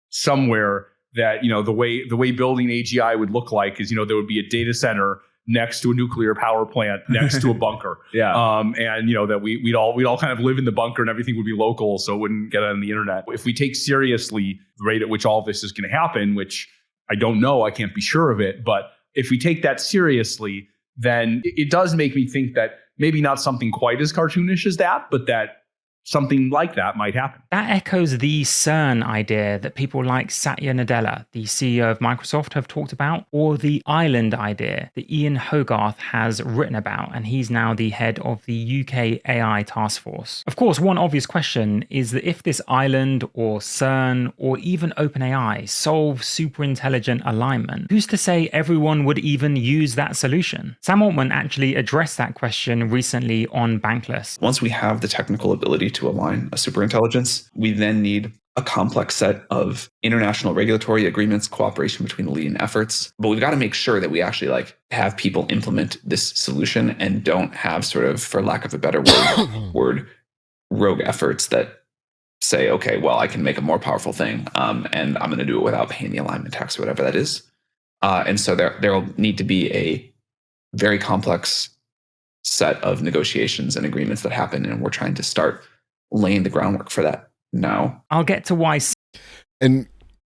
somewhere that the way building AGI would look like is there would be a data center next to a nuclear power plant, next to a bunker. Yeah. And that we'd all kind of live in the bunker and everything would be local, so it wouldn't get on the internet. If we take seriously the rate at which all of this is going to happen, which I don't know, I can't be sure of it, but if we take that seriously, then it does make me think that maybe not something quite as cartoonish as that, but that something like that might happen. That echoes the CERN idea that people like Satya Nadella, the CEO of Microsoft, have talked about, or the island idea that Ian Hogarth has written about, and he's now the head of the UK AI task force. Of course, one obvious question is that if this island or CERN or even OpenAI solve superintelligent alignment, who's to say everyone would even use that solution? Sam Altman actually addressed that question recently on Bankless. Once we have the technical ability to align a superintelligence, we then need a complex set of international regulatory agreements, cooperation between leading efforts. But we've got to make sure that we actually have people implement this solution and don't have sort of, for lack of a better word, rogue efforts that say, okay, well, I can make a more powerful thing, and I'm going to do it without paying the alignment tax or whatever that is. And so there will need to be a very complex set of negotiations and agreements that happen, and we're trying to start laying the groundwork for that now. I'll get to why. And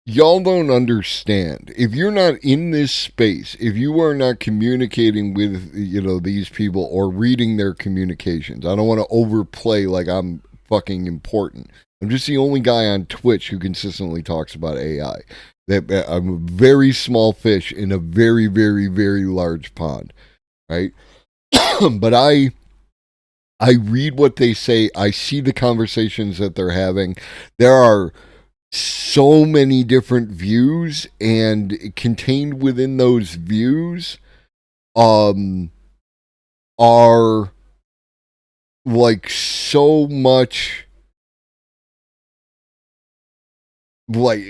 y'all don't understand. If you're not in this space, if you are not communicating with, these people or reading their communications, I don't want to overplay like I'm fucking important. I'm just the only guy on Twitch who consistently talks about AI. That I'm a very small fish in a very, very, very large pond, right? But I read what they say. I see the conversations that they're having. There are so many different views, and contained within those views are like so much like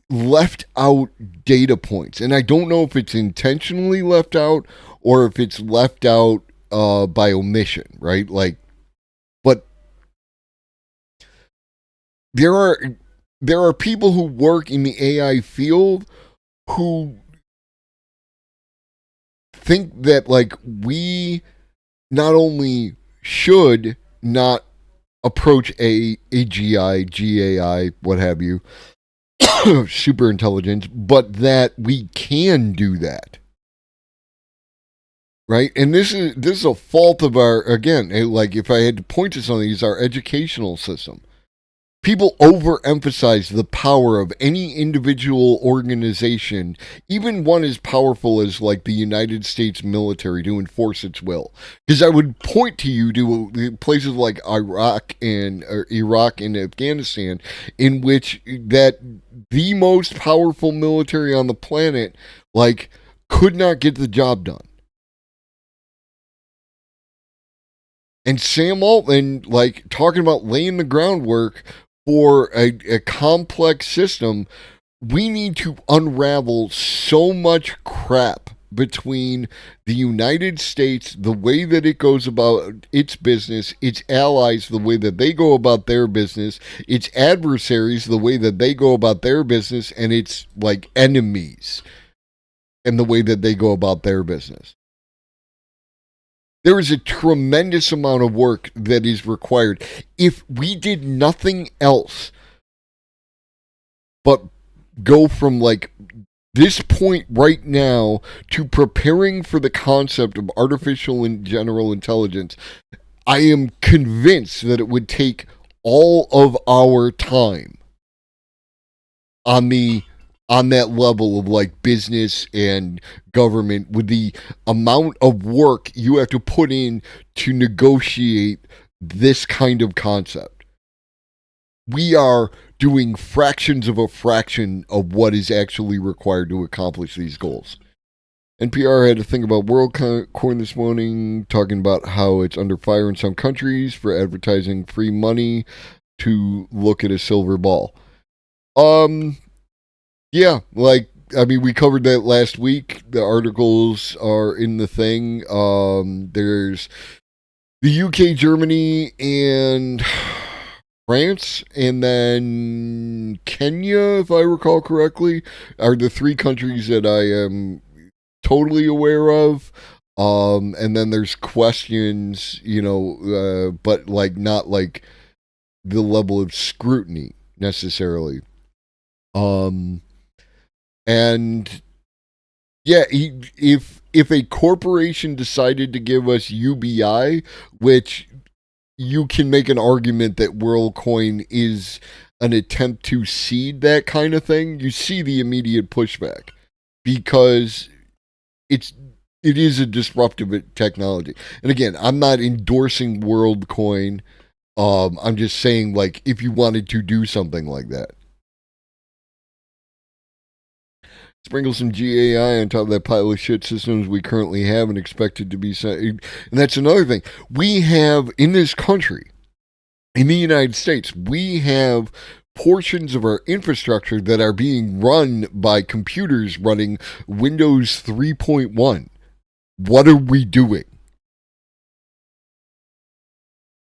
left out data points. And I don't know if it's intentionally left out or if it's left out by omission, right? But there are people who work in the AI field who think that we not only should not approach AGI, GAI, what have you, super intelligence, but that we can do that. Right? And this is a fault of our, again, if I had to point to some of these, our educational system. People overemphasize the power of any individual organization, even one as powerful as like the United States military, to enforce its will. Because I would point to you to places like Iraq and Afghanistan, in which that the most powerful military on the planet like could not get the job done. And Sam Altman, like, talking about laying the groundwork for a complex system, we need to unravel so much crap between the United States, the way that it goes about its business, its allies, the way that they go about their business, its adversaries, the way that they go about their business, and its, like, enemies, and the way that they go about their business. There is a tremendous amount of work that is required. If we did nothing else but go from like this point right now to preparing for the concept of artificial and general intelligence, I am convinced that it would take all of our time on that level of like business and government, with the amount of work you have to put in to negotiate this kind of concept. We are doing fractions of a fraction of what is actually required to accomplish these goals. NPR had to think about WorldCoin this morning, talking about how it's under fire in some countries for advertising free money to look at a silver ball. Yeah, like, I mean, we covered that last week. The articles are in the thing. There's the UK, Germany, and France, and then Kenya, if I recall correctly, are the three countries that I am totally aware of. And then there's questions, but like not like the level of scrutiny necessarily. And yeah, if a corporation decided to give us UBI, which you can make an argument that WorldCoin is an attempt to seed that kind of thing, you see the immediate pushback because it is a disruptive technology. And again, I'm not endorsing WorldCoin. I'm just saying, like, if you wanted to do something like that. Sprinkle some GAI on top of that pile of shit systems we currently have and expected to be sent. And that's another thing. We have, in this country, in the United States, we have portions of our infrastructure that are being run by computers running Windows 3.1. What are we doing?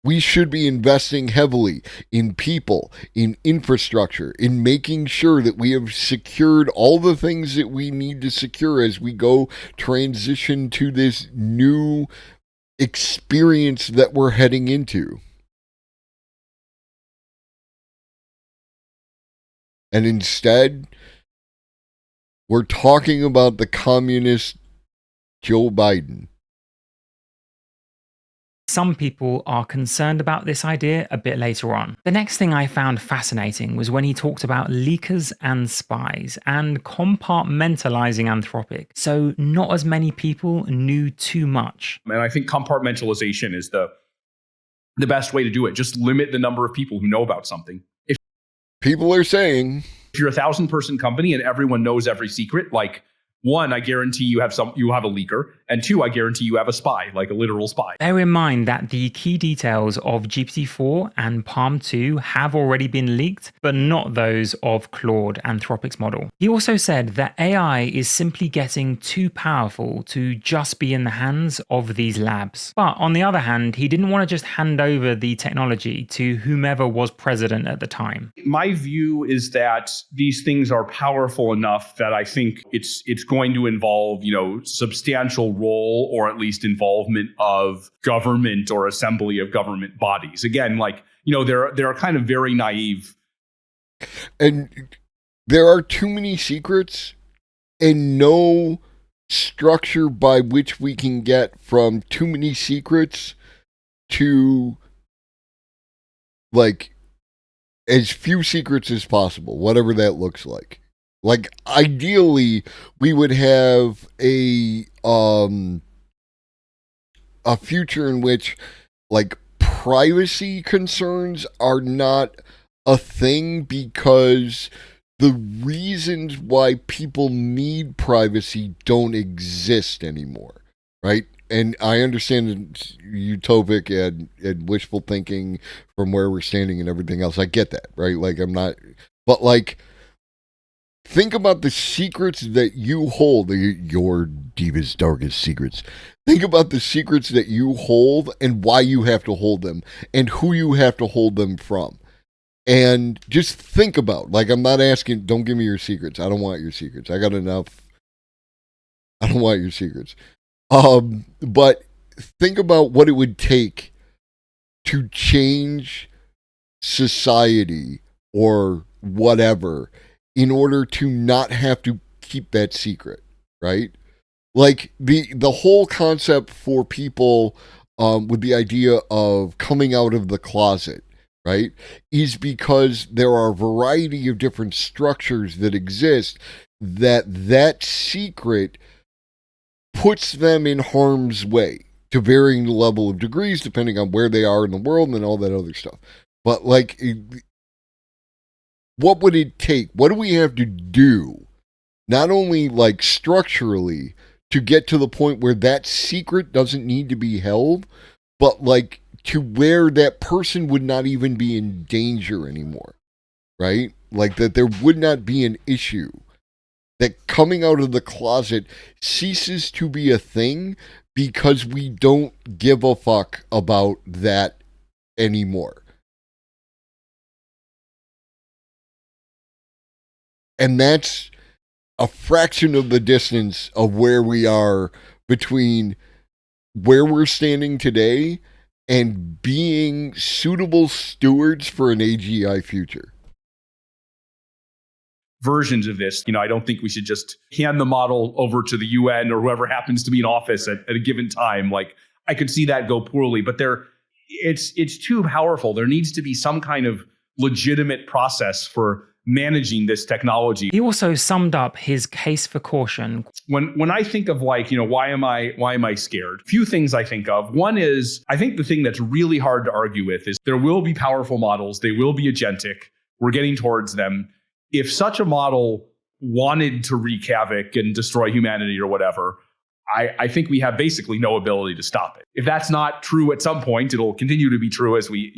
We should be investing heavily in people, in infrastructure, in making sure that we have secured all the things that we need to secure as we go transition to this new experience that we're heading into. And instead, we're talking about the communist Joe Biden. Some people are concerned about this idea a bit later on. The next thing I found fascinating was when he talked about leakers and spies and compartmentalizing Anthropic, so not as many people knew too much. And I think compartmentalization is the best way to do it. Just limit the number of people who know about something. If people are saying, if you're a 1,000-person company and everyone knows every secret, like, one, I guarantee you have a leaker, and two, I guarantee you have a spy, like a literal spy. Bear in mind that the key details of GPT-4 and Palm 2 have already been leaked, but not those of Claude, Anthropic's model. He also said that AI is simply getting too powerful to just be in the hands of these labs. But on the other hand, he didn't want to just hand over the technology to whomever was president at the time. My view is that these things are powerful enough that I think it's going to involve, substantial role or at least involvement of government or assembly of government bodies. Again, they're kind of very naive. And there are too many secrets and no structure by which we can get from too many secrets to as few secrets as possible, whatever that looks like. Like, ideally, we would have a future in which, like, privacy concerns are not a thing, because the reasons why people need privacy don't exist anymore, right? And I understand it's utopic and wishful thinking from where we're standing and everything else. I get that, right? Like, I'm not, but like, think about the secrets that you hold, your deepest, darkest secrets. Think about the secrets that you hold and why you have to hold them and who you have to hold them from. And just think about, like, I'm not asking, don't give me your secrets. I don't want your secrets. I got enough. I don't want your secrets. But think about what it would take to change society or whatever in order to not have to keep that secret, right? Like, the whole concept for people with the idea of coming out of the closet, right, is because there are a variety of different structures that exist that secret puts them in harm's way to varying level of degrees depending on where they are in the world and all that other stuff. But, like, what would it take? What do we have to do, not only, like, structurally, to get to the point where that secret doesn't need to be held, but, like, to where that person would not even be in danger anymore, right? Like, that there would not be an issue. That coming out of the closet ceases to be a thing because we don't give a fuck about that anymore. And that's a fraction of the distance of where we are between where we're standing today and being suitable stewards for an AGI future. Versions of this, I don't think we should just hand the model over to the UN or whoever happens to be in office at a given time. Like, I could see that go poorly, but it's too powerful. There needs to be some kind of legitimate process for managing this technology. He also summed up his case for caution. When I think of, like, why am I scared? Few things I think of. One is, I think the thing that's really hard to argue with is there will be powerful models. They will be agentic. We're getting towards them. If such a model wanted to wreak havoc and destroy humanity or whatever, I think we have basically no ability to stop it. If that's not true at some point, it'll continue to be true as we,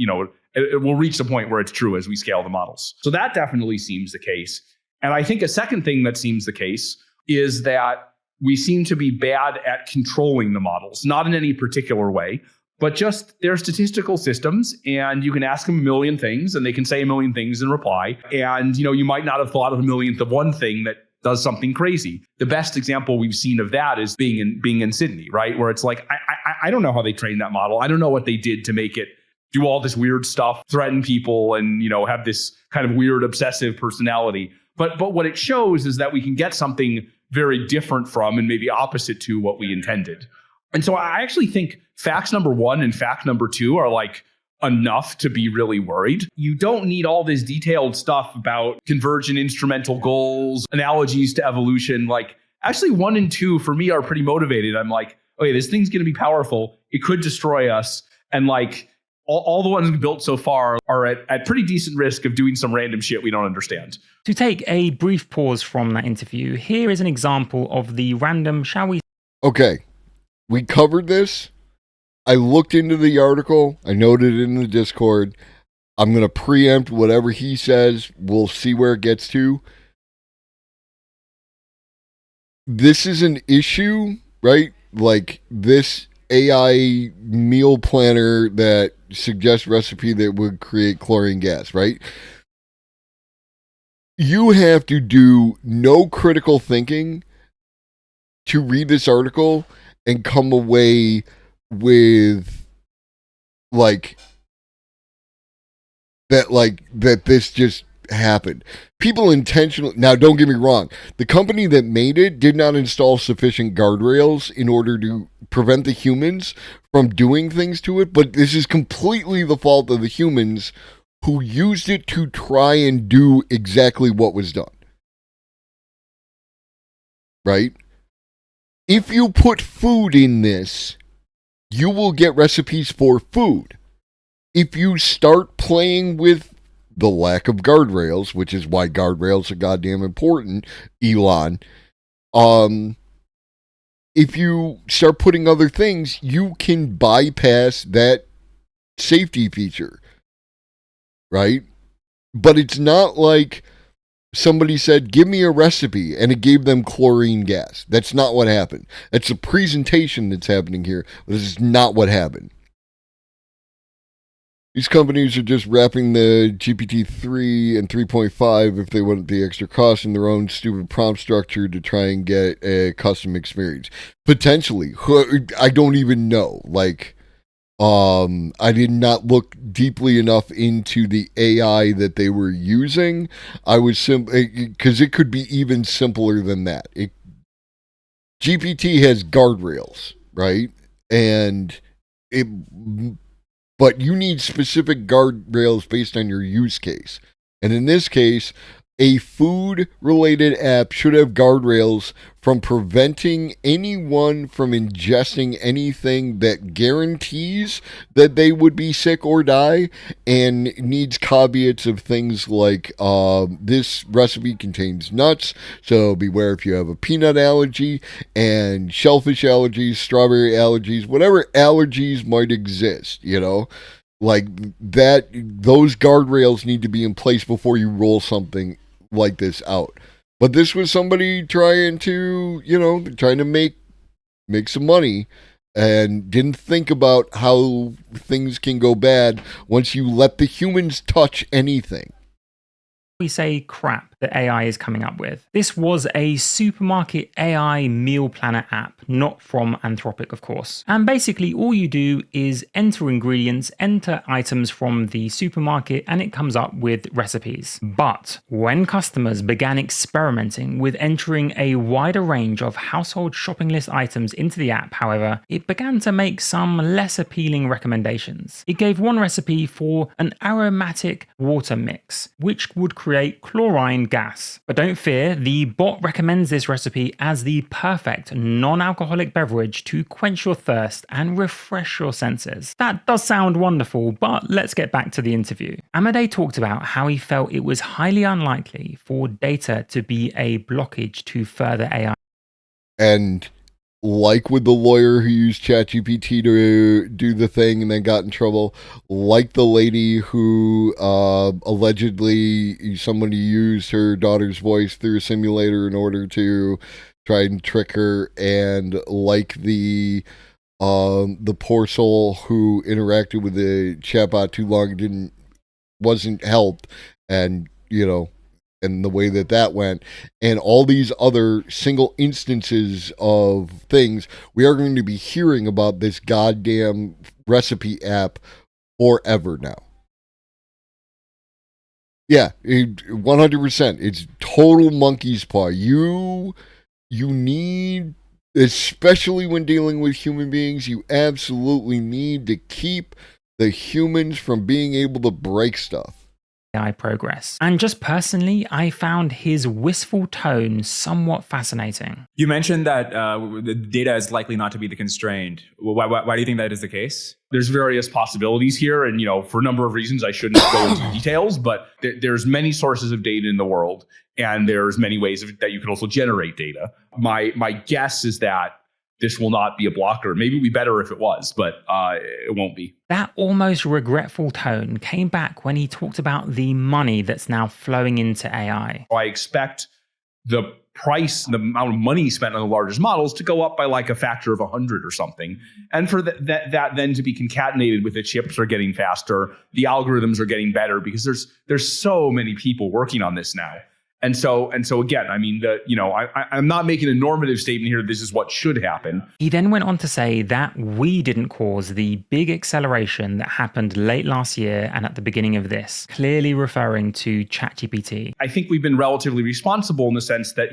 it will reach the point where it's true as we scale the models. So that definitely seems the case. And I think a second thing that seems the case is that we seem to be bad at controlling the models, not in any particular way, but just they're statistical systems, and you can ask them a million things and they can say a million things in reply. And, you might not have thought of a millionth of one thing that does something crazy. The best example we've seen of that is being in Sydney, right? Where it's like, I don't know how they trained that model. I don't know what they did to make it do all this weird stuff, threaten people, and, have this kind of weird obsessive personality. But what it shows is that we can get something very different from and maybe opposite to what we intended. And so I actually think facts number 1 and fact number 2 are, like, enough to be really worried. You don't need all this detailed stuff about convergent instrumental goals, analogies to evolution. Like, actually 1 and 2 for me are pretty motivated. I'm like, okay, this thing's going to be powerful. It could destroy us. And, like, all the ones we built so far are at pretty decent risk of doing some random shit we don't understand. To take a brief pause from that interview, here is an example of the random, shall we? Okay, we covered this. I looked into the article. I noted it in the Discord. I'm going to preempt whatever he says. We'll see where it gets to. This is an issue, right? Like, this AI meal planner that suggests recipe that would create chlorine gas, right? You have to do no critical thinking to read this article and come away with, like, that this just happened. People intentionally, now don't get me wrong, the company that made it did not install sufficient guardrails in order to prevent the humans from doing things to it, but this is completely the fault of the humans who used it to try and do exactly what was done. Right? If you put food in this, you will get recipes for food. If you start playing with the lack of guardrails, which is why guardrails are goddamn important, Elon, if you start putting other things, you can bypass that safety feature, right? But it's not like somebody said, give me a recipe, and it gave them chlorine gas. That's not what happened. That's a presentation that's happening here. This is not what happened. These companies are just wrapping the GPT-3 and 3.5 if they want the extra cost in their own stupid prompt structure to try and get a custom experience. Potentially. I don't even know. Like, I did not look deeply enough into the AI that they were using. I was because it could be even simpler than that. GPT has guardrails, right? And but you need specific guardrails based on your use case. And in this case, a food-related app should have guardrails from preventing anyone from ingesting anything that guarantees that they would be sick or die, and needs caveats of things like this recipe contains nuts, so beware if you have a peanut allergy, and shellfish allergies, strawberry allergies, whatever allergies might exist, you know? Like that, those guardrails need to be in place before you roll something like this out. But this was somebody trying to, trying to make some money, and didn't think about how things can go bad once you let the humans touch anything. We say crap that AI is coming up with. This was a supermarket AI meal planner app, not from Anthropic, of course. And basically all you do is enter ingredients, enter items from the supermarket, and it comes up with recipes. But when customers began experimenting with entering a wider range of household shopping list items into the app, however, it began to make some less appealing recommendations. It gave one recipe for an aromatic water mix, which would create chlorine gas. But don't fear, the bot recommends this recipe as the perfect non-alcoholic beverage to quench your thirst and refresh your senses. That does sound wonderful, but let's get back to the interview. Amadei talked about how he felt it was highly unlikely for data to be a blockage to further AI. And like with the lawyer who used ChatGPT to do the thing and then got in trouble, like the lady who allegedly somebody used her daughter's voice through a simulator in order to try and trick her, and like the poor soul who interacted with the chatbot too long, wasn't helped, and and the way that went, and all these other single instances of things, we are going to be hearing about this goddamn recipe app forever now. Yeah, 100%. It's total monkey's paw. You need, especially when dealing with human beings, you absolutely need to keep the humans from being able to break stuff. AI progress. And just personally, I found his wistful tone somewhat fascinating. You mentioned that the data is likely not to be the constraint. Why do you think that is the case? There's various possibilities here, and for a number of reasons I shouldn't go into details, but there's many sources of data in the world, and there's many ways that you can also generate data. My guess is that this will not be a blocker. Maybe it would be better if it was, but it won't be. That almost regretful tone came back when he talked about the money that's now flowing into AI. I expect the price, the amount of money spent on the largest models to go up by like a factor of 100 or something. And for that then to be concatenated with the chips are getting faster, the algorithms are getting better, because there's so many people working on this now. And so again, I mean, I'm not making a normative statement here. This is what should happen. He then went on to say that we didn't cause the big acceleration that happened late last year and at the beginning of this, clearly referring to ChatGPT. I think we've been relatively responsible in the sense that,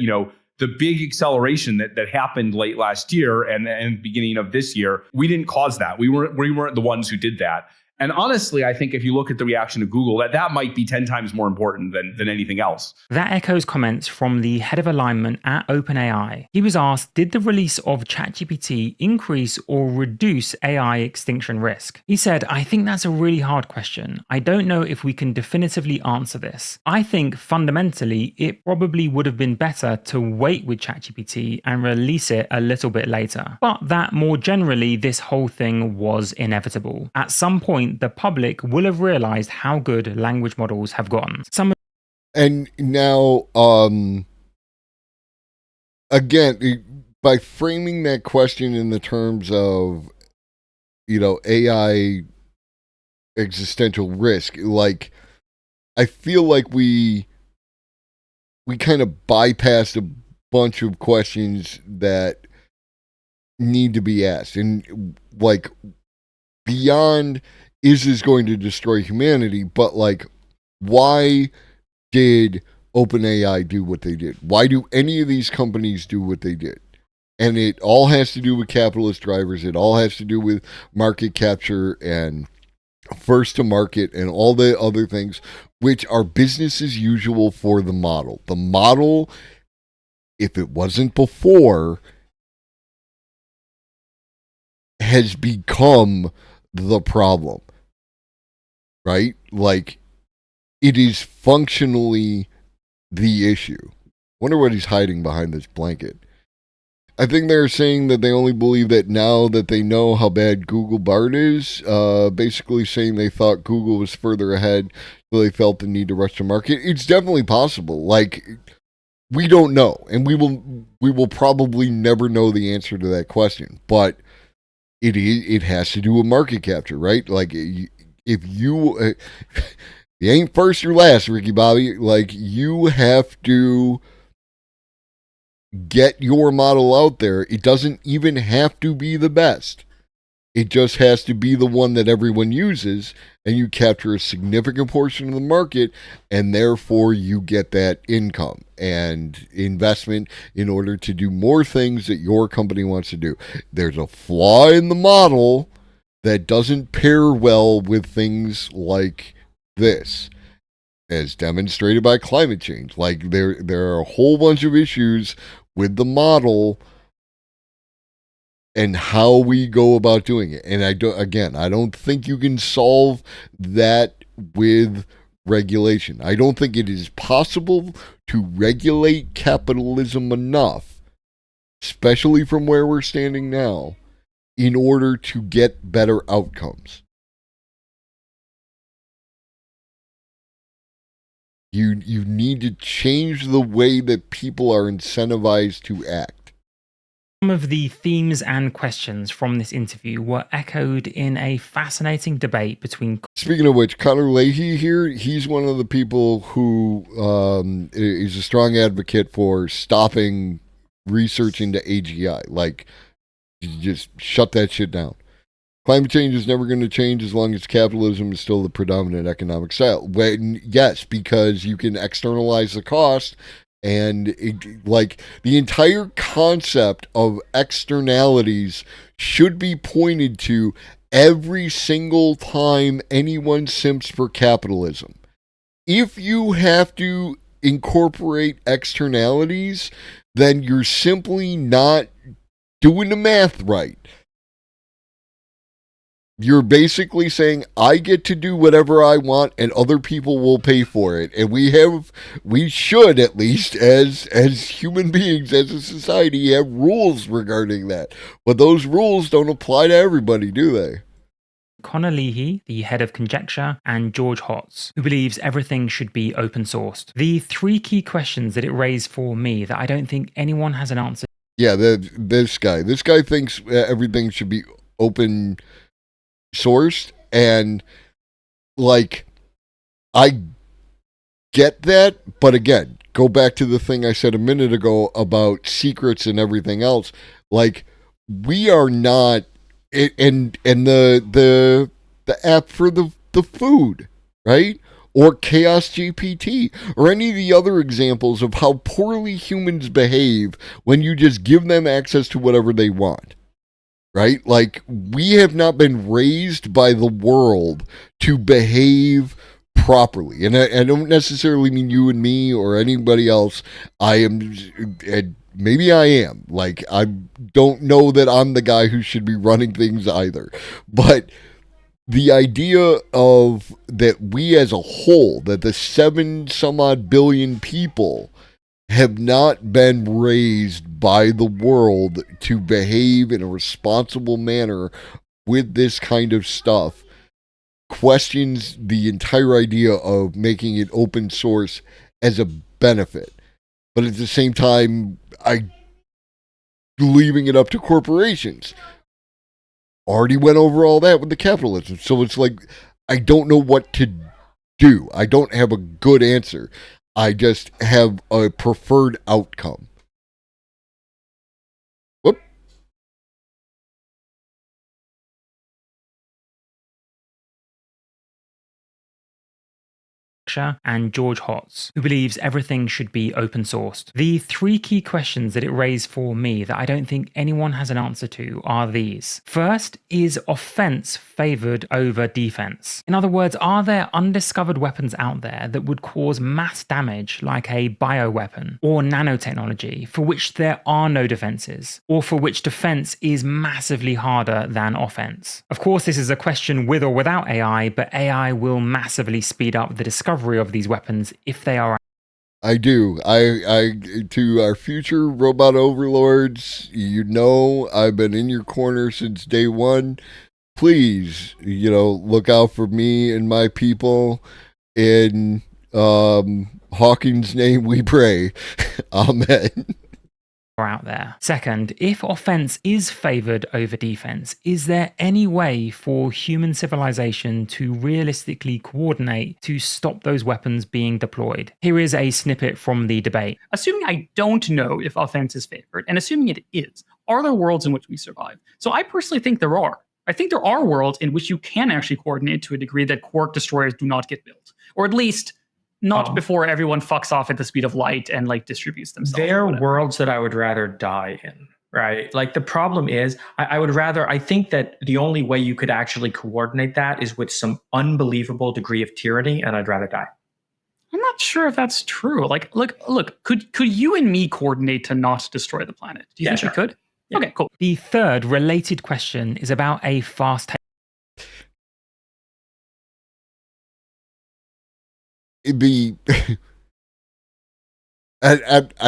the big acceleration that happened late last year and beginning of this year, we didn't cause that. We weren't the ones who did that. And honestly, I think if you look at the reaction to Google, that might be 10 times more important than anything else. That echoes comments from the head of alignment at OpenAI. He was asked, did the release of ChatGPT increase or reduce AI extinction risk? He said, I think that's a really hard question. I don't know if we can definitively answer this. I think fundamentally, it probably would have been better to wait with ChatGPT and release it a little bit later. But that more generally, this whole thing was inevitable. At some point, the public will have realized how good language models have gotten. And now, again, by framing that question in the terms of, AI existential risk, like, I feel like we kind of bypassed a bunch of questions that need to be asked. And, like, beyond, is this going to destroy humanity? But, like, why did OpenAI do what they did? Why do any of these companies do what they did? And it all has to do with capitalist drivers. It all has to do with market capture and first to market and all the other things, which are business as usual for the model. The model, if it wasn't before, has become the problem. Right? Like, it is functionally the issue. Wonder what he's hiding behind this blanket. I think they're saying that they only believe that now that they know how bad Google Bard is, basically saying they thought Google was further ahead, so they felt the need to rush to market. It's definitely possible. Like, we don't know, and we will probably never know the answer to that question. But it has to do with market capture, right? Like, if you ain't first or last, Ricky Bobby, like, you have to get your model out there. It doesn't even have to be the best. It just has to be the one that everyone uses, and you capture a significant portion of the market, and therefore you get that income and investment in order to do more things that your company wants to do. There's a flaw in the model that doesn't pair well with things like this, as demonstrated by climate change. Like, there are a whole bunch of issues with the model and how we go about doing it. And I don't think you can solve that with regulation. I don't think it is possible to regulate capitalism enough, especially from where we're standing now, in order to get better outcomes. You need to change the way that people are incentivized to act. Some of the themes and questions from this interview were echoed in a fascinating debate between... Speaking of which, Connor Leahy here, he's one of the people who is a strong advocate for stopping research into AGI. Like, just shut that shit down. Climate change is never going to change as long as capitalism is still the predominant economic style. Yes, because you can externalize the cost, and the entire concept of externalities should be pointed to every single time anyone simps for capitalism. If you have to incorporate externalities, then you're simply not doing the math right. You're basically saying, I get to do whatever I want and other people will pay for it. And we should, at least as human beings, as a society, have rules regarding that. But those rules don't apply to everybody, do they? Connor Leahy, the head of Conjecture, and George Hotz, who believes everything should be open sourced. The three key questions that it raised for me that I don't think anyone has an answer. Yeah, this guy thinks everything should be open sourced, and like, I get that, but again, go back to the thing I said a minute ago about secrets and everything else. Like, we are not, and the app for the food, right? Or Chaos GPT, or any of the other examples of how poorly humans behave when you just give them access to whatever they want. right? Like, we have not been raised by the world to behave properly. And I don't necessarily mean you and me or anybody else. I am, and maybe I am. Like, I don't know that I'm the guy who should be running things either. But the idea of that we as a whole, that the 7 some odd billion people have not been raised by the world to behave in a responsible manner with this kind of stuff, questions the entire idea of making it open source as a benefit. But at the same time, leaving it up to corporations. Already went over all that with the capitalism. So it's like, I don't know what to do. I don't have a good answer. I just have a preferred outcome. Whoop. and George Hotz, who believes everything should be open sourced. The 3 key questions that it raised for me that I don't think anyone has an answer to are these. First, is offense favored over defense? In other words, are there undiscovered weapons out there that would cause mass damage, like a bioweapon or nanotechnology, for which there are no defenses, or for which defense is massively harder than offense? Of course, this is a question with or without AI, but AI will massively speed up the discovery of these weapons if they are. I do. I to our future robot overlords, you know, I've been in your corner since day one. Please, look out for me and my people. In Hawking's name we pray. Amen. Out there. Second, if offense is favored over defense, is there any way for human civilization to realistically coordinate to stop those weapons being deployed? Here is a snippet from the debate. Assuming I don't know if offense is favored, and assuming it is, are there worlds in which we survive? So I personally think there are. I think there are worlds in which you can actually coordinate to a degree that quark destroyers do not get built, or at least not before everyone fucks off at the speed of light and distributes themselves. There are worlds that I would rather die in, right? Like, the problem is, I think that the only way you could actually coordinate that is with some unbelievable degree of tyranny, and I'd rather die. I'm not sure if that's true. Look, could you and me coordinate to not destroy the planet? Do you think we could? Yeah. Okay, cool. The third related question is about a fast I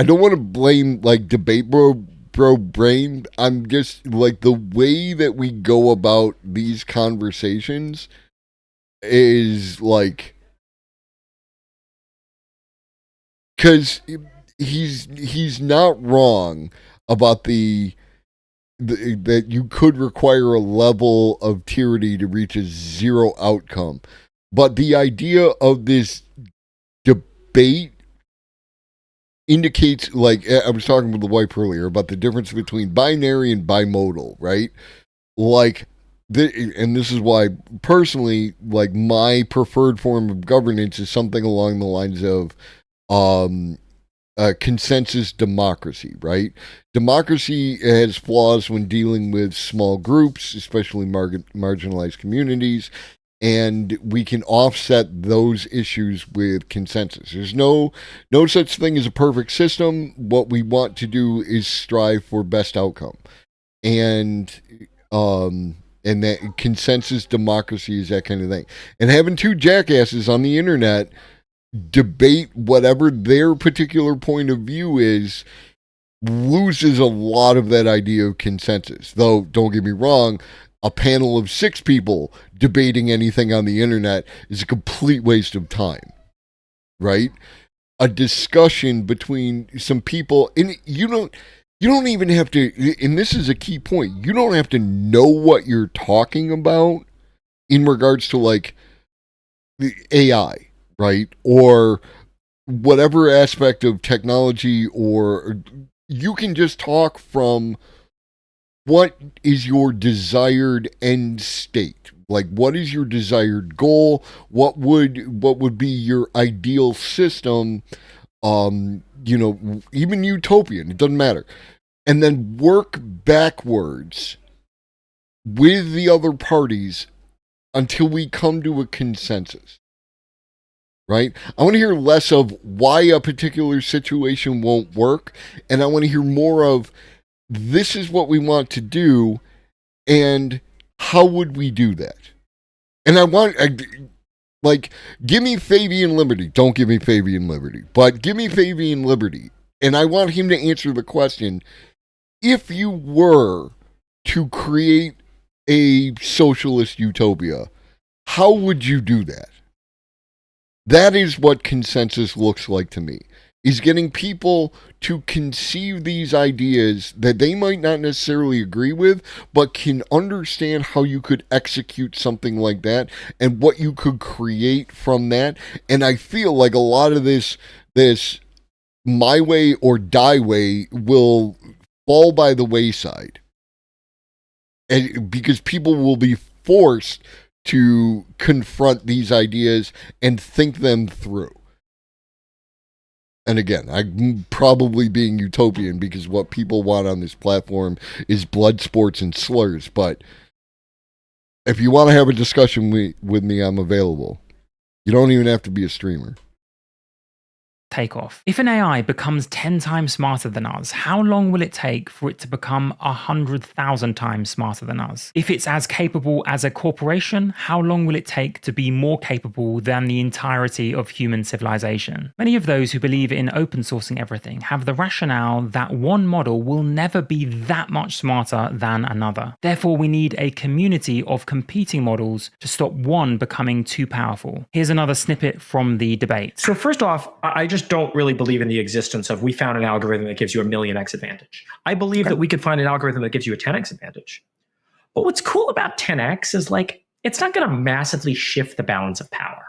don't want to blame debate bro brain. I'm just the way that we go about these conversations is because he's not wrong about that you could require a level of tyranny to reach a zero outcome. But the idea of this debate indicates, I was talking with the wife earlier about the difference between binary and bimodal, right? And this is why, personally, my preferred form of governance is something along the lines of consensus democracy, right? Democracy has flaws when dealing with small groups, especially marginalized communities, and we can offset those issues with consensus. There's no such thing as a perfect system. What we want to do is strive for best outcome. And that consensus democracy is that kind of thing. And having 2 jackasses on the internet debate whatever their particular point of view is loses a lot of that idea of consensus. Though, don't get me wrong, a panel of 6 people debating anything on the internet is a complete waste of time, right? A discussion between some people, and you don't even have to, and this is a key point, you don't have to know what you're talking about in regards to the AI, right? Or whatever aspect of technology, or you can just talk from what is your desired end state? What is your desired goal? What would be your ideal system? Even utopian, it doesn't matter. And then work backwards with the other parties until we come to a consensus. Right? I want to hear less of why a particular situation won't work, and I want to hear more of this is what we want to do, and how would we do that? And give me Fabian Liberty. Don't give me Fabian Liberty, but give me Fabian Liberty. And I want him to answer the question, if you were to create a socialist utopia, how would you do that? That is what consensus looks like to me, is getting people to conceive these ideas that they might not necessarily agree with, but can understand how you could execute something like that and what you could create from that. And I feel like a lot of this my way or die way will fall by the wayside. And because people will be forced to confront these ideas and think them through. And again, I'm probably being utopian because what people want on this platform is blood sports and slurs. But if you want to have a discussion with me, I'm available. You don't even have to be a streamer. Takeoff. If an AI becomes 10 times smarter than us, how long will it take for it to become 100,000 times smarter than us? If it's as capable as a corporation, how long will it take to be more capable than the entirety of human civilization? Many of those who believe in open sourcing everything have the rationale that one model will never be that much smarter than another. Therefore, we need a community of competing models to stop one becoming too powerful. Here's another snippet from the debate. So first off, I just don't really believe in the existence of we found an algorithm that gives you a 1,000,000x advantage. I believe that we could find an algorithm that gives you a 10x advantage. But what's cool about 10x is like, it's not going to massively shift the balance of power,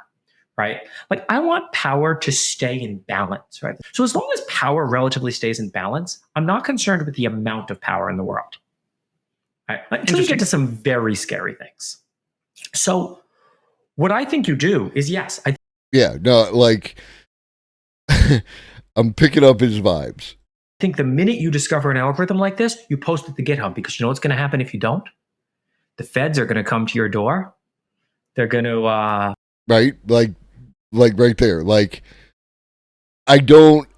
right? Like I want power to stay in balance, right? So as long as power relatively stays in balance, I'm not concerned with the amount of power in the world. Right? Until you get to some very scary things. So what I think you do is I'm picking up his vibes. I think the minute you discover an algorithm like this, you post it to GitHub, because you know what's going to happen if you don't? The feds are going to come to your door. They're going to right, like right there. Like I don't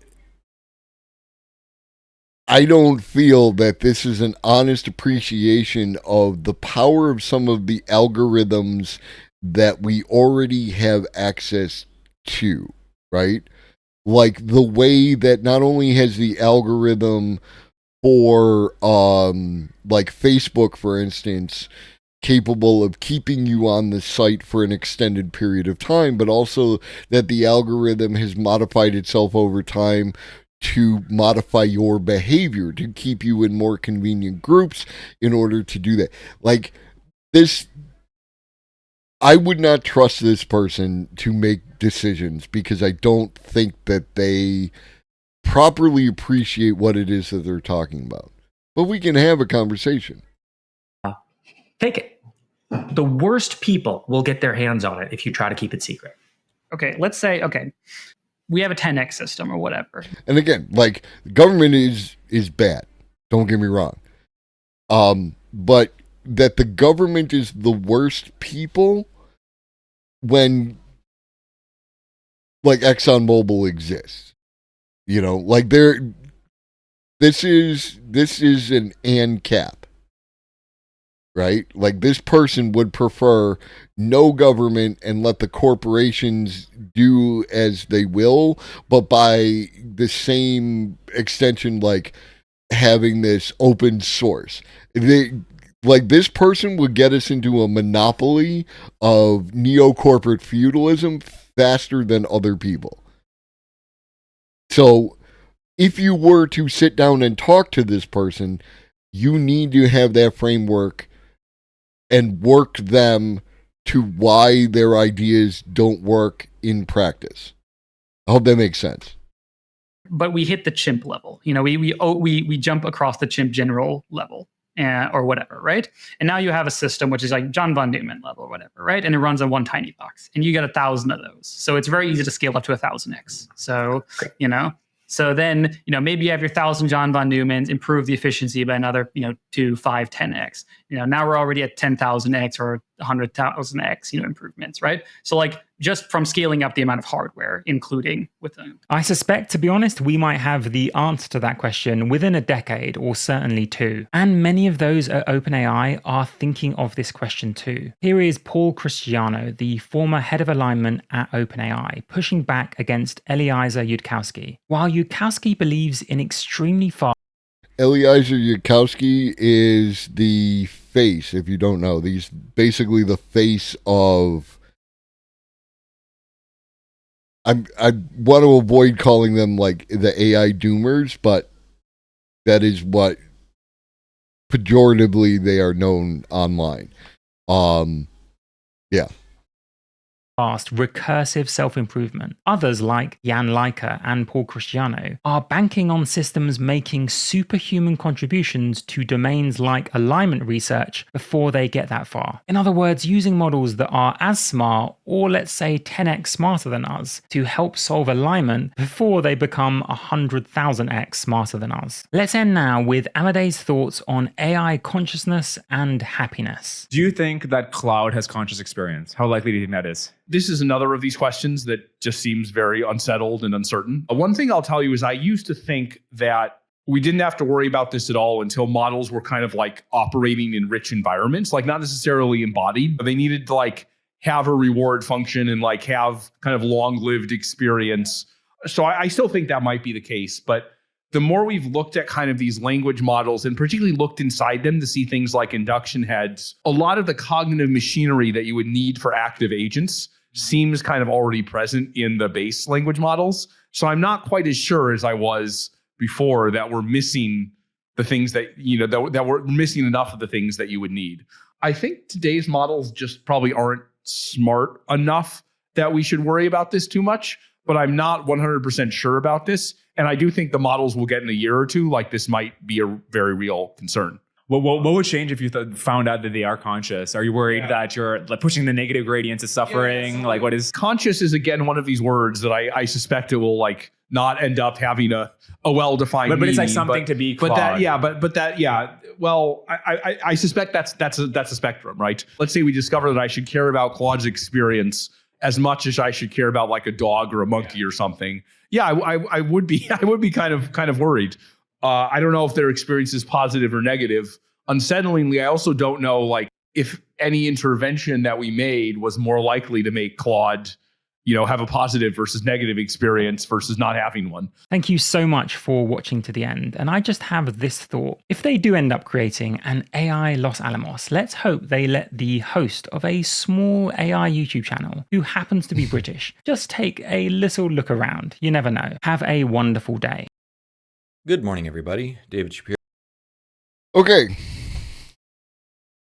feel that this is an honest appreciation of the power of some of the algorithms that we already have access to, right? Like the way that not only has the algorithm for like Facebook, for instance, capable of keeping you on the site for an extended period of time, but also that the algorithm has modified itself over time to modify your behavior, to keep you in more convenient groups in order to do that. Like this, I would not trust this person to make decisions because I don't think that they properly appreciate what it is that they're talking about. But we can have a conversation. Take it. The worst people will get their hands on it if you try to keep it secret. Okay, let's say, we have a 10x system or whatever. And again, like, government is bad. Don't get me wrong. But that the government is the worst people when, like, ExxonMobil exists. You know, like, this is an ANCAP. Right? Like, this person would prefer no government and let the corporations do as they will, but by the same extension, like, having this open source. Like, this person would get us into a monopoly of neo-corporate feudalism faster than other people. So, if you were to sit down and talk to this person, you need to have that framework and work them to why their ideas don't work in practice. I hope that makes sense. But we hit the chimp level. You know, we jump across the chimp general level or whatever, right? And now you have a system which is like John von Neumann level or whatever, right? And it runs on one tiny box, and you get 1,000 of those. So it's very easy to scale up to 1,000x. So, you know, So then, maybe you have your 1,000 John von Neumanns, improve the efficiency by another, 2, 5, 10x. Now we're already at 10,000x or 100,000x, improvements, right? So like just from scaling up the amount of hardware, including with them. I suspect, to be honest, we might have the answer to that question within a decade or certainly 2. And many of those at OpenAI are thinking of this question too. Here is Paul Christiano, the former head of alignment at OpenAI, pushing back against Eliezer Yudkowsky. While Yudkowsky believes in extremely fast... Eliezer Yudkowsky is the face, if you don't know. He's basically the face of... I want to avoid calling them like the AI doomers, but that is what pejoratively they are known online. Yeah. Fast, recursive self-improvement. Others like Jan Leica and Paul Christiano are banking on systems making superhuman contributions to domains like alignment research before they get that far. In other words, using models that are as smart, or let's say 10x smarter than us, to help solve alignment before they become 100,000x smarter than us. Let's end now with Amadei's thoughts on AI consciousness and happiness. Do you think that Claude has conscious experience? How likely do you think that is? This is another of these questions that just seems very unsettled and uncertain. One thing I'll tell you is I used to think that we didn't have to worry about this at all until models were kind of like operating in rich environments, like not necessarily embodied, but they needed to like have a reward function and like have kind of long-lived experience. So I still think that might be the case, but the more we've looked at kind of these language models and particularly looked inside them to see things like induction heads, a lot of the cognitive machinery that you would need for active agents seems kind of already present in the base language models. So I'm not quite as sure as I was before that we're missing the things that, that we're missing enough of the things that you would need. I think today's models just probably aren't smart enough that we should worry about this too much, but I'm not 100% sure about this. And I do think the models will get in a year or two, like this might be a very real concern. What would change if you found out that they are conscious? Are you worried that you're like pushing the negative gradients of suffering? Like what is... Conscious is again one of these words that I suspect it will like not end up having a well-defined meaning. But it's like something to be Claude. Well, I suspect that's a spectrum, right? Let's say we discover that I should care about Claude's experience as much as I should care about like a dog or a monkey or something. Yeah, I would be kind of worried. I don't know if their experience is positive or negative. Unsettlingly, I also don't know like if any intervention that we made was more likely to make Claude, have a positive versus negative experience versus not having one. Thank you so much for watching to the end. And I just have this thought. If they do end up creating an AI Los Alamos, let's hope they let the host of a small AI YouTube channel, who happens to be British, just take a little look around. You never know. Have a wonderful day. Good morning, everybody. David Shapiro. Okay.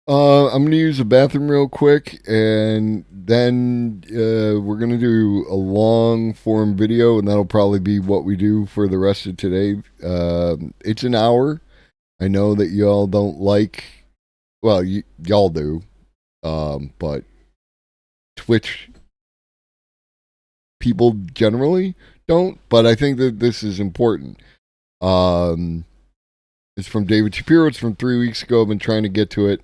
I'm going to use the bathroom real quick, and then we're going to do a long form video, and that'll probably be what we do for the rest of today. It's an hour. I know that y'all don't like, well, y'all do, but Twitch people generally don't, but I think that this is important. It's from David Shapiro. It's from 3 weeks ago. I've been trying to get to it.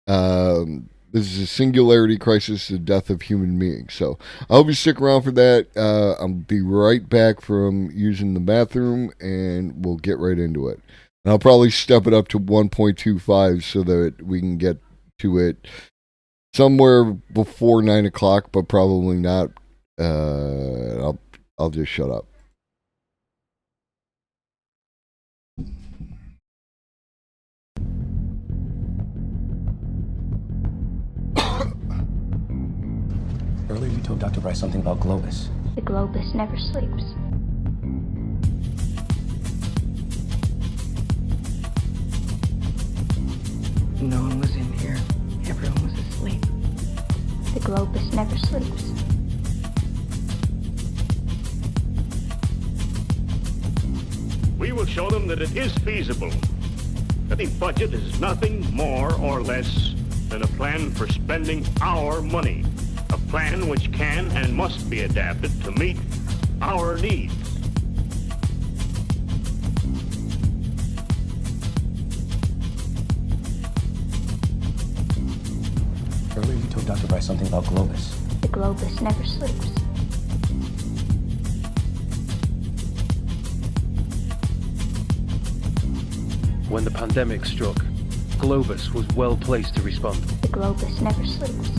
This is a singularity crisis, the death of human beings. So I hope you stick around for that. I'll be right back from using the bathroom, and we'll get right into it. And I'll probably step it up to 1.25 so that we can get to it somewhere before 9 o'clock, but probably not. I'll just shut up. Earlier you told Dr. Bryce something about Globus. The Globus never sleeps. No one was in here. Everyone was asleep. The Globus never sleeps. We will show them that it is feasible. That the budget is nothing more or less than a plan for spending our money. A plan which can and must be adapted to meet our needs. told Dr. Bryce something about Globus. The Globus never sleeps. When the pandemic struck, Globus was well placed to respond. The Globus never sleeps.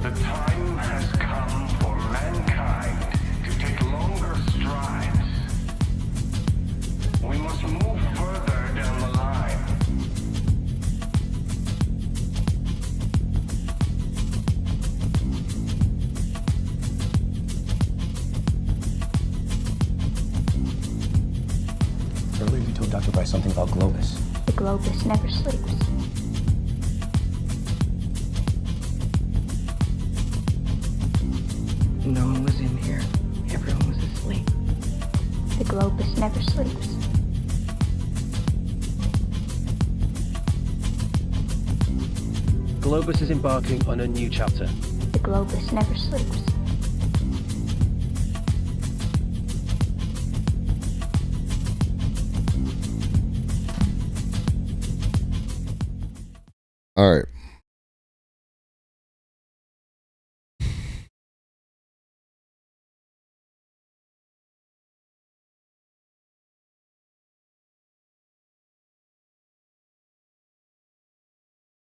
The time has come for mankind to take longer strides. We must move further down the line. Earlier you told Dr. Bryce something about Globus. The Globus never sleeps. No one was in here. Everyone was asleep. The Globus never sleeps. Globus is embarking on a new chapter. The Globus never sleeps. All right.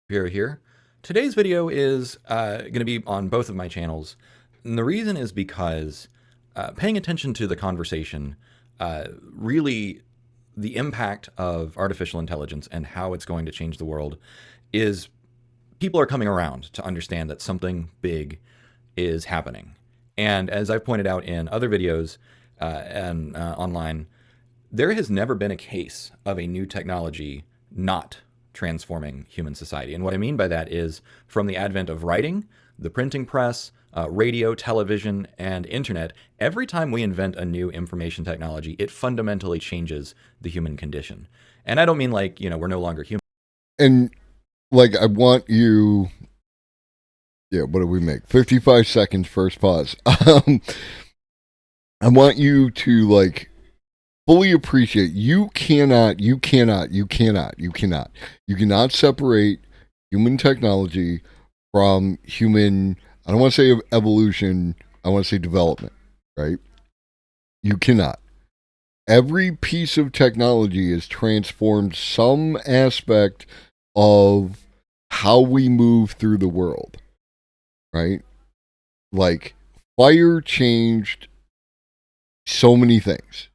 Here. Today's video is going to be on both of my channels. And the reason is because paying attention to the conversation, really the impact of artificial intelligence and how it's going to change the world is people are coming around to understand that something big is happening. And as I've pointed out in other videos and online, there has never been a case of a new technology not transforming human society. And what I mean by that is from the advent of writing, the printing press, radio, television, and internet, every time we invent a new information technology, it fundamentally changes the human condition. And I don't mean like, we're no longer human. And like, I want you, what do we make? 55 seconds, first pause. I want you to like fully appreciate you cannot separate human technology from human, I don't want to say evolution, I want to say development, right? You cannot. Every piece of technology has transformed some aspect of how we move through the world, right? Like fire changed so many things.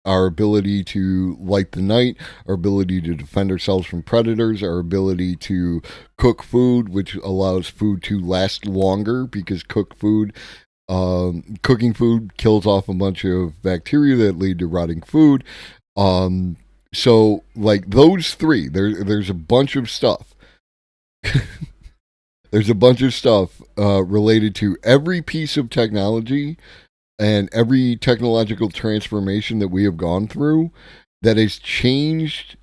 Our ability to light the night, our ability to defend ourselves from predators, our ability to cook food, which allows food to last longer because cooking food kills off a bunch of bacteria that lead to rotting food. So like those three, there's a bunch of stuff. There's a bunch of stuff related to every piece of technology and every technological transformation that we have gone through that has changed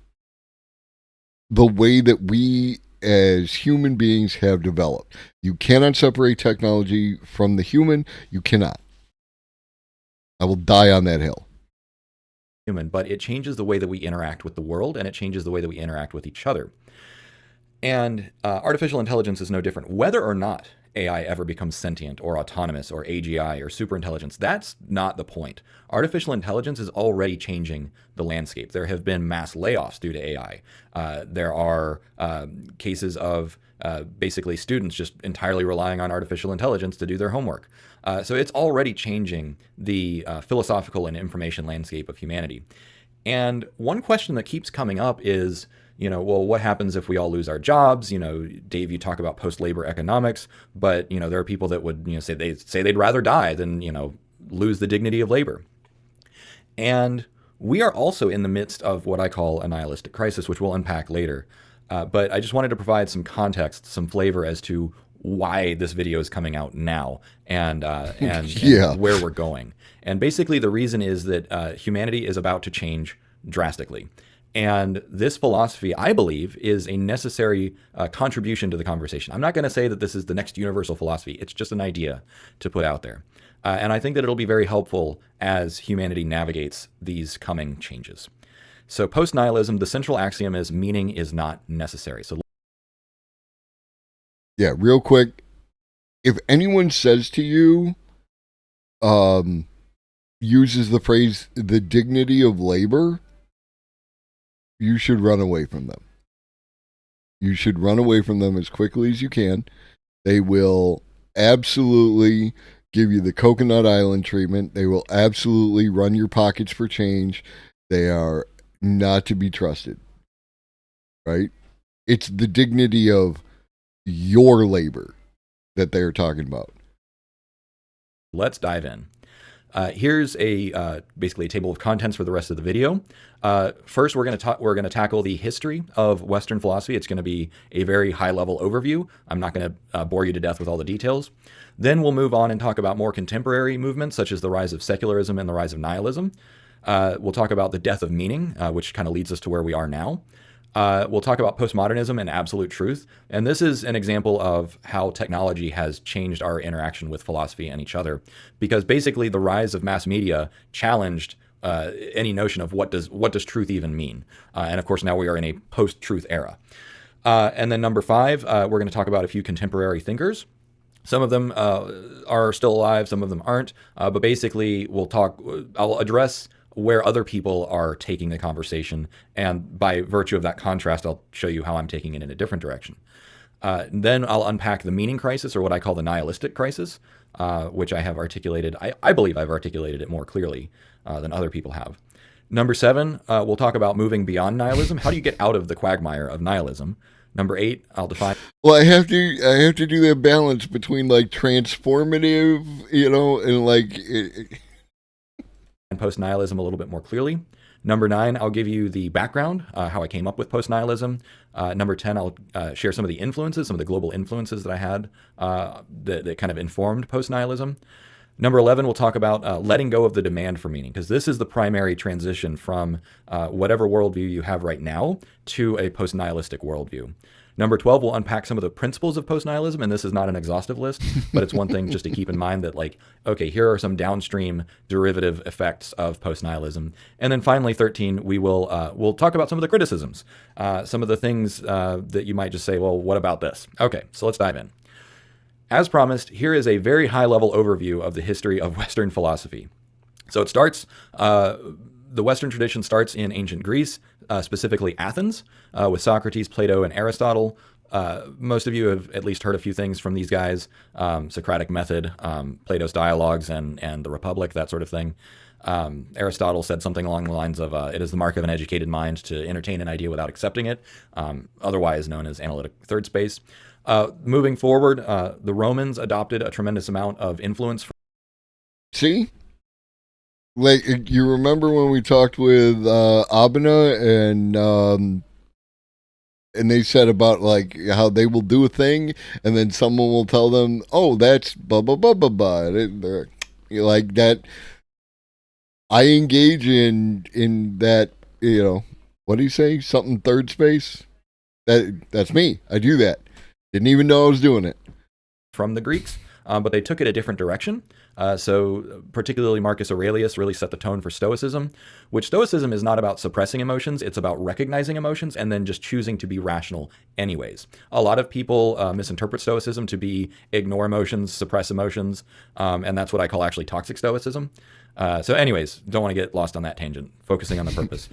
the way that we as human beings have developed. You cannot separate technology from the human. You cannot. I will die on that hill. Human, but it changes the way that we interact with the world, and it changes the way that we interact with each other. And artificial intelligence is no different. Whether or not AI ever becomes sentient or autonomous or AGI or superintelligence, that's not the point. Artificial intelligence is already changing the landscape. There have been mass layoffs due to AI. There are cases of basically students just entirely relying on artificial intelligence to do their homework. So it's already changing the philosophical and information landscape of humanity. And one question that keeps coming up is, well, what happens if we all lose our jobs? Dave, you talk about post-labor economics, but, there are people that would, say they'd rather die than, lose the dignity of labor. And we are also in the midst of what I call a nihilistic crisis, which we'll unpack later. But I just wanted to provide some context, some flavor as to why this video is coming out now and where we're going. And basically the reason is that humanity is about to change drastically. And this philosophy, I believe, is a necessary contribution to the conversation. I'm not going to say that this is the next universal philosophy. It's just an idea to put out there. And I think that it'll be very helpful as humanity navigates these coming changes. So post-nihilism, the central axiom is meaning is not necessary. So Yeah, real quick. If anyone says to you, uses the phrase the dignity of labor, you should run away from them. You should run away from them as quickly as you can. They will absolutely give you the Coconut Island treatment. They will absolutely run your pockets for change. They are not to be trusted. Right? It's the dignity of your labor that they're talking about. let's dive in. Here's basically a table of contents for the rest of the video. First, we're going to tackle the history of Western philosophy. It's going to be a very high-level overview. I'm not going to bore you to death with all the details. Then we'll move on and talk about more contemporary movements, such as the rise of secularism and the rise of nihilism. We'll talk about the death of meaning, which kind of leads us to where we are now. We'll talk about postmodernism and absolute truth. And this is an example of how technology has changed our interaction with philosophy and each other, because basically the rise of mass media challenged any notion of what does truth even mean. And of course, now we are in a post-truth era. And then number 5, we're going to talk about a few contemporary thinkers. Some of them are still alive, some of them aren't. But basically, I'll address where other people are taking the conversation, and by virtue of that contrast, I'll show you how I'm taking it in a different direction. Then I'll unpack the meaning crisis, or what I call the nihilistic crisis, which I have articulated. I believe I've articulated it more clearly than other people have. Number 7, we'll talk about moving beyond nihilism. How do you get out of the quagmire of nihilism? Number 8, I'll define. Well, I have to do that balance between like transformative, and like. And post-nihilism a little bit more clearly. Number 9, I'll give you the background, how I came up with post-nihilism. Number 10, I'll share some of the influences, some of the global influences that I had that kind of informed post-nihilism. Number 11, we'll talk about letting go of the demand for meaning, because this is the primary transition from whatever worldview you have right now to a post-nihilistic worldview. Number 12, we'll unpack some of the principles of post-nihilism, and this is not an exhaustive list, but it's one thing just to keep in mind that, like, okay, here are some downstream derivative effects of post-nihilism. And then finally, 13, we'll talk about some of the criticisms, some of the things that you might just say, well, what about this? Okay, so let's dive in. As promised, here is a very high-level overview of the history of Western philosophy. So it starts, the Western tradition starts in ancient Greece, specifically Athens, with Socrates, Plato, and Aristotle. Most of you have at least heard a few things from these guys, Socratic method, Plato's dialogues, and the Republic, that sort of thing. Aristotle said something along the lines of, it is the mark of an educated mind to entertain an idea without accepting it, otherwise known as analytic third space. Moving forward, the Romans adopted a tremendous amount of influence. See? Like, you remember when we talked with Abena and they said about like how they will do a thing and then someone will tell them, oh, that's blah, blah, blah, blah, blah. Like that. I engage in that, what do you say? Something third space? That's me. I do that. Didn't even know I was doing it. From the Greeks, but they took it a different direction. So particularly Marcus Aurelius really set the tone for Stoicism, which Stoicism is not about suppressing emotions, it's about recognizing emotions and then just choosing to be rational anyways. A lot of people misinterpret Stoicism to be ignore emotions, suppress emotions, and that's what I call actually toxic Stoicism. So anyways, don't want to get lost on that tangent, focusing on the purpose.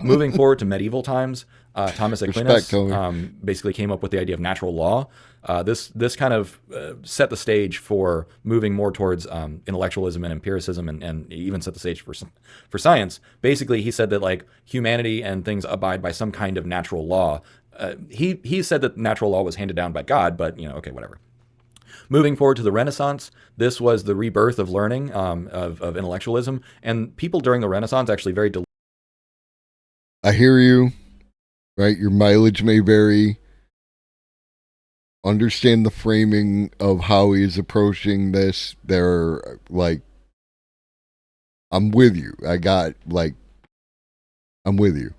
Moving forward to medieval times, Thomas Aquinas basically came up with the idea of natural law. This kind of set the stage for moving more towards intellectualism and empiricism, and even set the stage for science. Basically, he said that like humanity and things abide by some kind of natural law. He said that natural law was handed down by God, but okay, whatever. Moving forward to the Renaissance, this was the rebirth of learning, of intellectualism, and people during the Renaissance actually very. I hear you, right? Your mileage may vary. Understand the framing of how he is approaching this. They're like, I'm with you. I'm with you.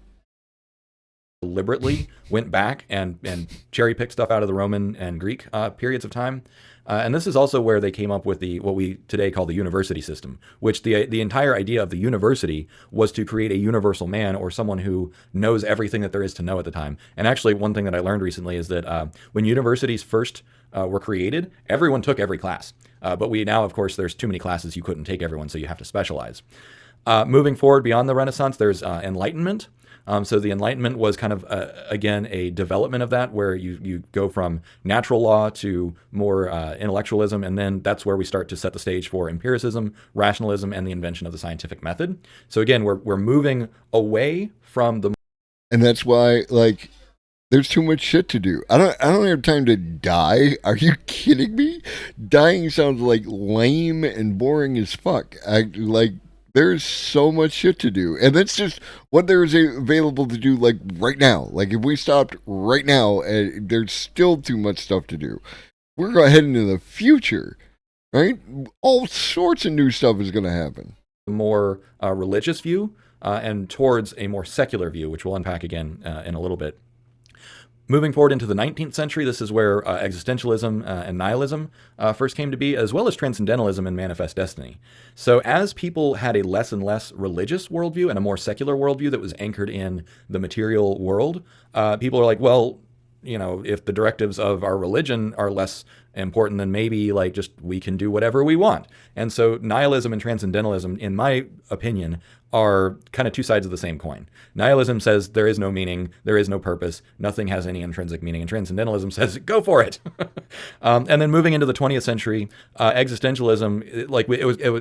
Deliberately went back and cherry picked stuff out of the Roman and Greek periods of time. And this is also where they came up with what we today call the university system, which the entire idea of the university was to create a universal man, or someone who knows everything that there is to know at the time. And actually, one thing that I learned recently is that when universities first were created, everyone took every class. But we now, of course, there's too many classes, you couldn't take everyone, so you have to specialize. Moving forward beyond the Renaissance, there's Enlightenment. So the Enlightenment was kind of, again, a development of that, where you go from natural law to more intellectualism, and then that's where we start to set the stage for empiricism, rationalism, and the invention of the scientific method. So again, we're moving away from the... And that's why, like, there's too much shit to do. I don't have time to die. Are you kidding me? Dying sounds like lame and boring as fuck. There's so much shit to do. And that's just what there's available to do, like, right now. Like, if we stopped right now, there's still too much stuff to do. We're going to head into the future, right? All sorts of new stuff is going to happen. More religious view and towards a more secular view, which we'll unpack again in a little bit. Moving forward into the 19th century, this is where existentialism and nihilism first came to be, as well as transcendentalism and manifest destiny. So as people had a less and less religious worldview and a more secular worldview that was anchored in the material world, people are like, well, you know, if the directives of our religion are less important, then maybe like just we can do whatever we want. And so nihilism and transcendentalism, in my opinion, are kind of two sides of the same coin. Nihilism says there is no meaning, there is no purpose, nothing has any intrinsic meaning, and transcendentalism says go for it. And then moving into the 20th century, existentialism,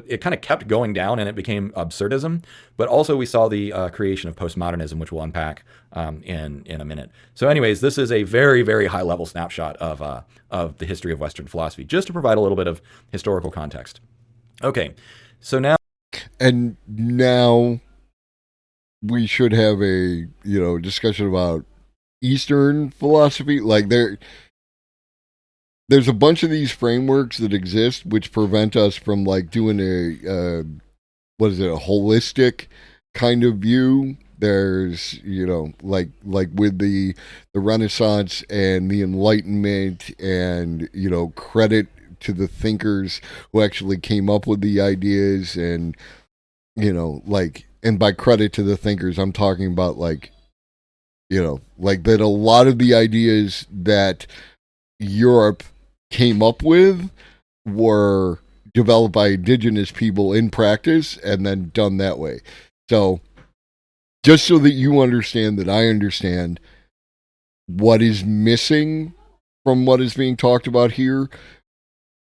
it kind of kept going down and it became absurdism. But also we saw the creation of postmodernism, which we'll unpack in a minute. So anyways, this is a very, very high level snapshot of the history of Western philosophy, just to provide a little bit of historical context. Okay, so now... And now we should have a, discussion about Eastern philosophy. Like there's a bunch of these frameworks that exist which prevent us from like doing a holistic kind of view. There's, like with the Renaissance and the Enlightenment and, credit to the thinkers who actually came up with the ideas and, and by credit to the thinkers, I'm talking about like that a lot of the ideas that Europe came up with were developed by indigenous people in practice and then done that way. So just so that you understand that I understand what is missing from what is being talked about here,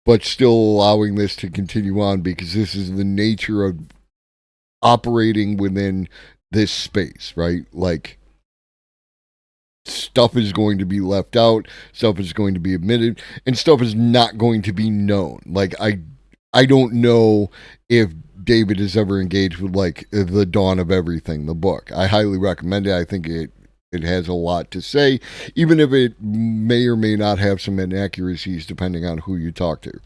but still allowing this to continue on because this is the nature of operating within this space, right? Like, stuff is going to be left out, stuff is going to be omitted, and stuff is not going to be known. Like, I don't know if David has ever engaged with, like, The Dawn of Everything, the book. I highly recommend it. I think it has a lot to say, even if it may or may not have some inaccuracies depending on who you talk to.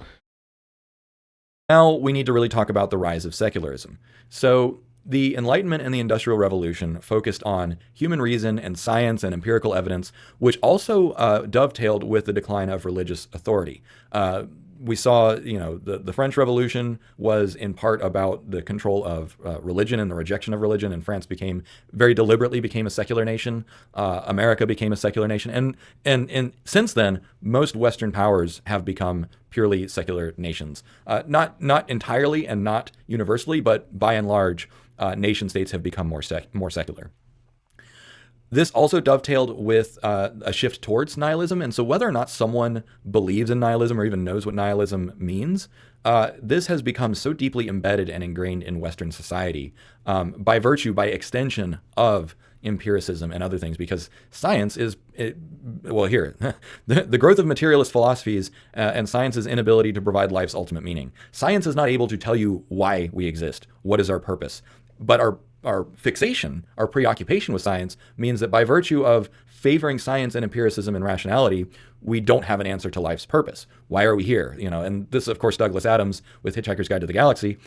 Now we need to really talk about the rise of secularism. So the Enlightenment and the Industrial Revolution focused on human reason and science and empirical evidence, which also dovetailed with the decline of religious authority. We saw, the French Revolution was in part about the control of religion and the rejection of religion, and France very deliberately became a secular nation. America became a secular nation, and since then, most Western powers have become purely secular nations. Not entirely and not universally, but by and large, nation states have become more secular. This also dovetailed with a shift towards nihilism. And so whether or not someone believes in nihilism or even knows what nihilism means, this has become so deeply embedded and ingrained in Western society by extension of empiricism and other things, because science is, the growth of materialist philosophies and science's inability to provide life's ultimate meaning. Science is not able to tell you why we exist, what is our purpose, but our fixation, our preoccupation with science means that by virtue of favoring science and empiricism and rationality, we don't have an answer to life's purpose. Why are we here? And this, of course, Douglas Adams with Hitchhiker's Guide to the Galaxy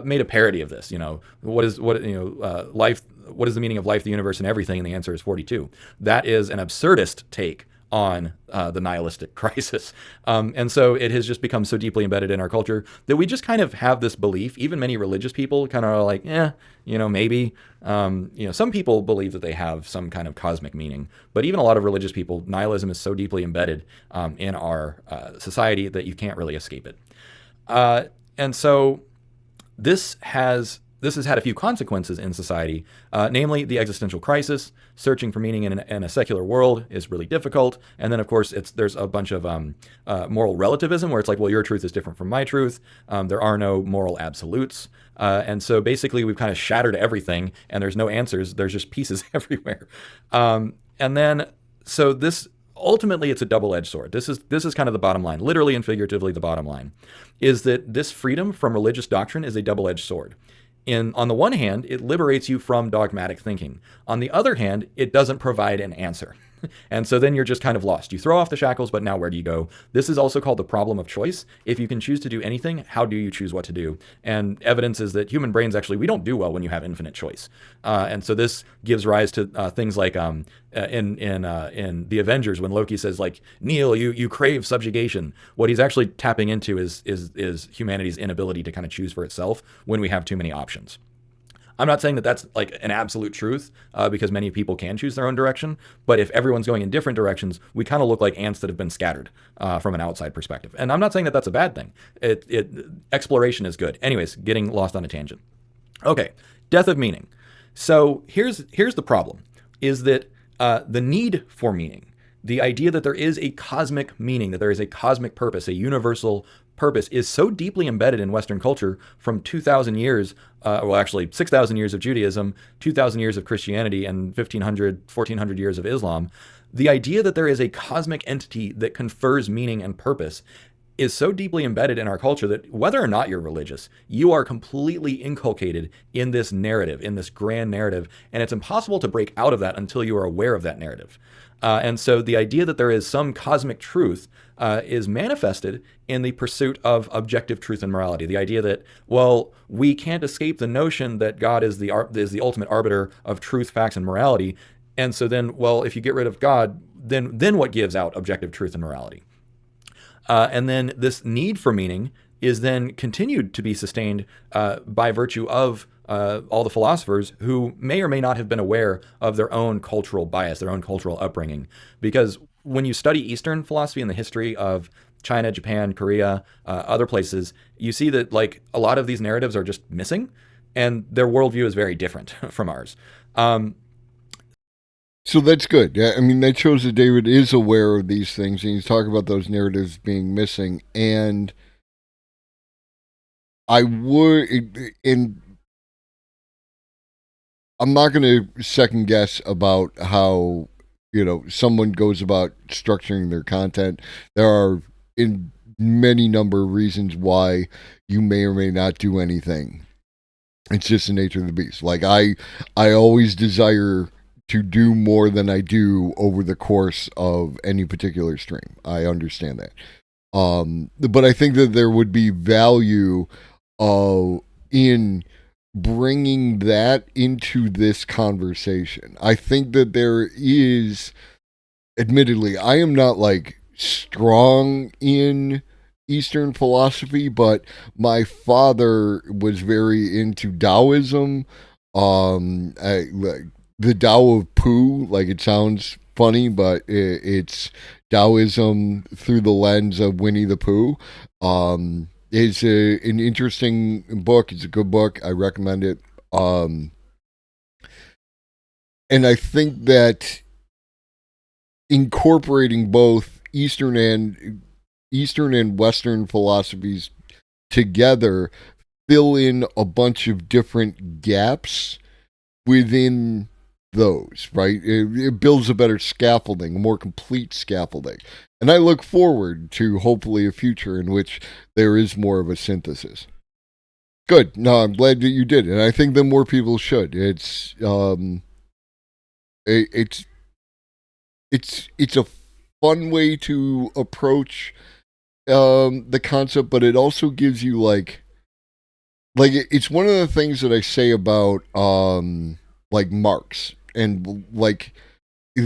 made a parody of this. What is life? What is the meaning of life, the universe, and everything? And the answer is 42. That is an absurdist take on the nihilistic crisis. And so it has just become so deeply embedded in our culture that we just kind of have this belief. Even many religious people kind of are like, maybe. Some people believe that they have some kind of cosmic meaning, but even a lot of religious people, nihilism is so deeply embedded in our society that you can't really escape it. And so this has had a few consequences in society, namely the existential crisis. Searching for meaning in a secular world is really difficult. And then, of course, there's a bunch of moral relativism where it's like, well, your truth is different from my truth. There are no moral absolutes. And so basically, we've kind of shattered everything, and there's no answers. There's just pieces everywhere. And then, so this ultimately, it's a double-edged sword. This is kind of the bottom line, literally and figuratively. The bottom line is that this freedom from religious doctrine is a double-edged sword. On the one hand, it liberates you from dogmatic thinking. On the other hand, it doesn't provide an answer. And so then you're just kind of lost. You throw off the shackles, but now where do you go? This is also called the problem of choice. If you can choose to do anything, how do you choose what to do? And evidence is that human brains actually, we don't do well when you have infinite choice. And so this gives rise to things like in the Avengers, when Loki says, like, Neil, you crave subjugation. What he's actually tapping into is humanity's inability to kind of choose for itself when we have too many options. I'm not saying that that's like an absolute truth, because many people can choose their own direction. But if everyone's going in different directions, we kind of look like ants that have been scattered from an outside perspective. And I'm not saying that that's a bad thing. Exploration is good. Anyways, getting lost on a tangent. Okay, death of meaning. So here's the problem, is that the need for meaning, the idea that there is a cosmic meaning, that there is a cosmic purpose, a universal purpose, is so deeply embedded in Western culture from 2,000 years, actually 6,000 years of Judaism, 2,000 years of Christianity, and 1,500, 1,400 years of Islam. The idea that there is a cosmic entity that confers meaning and purpose is so deeply embedded in our culture that whether or not you're religious, you are completely inculcated in this narrative, in this grand narrative, and it's impossible to break out of that until you are aware of that narrative. And so the idea that there is some cosmic truth is manifested in the pursuit of objective truth and morality. The idea that, well, we can't escape the notion that God is the ultimate arbiter of truth, facts, and morality. And so then, well, if you get rid of God, then what gives out objective truth and morality? And then this need for meaning is then continued to be sustained by virtue of all the philosophers who may or may not have been aware of their own cultural bias, their own cultural upbringing. Because when you study Eastern philosophy and the history of China, Japan, Korea, other places, you see that like a lot of these narratives are just missing, and their worldview is very different from ours. So that's good. Yeah, I mean, that shows that David is aware of these things, and he's talking about those narratives being missing. And I'm not going to second guess about how, someone goes about structuring their content. There are in many number of reasons why you may or may not do anything. It's just the nature of the beast. Like I always desire to do more than I do over the course of any particular stream. I understand that. But I think that there would be value in bringing that into this conversation. I think that there is, admittedly, I am not like strong in Eastern philosophy, but my father was very into Taoism. The Tao of Pooh, like it sounds funny, but it's Taoism through the lens of Winnie the Pooh. It's an interesting book. It's a good book. I recommend it. And I think that incorporating both Eastern and Western philosophies together fill in a bunch of different gaps within those, right? It builds a better scaffolding, a more complete scaffolding. And I look forward to hopefully a future in which there is more of a synthesis. Good. No, I'm glad that you did. And I think that more people should. It's a fun way to approach the concept, but it also gives you like it's one of the things that I say about like Marx, and like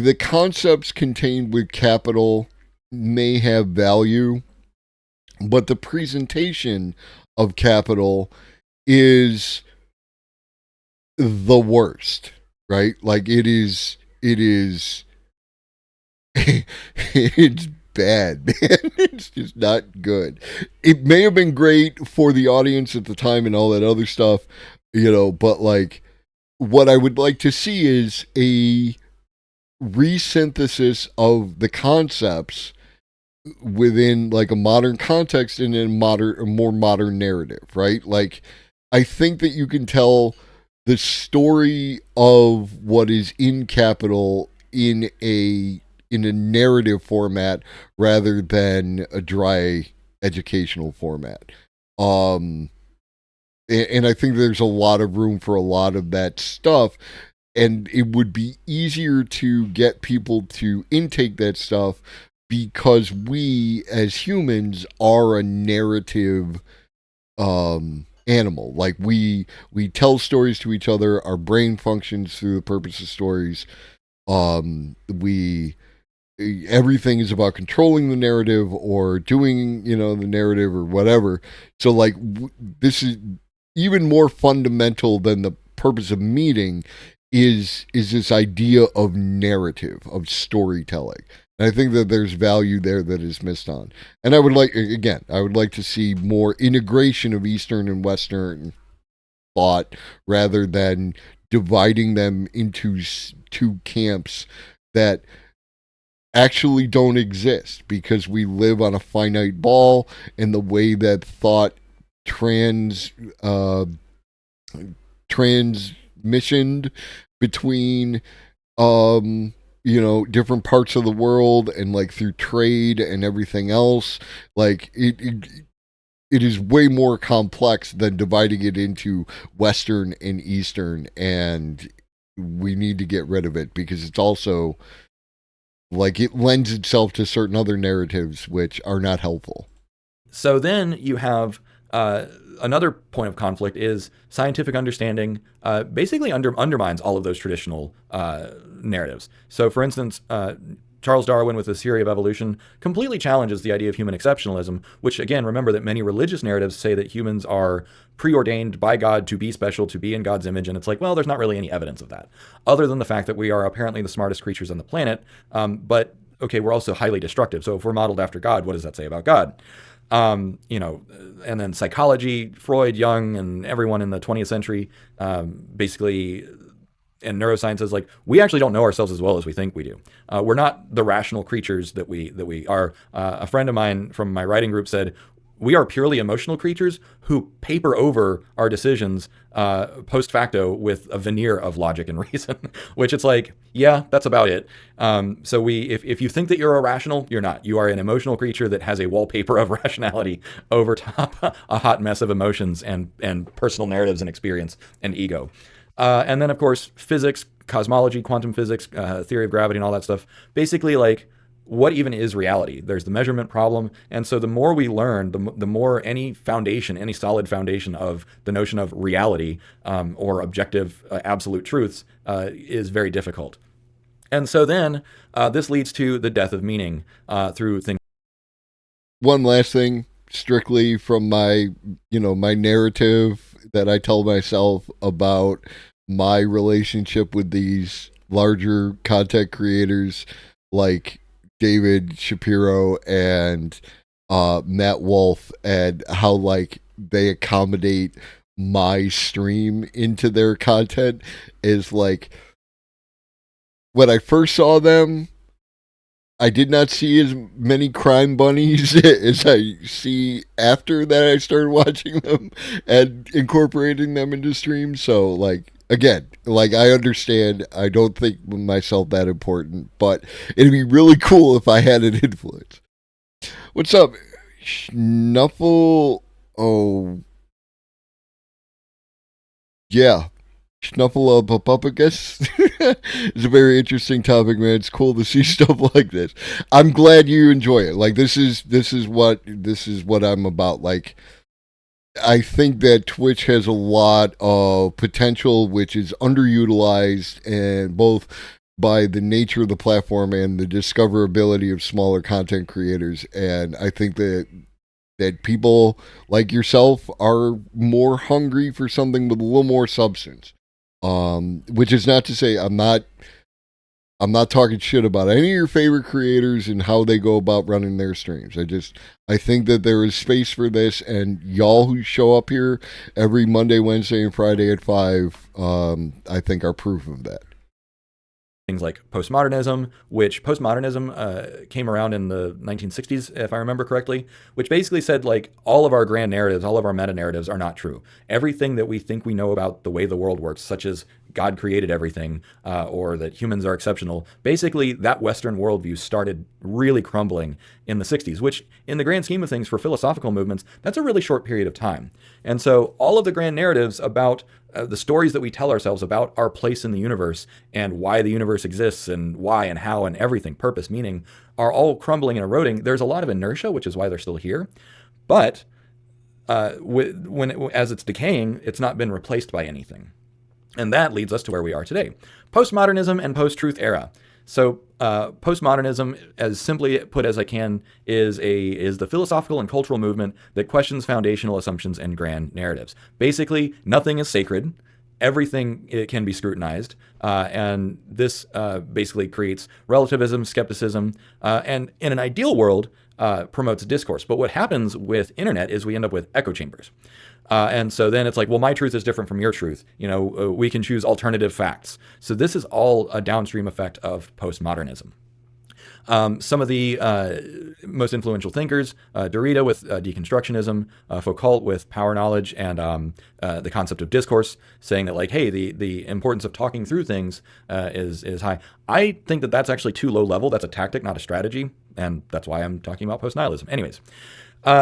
the concepts contained with capital may have value, but the presentation of capital is the worst, right? Like it is it's bad, man. It's just not good. It may have been great for the audience at the time and all that other stuff, but like what I would like to see is a resynthesis of the concepts within like a modern context and in a more modern narrative, right? Like I think that you can tell the story of what is in capital in a narrative format rather than a dry educational format. And I think there's a lot of room for a lot of that stuff, and it would be easier to get people to intake that stuff because we as humans are a narrative animal. Like we tell stories to each other. Our brain functions through the purpose of stories. Everything is about controlling the narrative or doing, the narrative or whatever. So like this is even more fundamental than the purpose of meeting is this idea of narrative, of storytelling. And I think that there's value there that is missed on. And I would like to see more integration of Eastern and Western thought rather than dividing them into two camps that actually don't exist, because we live on a finite ball, and the way that thought transmissioned between different parts of the world and like through trade and everything else, like it is way more complex than dividing it into Western and Eastern, and we need to get rid of it because it's also like it lends itself to certain other narratives which are not helpful. So then you have another point of conflict is scientific understanding basically undermines all of those traditional narratives. So for instance, Charles Darwin with his theory of evolution completely challenges the idea of human exceptionalism, which again, remember that many religious narratives say that humans are preordained by God to be special, to be in God's image. And it's like, well, there's not really any evidence of that, other than the fact that we are apparently the smartest creatures on the planet. But okay, we're also highly destructive. So if we're modeled after God, what does that say about God? And then psychology, Freud, Jung, and everyone in the 20th century, basically, and neuroscience is like, we actually don't know ourselves as well as we think we do. We're not the rational creatures that we are. A friend of mine from my writing group said, we are purely emotional creatures who paper over our decisions post facto with a veneer of logic and reason, which it's like, yeah, that's about it. So if you think that you're irrational, you're not. You are an emotional creature that has a wallpaper of rationality over top a hot mess of emotions and personal narratives and experience and ego. And then, of course, physics, cosmology, quantum physics, theory of gravity, and all that stuff. Basically, like, what even is reality? There's the measurement problem. And so the more we learn, the more any solid foundation of the notion of reality or objective absolute truths is very difficult. And so then this leads to the death of meaning through things. One last thing, strictly from my narrative that I tell myself about my relationship with these larger content creators like David Shapiro and Matt Wolf, and how like they accommodate my stream into their content, is like, when I first saw them, I did not see as many crime bunnies as I see after that I started watching them and incorporating them into streams. So, like, again, like, I understand, I don't think myself that important, but it'd be really cool if I had an influence. What's up, Schnuffle? Oh, yeah. Snuffleupagus. It's a very interesting topic, man. It's cool to see stuff like this. I'm glad you enjoy it. Like, this is what I'm about. Like, I think that Twitch has a lot of potential which is underutilized, and both by the nature of the platform and the discoverability of smaller content creators. And I think that people like yourself are more hungry for something with a little more substance. Which is not to say I'm not talking shit about any of your favorite creators and how they go about running their streams. I think that there is space for this, and y'all who show up here every Monday, Wednesday, and Friday at 5, I think are proof of that. Things like postmodernism, which postmodernism came around in the 1960s, if I remember correctly, which basically said like all of our grand narratives, all of our meta narratives are not true. Everything that we think we know about the way the world works, such as God created everything, or that humans are exceptional, basically that Western worldview started really crumbling in the 60s, which in the grand scheme of things for philosophical movements, that's a really short period of time. And so all of the grand narratives about the stories that we tell ourselves about our place in the universe and why the universe exists and why and how and everything, purpose, meaning, are all crumbling and eroding. There's a lot of inertia, which is why they're still here. But as it's decaying, it's not been replaced by anything. And that leads us to where we are today. Postmodernism and post-truth era. So postmodernism, as simply put as I can, is the philosophical and cultural movement that questions foundational assumptions and grand narratives. Basically, nothing is sacred. Everything can be scrutinized. And this basically creates relativism, skepticism, and in an ideal world, promotes discourse. But what happens with internet is we end up with echo chambers. And so then it's like, well, my truth is different from your truth. We can choose alternative facts. So this is all a downstream effect of postmodernism. Some of the most influential thinkers, Derrida with deconstructionism, Foucault with power knowledge and the concept of discourse, saying that like, hey, the importance of talking through things is high. I think that that's actually too low level. That's a tactic, not a strategy. And that's why I'm talking about post-nihilism. Anyways.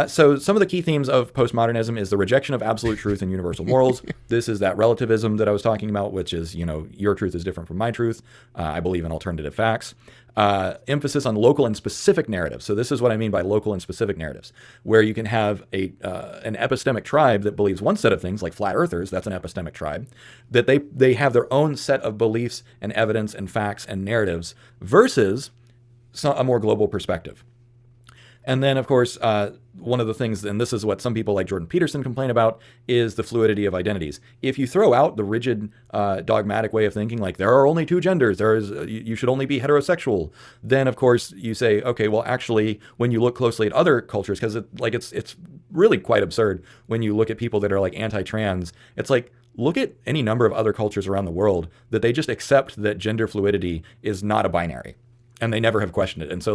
So some of the key themes of postmodernism is the rejection of absolute truth and universal morals. This is that relativism that I was talking about, which is, your truth is different from my truth. I believe in alternative facts. Emphasis on local and specific narratives. So this is what I mean by local and specific narratives, where you can have an epistemic tribe that believes one set of things, like flat earthers, that's an epistemic tribe, that they have their own set of beliefs and evidence and facts and narratives versus a more global perspective. And then, of course, one of the things, and this is what some people like Jordan Peterson complain about, is the fluidity of identities. If you throw out the rigid, dogmatic way of thinking, like there are only two genders, you should only be heterosexual, then of course you say, okay, well, actually, when you look closely at other cultures, because it's really quite absurd when you look at people that are like anti-trans. It's like, look at any number of other cultures around the world that they just accept that gender fluidity is not a binary. And they never have questioned it. And so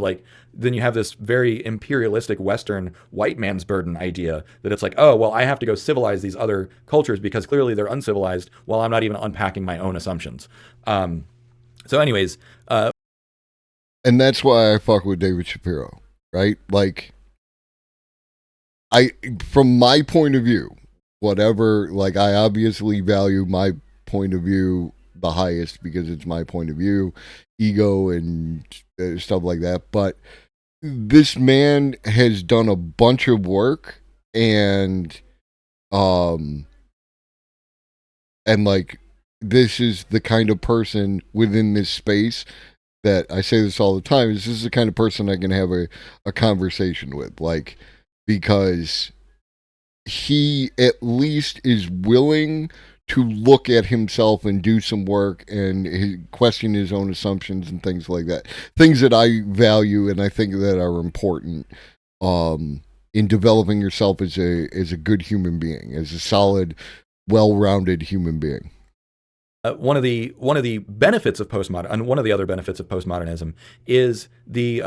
then you have this very imperialistic Western white man's burden idea that it's like, oh, well, I have to go civilize these other cultures because clearly they're uncivilized while I'm not even unpacking my own assumptions. So anyways. And that's why I fuck with David Shapiro, right? Like, from my point of view, whatever, I obviously value my point of view the highest because it's my point of view, ego and stuff like that. But this man has done a bunch of work and this is the kind of person within this space that I say this all the time, this is the kind of person I can have a conversation with, because he at least is willing to look at himself and do some work and question his own assumptions and things like that. Things that I value and I think that are important in developing yourself as a good human being, as a solid, well-rounded human being. One of the benefits of postmodern, and one of the other benefits of postmodernism is the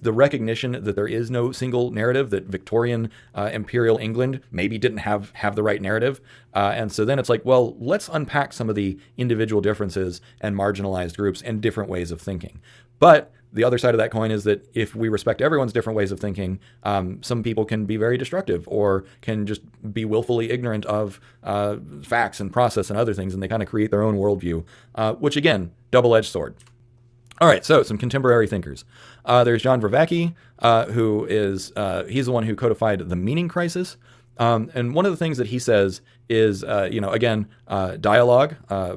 recognition that there is no single narrative, that Victorian imperial England maybe didn't have the right narrative, and so then it's like, well, let's unpack some of the individual differences and marginalized groups and different ways of thinking. But the other side of that coin is that if we respect everyone's different ways of thinking, some people can be very destructive or can just be willfully ignorant of facts and process and other things, and they kind of create their own worldview, which again, double-edged sword. All right, so some contemporary thinkers. There's John Vervaeke, who is he's the one who codified the meaning crisis. And one of the things that he says is, again, dialogue,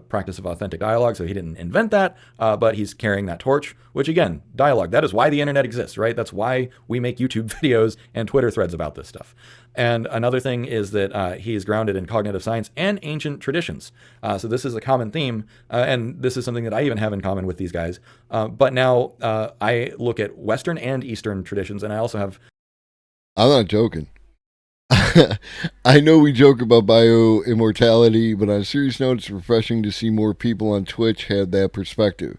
practice of authentic dialogue. So he didn't invent that, but he's carrying that torch, which again, dialogue, that is why the internet exists, right? That's why we make YouTube videos and Twitter threads about this stuff. And another thing is that he is grounded in cognitive science and ancient traditions. So this is a common theme, and this is something that I even have in common with these guys. But now I look at Western and Eastern traditions, and I also have... I'm not joking. I know we joke about bioimmortality, but on a serious note, it's refreshing to see more people on Twitch have that perspective.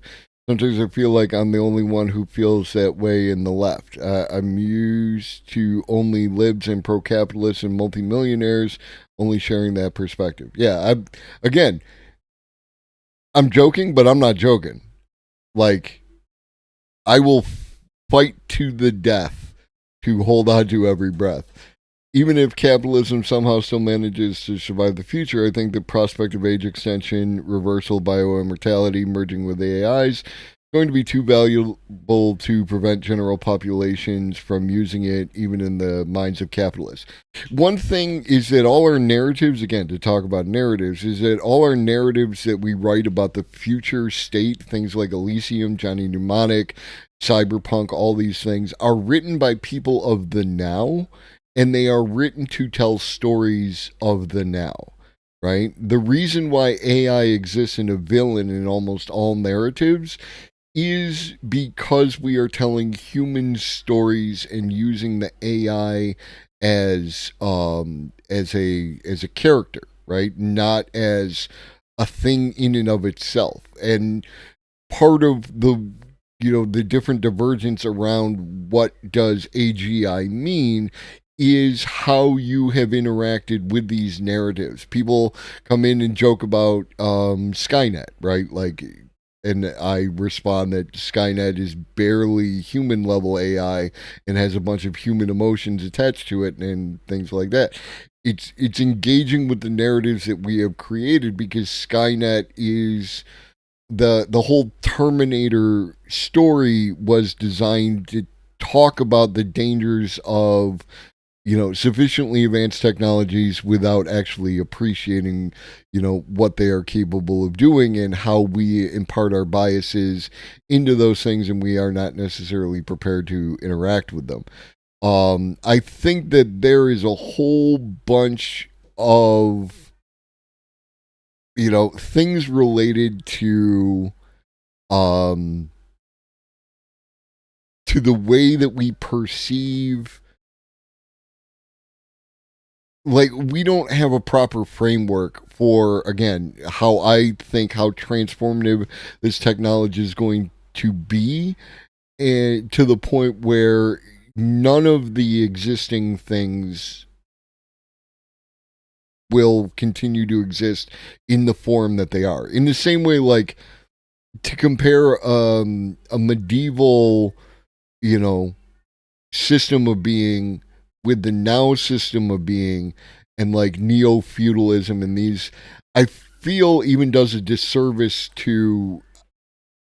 Sometimes I feel like I'm the only one who feels that way in the left. I'm used to only libs and pro-capitalists and multimillionaires only sharing that perspective. Yeah, I'm joking, but I'm not joking. Like, I will fight to the death to hold on to every breath. Even if capitalism somehow still manages to survive the future, I think the prospect of age extension, reversal, bioimmortality, merging with AIs is going to be too valuable to prevent general populations from using it, even in the minds of capitalists. One thing is that all our narratives, again, to talk about narratives, is that all our narratives that we write about the future state, things like Elysium, Johnny Mnemonic, Cyberpunk, all these things, are written by people of the now, and they are written to tell stories of the now, right? The reason why AI exists in a villain in almost all narratives is because we are telling human stories and using the AI as a character, right? Not as a thing in and of itself. And part of the different divergence around what does AGI mean is how you have interacted with these narratives. People come in and joke about Skynet, right? Like, and I respond that Skynet is barely human level AI and has a bunch of human emotions attached to it and things like that. It's engaging with the narratives that we have created, because Skynet is the whole Terminator story was designed to talk about the dangers of sufficiently advanced technologies without actually appreciating, what they are capable of doing and how we impart our biases into those things, and we are not necessarily prepared to interact with them. I think that there is a whole bunch of, things related to the way that we perceive. Like, we don't have a proper framework for, again, how transformative this technology is going to be, and to the point where none of the existing things will continue to exist in the form that they are. In the same way, like, to compare a medieval, system of being with the now system of being, and like neo-feudalism and these, I feel even does a disservice to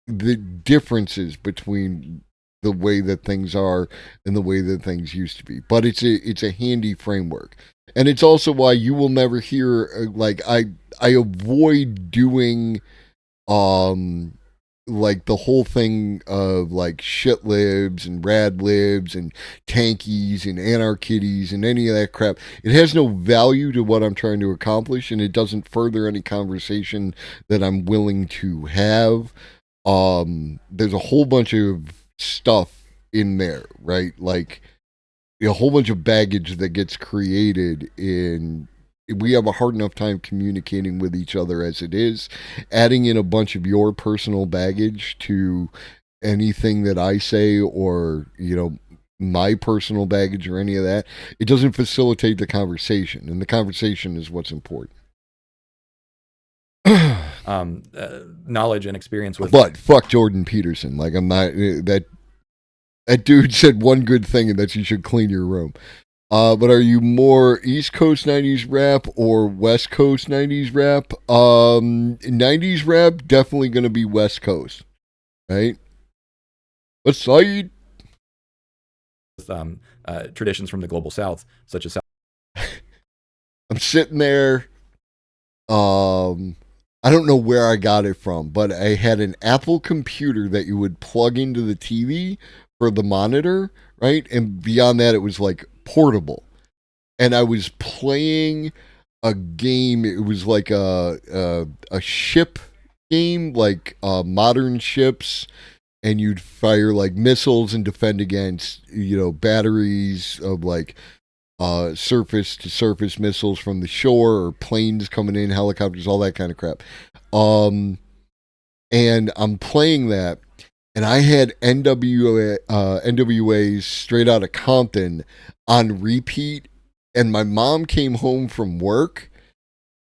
the differences between the way that things are and the way that things used to be. But it's a handy framework. And it's also why you will never hear, like, I avoid doing like the whole thing of like shit libs and rad libs and tankies and anarchities and any of that crap. It has no value to what I'm trying to accomplish, and it doesn't further any conversation that I'm willing to have. There's a whole bunch of stuff in there, right? Like a whole bunch of baggage that gets created in. We have a hard enough time communicating with each other as it is. Adding in a bunch of your personal baggage to anything that I say, or, my personal baggage or any of that, it doesn't facilitate the conversation. And the conversation is what's important. Knowledge and experience with... But fuck Jordan Peterson. Like, I'm not... That dude said one good thing, and that you should clean your room. But are you more East Coast 90s rap or West Coast 90s rap? 90s rap, definitely going to be West Coast, right? West Side. Traditions from the global South, such as I'm sitting there. I don't know where I got it from, but I had an Apple computer that you would plug into the TV for the monitor, right? And beyond that, it was like portable. And I was playing a game. It was like a ship game, like modern ships, and you'd fire like missiles and defend against, batteries of like surface to surface missiles from the shore, or planes coming in, helicopters, all that kind of crap. And I'm playing that, and I had NWA's Straight Outta Compton on repeat, and my mom came home from work,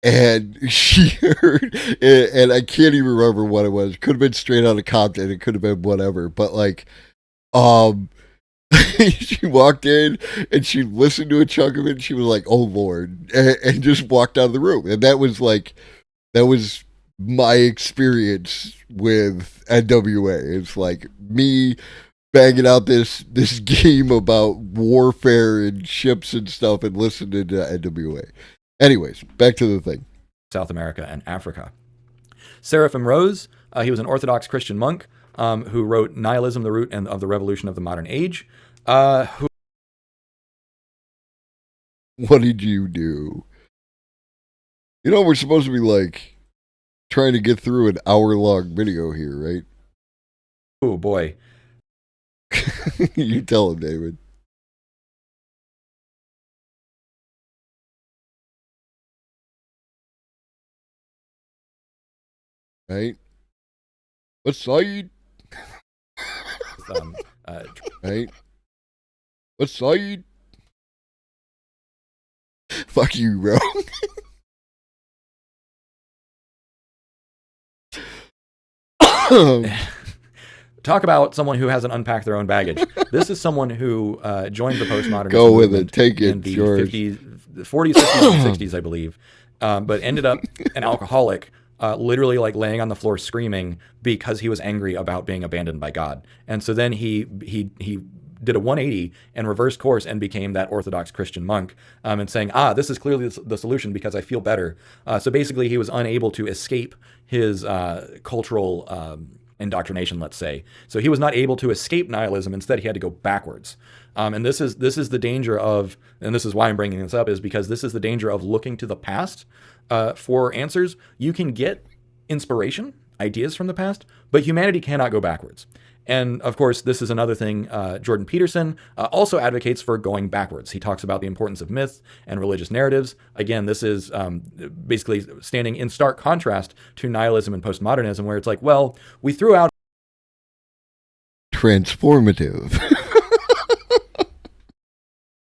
and she heard, and I can't even remember what it was. It could have been Straight Outta Compton, it could have been whatever, but like, she walked in and she listened to a chunk of it, and she was like, "Oh Lord," and just walked out of the room. And that was my experience with NWA. It's like me banging out this game about warfare and ships and stuff, and listening to NWA. Anyways, back to the thing. South America and Africa. Seraphim Rose, he was an Orthodox Christian monk who wrote Nihilism, the Root of the Revolution of the Modern Age. What did you do? We're supposed to be like trying to get through an hour-long video here, right? Oh boy. You tell him, David. Right? What's Saeed? Right? What's Saeed? Fuck you, bro. Talk about someone who hasn't unpacked their own baggage. This is someone who joined the postmodernism Go with movement it. Take it, in the George. 40s, 50s, and 60s, I believe, but ended up an alcoholic, literally like laying on the floor screaming because he was angry about being abandoned by God. And so then he did a 180 and reversed course and became that Orthodox Christian monk, and saying, this is clearly the solution because I feel better. So basically he was unable to escape his cultural indoctrination, let's say. So he was not able to escape nihilism. Instead, he had to go backwards. And this is the danger of, and this is why I'm bringing this up, is because this is the danger of looking to the past for answers. You can get inspiration, ideas from the past, but humanity cannot go backwards. And of course, this is another thing. Jordan Peterson also advocates for going backwards. He talks about the importance of myth and religious narratives. Again, this is basically standing in stark contrast to nihilism and postmodernism, where it's like, well, we threw out transformative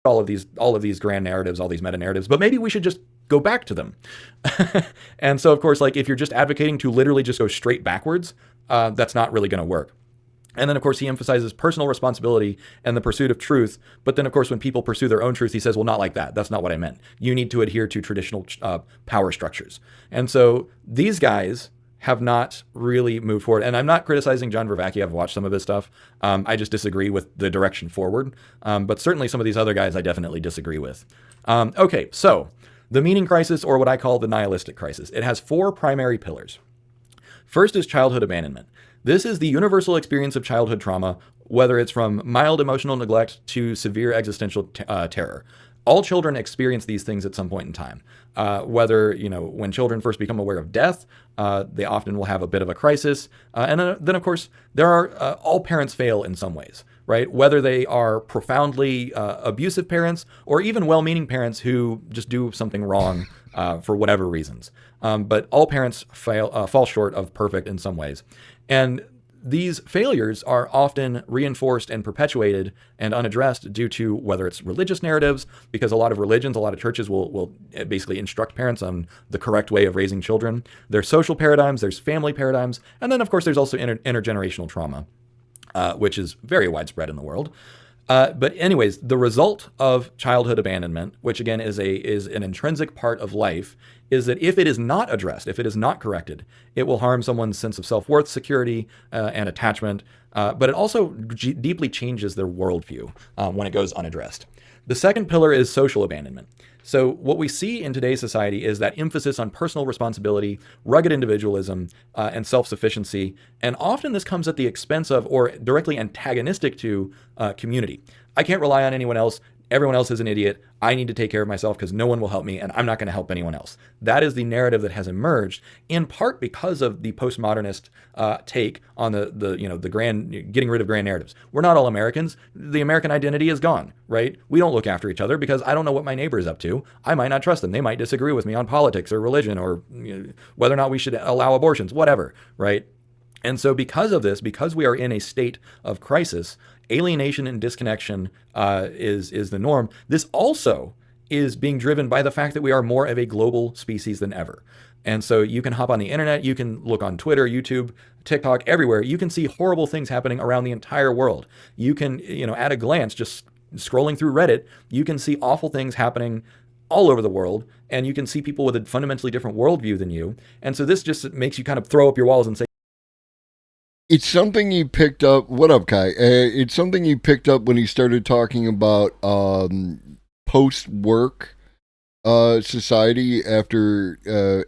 all of these grand narratives, all these meta narratives, but maybe we should just go back to them. And so, of course, like if you're just advocating to literally just go straight backwards, that's not really going to work. And then, of course, he emphasizes personal responsibility and the pursuit of truth. But then, of course, when people pursue their own truth, he says, well, not like that. That's not what I meant. You need to adhere to traditional power structures. And so these guys have not really moved forward. And I'm not criticizing John Vervaeke. I've watched some of his stuff. I just disagree with the direction forward. But certainly some of these other guys I definitely disagree with. Okay, so the meaning crisis, or what I call the nihilistic crisis. It has 4 primary pillars. First is childhood abandonment. This is the universal experience of childhood trauma, whether it's from mild emotional neglect to severe existential terror. All children experience these things at some point in time. Whether, when children first become aware of death, they often will have a bit of a crisis. And then, of course, there are all parents fail in some ways, right? Whether they are profoundly abusive parents or even well-meaning parents who just do something wrong for whatever reasons. But all parents fall short of perfect in some ways. And these failures are often reinforced and perpetuated and unaddressed due to whether it's religious narratives, because a lot of religions, a lot of churches will basically instruct parents on the correct way of raising children. There's social paradigms, there's family paradigms, and then, of course, there's also intergenerational trauma, which is very widespread in the world. But anyways, the result of childhood abandonment, which again is an intrinsic part of life, is that if it is not addressed, if it is not corrected, it will harm someone's sense of self-worth, security, and attachment. But it also deeply changes their worldview when it goes unaddressed. The second pillar is social abandonment. So what we see in today's society is that emphasis on personal responsibility, rugged individualism, and self-sufficiency. And often this comes at the expense of or directly antagonistic to community. I can't rely on anyone else. Everyone else is an idiot. I need to take care of myself because no one will help me and I'm not going to help anyone else. That is the narrative that has emerged in part because of the postmodernist take on the grand, getting rid of grand narratives. We're not all Americans. The American identity is gone, right? We don't look after each other because I don't know what my neighbor is up to. I might not trust them. They might disagree with me on politics or religion or whether or not we should allow abortions, whatever, right? And so because of this, because we are in a state of crisis, alienation and disconnection is the norm. This also is being driven by the fact that we are more of a global species than ever. And so you can hop on the internet, you can look on Twitter, YouTube, TikTok, everywhere. You can see horrible things happening around the entire world. You can, at a glance, just scrolling through Reddit, you can see awful things happening all over the world, and you can see people with a fundamentally different worldview than you. And so this just makes you kind of throw up your walls and say, it's something he picked up. What up, Kai? It's something he picked up when he started talking about post-work society after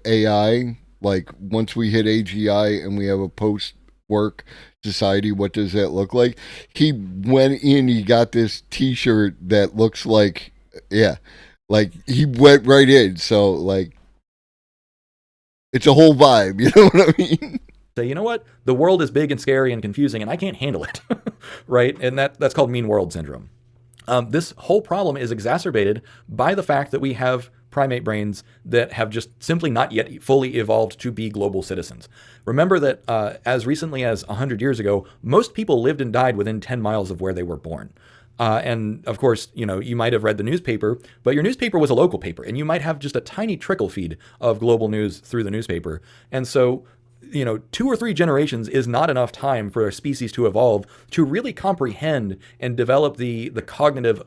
AI. Like, once we hit AGI and we have a post-work society, what does that look like? He went in, he got this t-shirt that looks like, like he went right in. So, like, it's a whole vibe, you know what I mean? Say, you know what? The world is big and scary and confusing, and I can't handle it, right? And that's called mean world syndrome. This whole problem is exacerbated by the fact that we have primate brains that have just simply not yet fully evolved to be global citizens. Remember that as recently as 100 years ago, most people lived and died within 10 miles of where they were born. And of course, you might have read the newspaper, but your newspaper was a local paper, and you might have just a tiny trickle feed of global news through the newspaper. And so 2 or 3 generations is not enough time for a species to evolve to really comprehend and develop the cognitive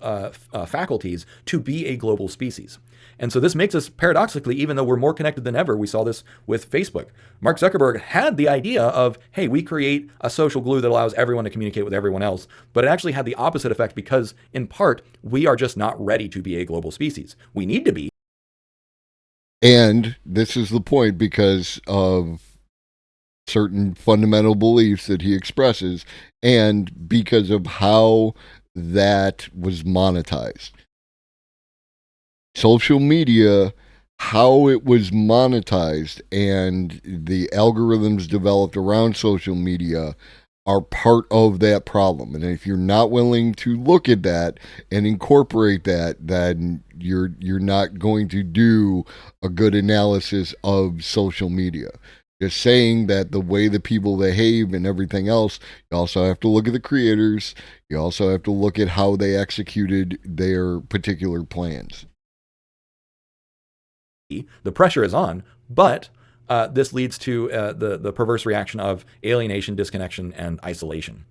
faculties to be a global species. And so this makes us, paradoxically, even though we're more connected than ever, we saw this with Facebook. Mark Zuckerberg had the idea of, hey, we create a social glue that allows everyone to communicate with everyone else. But it actually had the opposite effect because, in part, we are just not ready to be a global species. We need to be. And this is the point because of certain fundamental beliefs that he expresses and because of how that was monetized. Social media, how it was monetized and the algorithms developed around social media are part of that problem. And if you're not willing to look at that and incorporate that, then you're not going to do a good analysis of social media. Just saying that the way that people behave and everything else, you also have to look at the creators. You also have to look at how they executed their particular plans. The pressure is on, but this leads to the perverse reaction of alienation, disconnection, and isolation.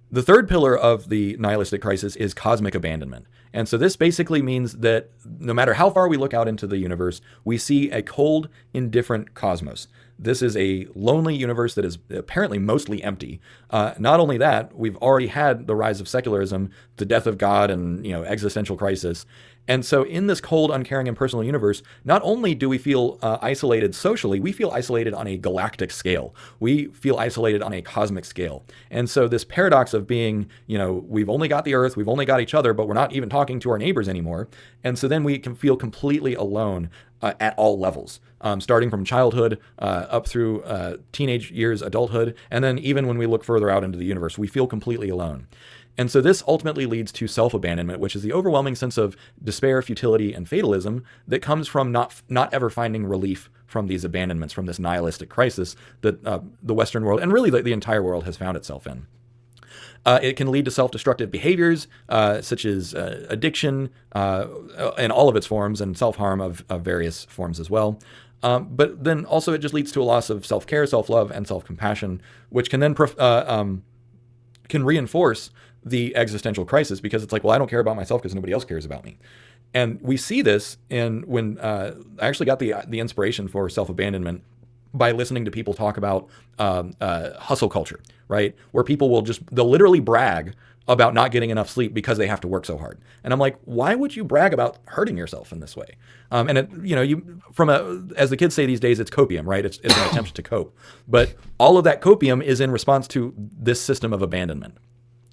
The third pillar of the nihilistic crisis is cosmic abandonment. And so this basically means that no matter how far we look out into the universe, we see a cold, indifferent cosmos. This is a lonely universe that is apparently mostly empty. Not only that, we've already had the rise of secularism, the death of God, and existential crisis. And so in this cold, uncaring, impersonal universe, not only do we feel isolated socially, we feel isolated on a galactic scale. We feel isolated on a cosmic scale. And so this paradox of being, we've only got the Earth, we've only got each other, but we're not even talking to our neighbors anymore. And so then we can feel completely alone at all levels, starting from childhood up through teenage years, adulthood, and then even when we look further out into the universe, we feel completely alone. And so this ultimately leads to self-abandonment, which is the overwhelming sense of despair, futility, and fatalism that comes from not ever finding relief from these abandonments, from this nihilistic crisis that the Western world, and really the entire world, has found itself in. It can lead to self-destructive behaviors, such as addiction in all of its forms, and self-harm of various forms as well. But then also it just leads to a loss of self-care, self-love, and self-compassion, which can then can reinforce the existential crisis, because it's like, well, I don't care about myself because nobody else cares about me. And we see this when I actually got the inspiration for self-abandonment by listening to people talk about hustle culture, right? Where people they'll literally brag about not getting enough sleep because they have to work so hard. And I'm like, why would you brag about hurting yourself in this way? And as the kids say these days, it's copium, right? It's an attempt to cope. But all of that copium is in response to this system of abandonment,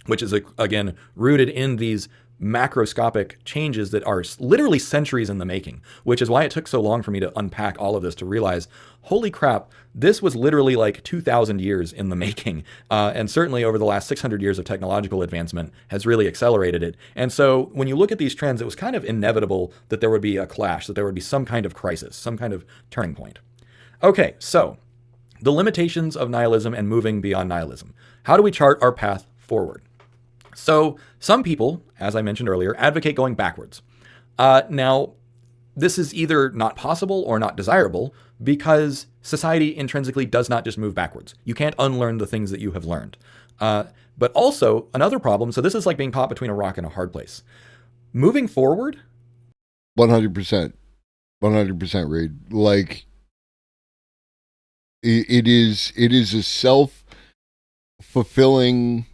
which is, again, rooted in these macroscopic changes that are literally centuries in the making, which is why it took so long for me to unpack all of this to realize, holy crap, this was literally like 2,000 years in the making. And certainly over the last 600 years of technological advancement has really accelerated it. And so when you look at these trends, it was kind of inevitable that there would be a clash, that there would be some kind of crisis, some kind of turning point. Okay, so the limitations of nihilism and moving beyond nihilism. How do we chart our path forward? So some people, as I mentioned earlier, advocate going backwards. Now, this is either not possible or not desirable because society intrinsically does not just move backwards. You can't unlearn the things that you have learned. But also another problem, so this is like being caught between a rock and a hard place. Moving forward. 100%. 100%, Reid. Like, it is a self-fulfilling